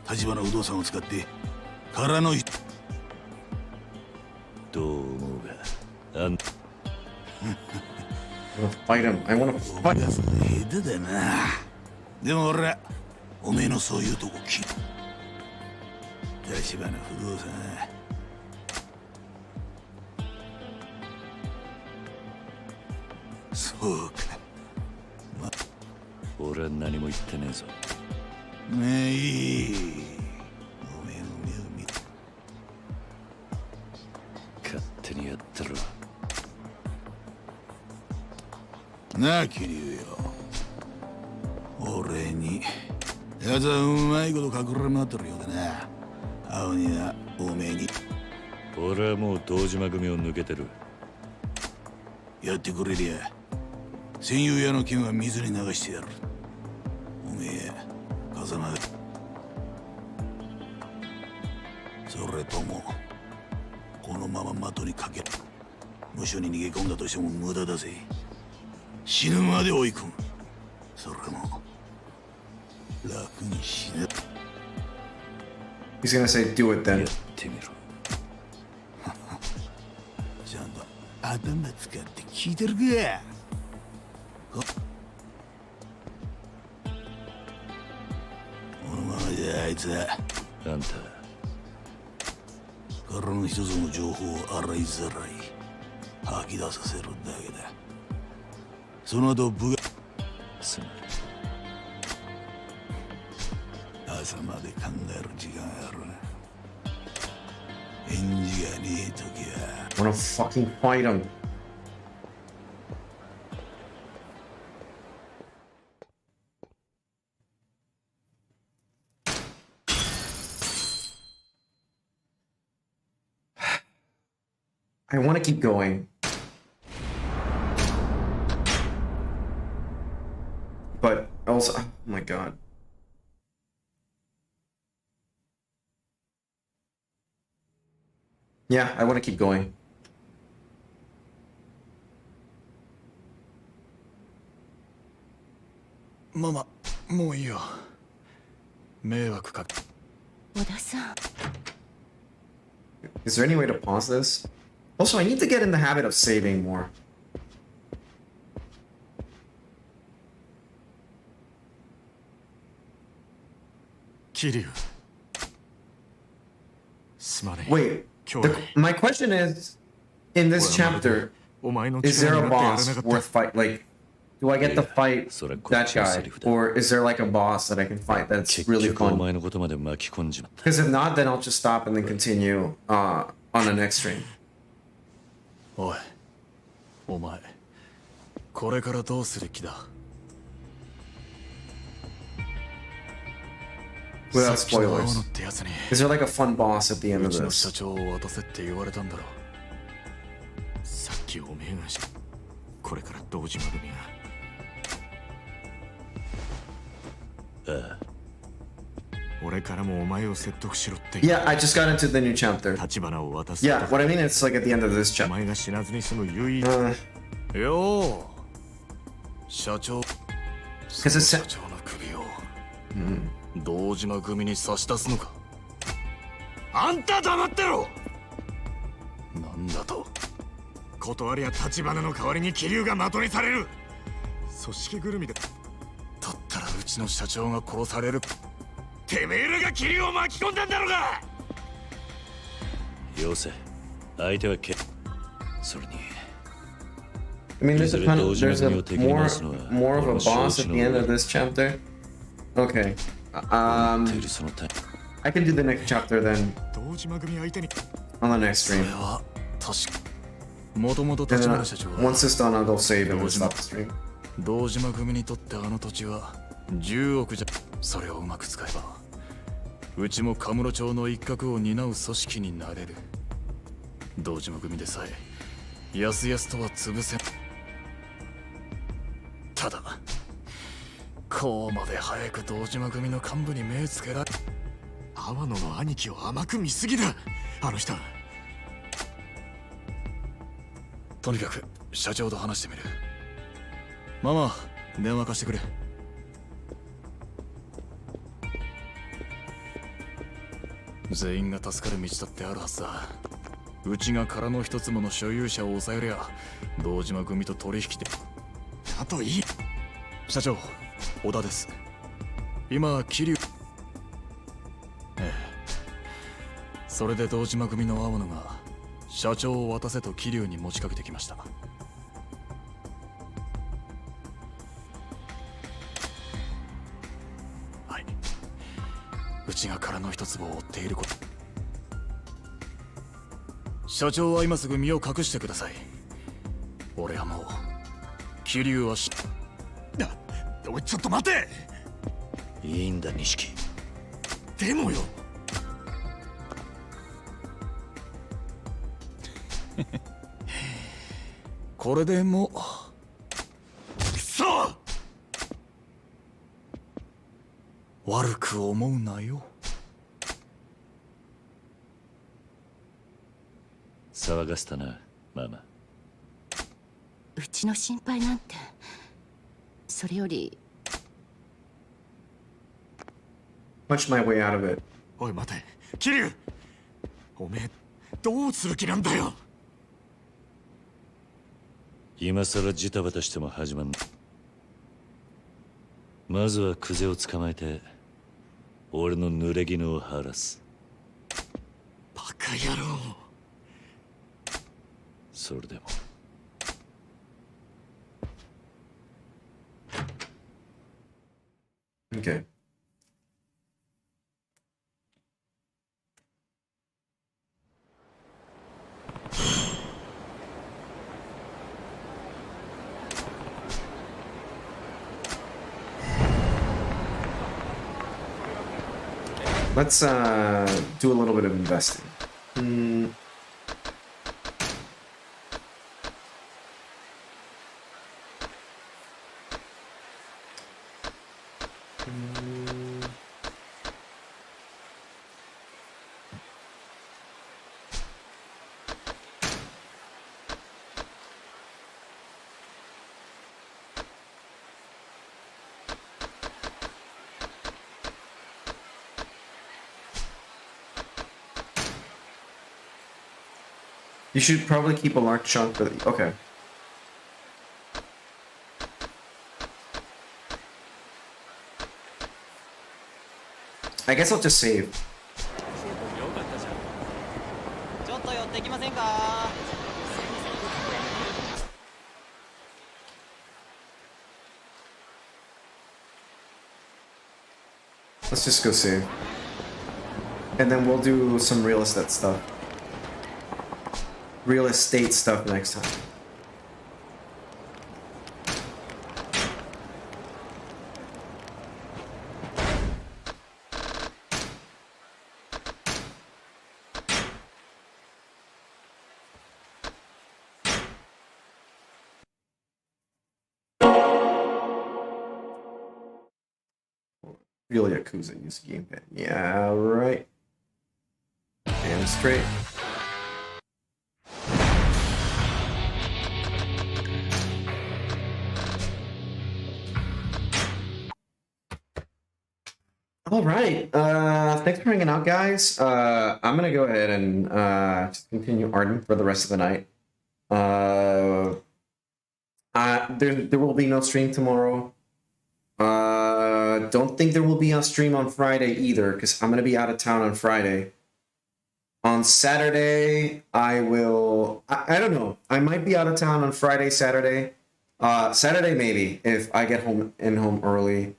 立花不動産を使って空の人。どう思うが、あん。I wanna fight him. I wanna fight him. 下手だな。でも俺はおめえのそういうとこ聞いた。立花不動産。そうか。ま、俺は何も言ってねえぞ。ねえ、いい。おめえの目を見て。勝手にやってろ。なあ、桐生よ。俺に奴はうまいこと隠れ回ってるようだな。青にはおめえに。俺はもう堂島組を抜けてる。やってくれりゃ戦友屋の剣は水に流してやる。おめえ風間それともこのまま的にかける。無所に逃げ込んだとしても無駄だぜ。死ぬまで追い込む。それも楽に死ぬ。 He's gonna say do it then. ちゃんと頭使って聞いてるか。このままじゃあいつはあんたからの一つの情報を洗いざらい吐き出させるだけだ。その後部がつまり朝まで考える時間あるな。返事がねえ時は I wanna fucking fight him. I want to keep going. But also, oh my god. Yeah, I want to keep going. Mama, もういいよ。迷惑かけ。小田さん。 Is there any way to pause this? Also, I need to get in the habit of saving more. Kiryu. Wait, my question is, in this chapter, is there a boss worth fight? Like, do I get to fight that guy, or is there like a boss that I can fight that's really fun? Because if not, then I'll just stop and then continue on the next stream. おい、お前、これからどうする気だ? Without spoilers, is there like a fun boss at the end of this? 社長を渡せって言われたんだろう。さっきおめえがし、これから堂島組が。ああ。俺からもお前を説得しろって。Yeah, I just got into the new chapter. 立花を渡す。Yeah, what I mean is like at the end of this chapter. お前が死なずに済む唯一。よう。社長。社長の首を。堂島組に差し出すのか。あんた黙ってろ。なんだと。断りや立花の代わりに気流が的にされる。組織ぐるみで。だったらうちの社長が殺される。てめえらが気流を巻き込んだんだろうが。よせ。相手はそれに。I mean, there's more of a boss at the end of this chapter. Okay. I can do the next chapter then on the next stream. And then, once it's done, I'll go save and then stop the stream. 堂島組にとってあの土地は10億じゃ。それをうまく使えばうちもカムロ町の一角を担う組織になれる。堂島組でさえやすやすとは潰せん。ただこうまで早く堂島組の幹部に目つけられ、阿波野の兄貴を甘く見すぎだあの人。とにかく社長と話してみる。ママ、電話貸してくれ。全員が助かる道だってあるはずだ。うちが殻の一つもの所有者を抑えりゃ堂島組と取引で。あといい。社長、小田です。今桐生。ええ。それで堂島組の青野が社長を渡せと桐生に持ちかけてきました。はい。うちが殻の一粒を追っていること。社長は今すぐ身を隠してください。俺はもう桐生はおい、ちょっと待て。いいんだ錦。でもよ。これでもうくそ悪く思うなよ。騒がせたな、ママ。うちの心配なんて。それより。Punch my way out of it. おい待て、桐生。おめえどうする気なんだよ。今さらジタバタしても始まんない。まずはクゼを捕まえて俺の濡れ衣を晴らす。バカ野郎。それでもOkay. Let's do a little bit of investing. You should probably keep a large chunk, but okay. I guess I'll just save. Let's just go save. And then we'll do some real estate stuff. Real estate stuff next time. Real Yakuza use a gamepad. Yeah, right. Damn straight. All right. Thanks for hanging out, guys. I'm gonna go ahead and just continue Arden for the rest of the night. There will be no stream tomorrow. Don't think there will be a stream on Friday either, because I'm gonna be out of town on Friday. On Saturday, I will. I don't know. I might be out of town on Friday, Saturday. Saturday maybe if I get home early,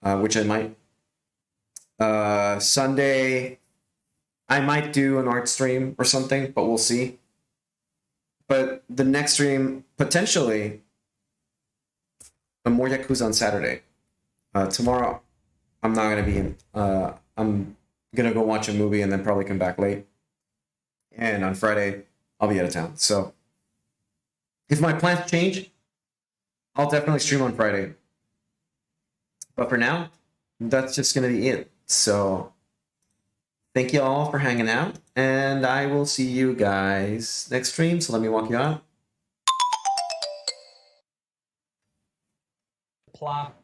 which I might. Sunday, I might do an art stream or something, but we'll see. But the next stream, potentially, more Yakuza on Saturday. Tomorrow, I'm not going to be in. I'm going to go watch a movie and then probably come back late. And on Friday, I'll be out of town. So, if my plans change, I'll definitely stream on Friday. But for now, that's just going to be it. So, thank you all for hanging out, and I will see you guys next stream. So let me walk you out. Plop.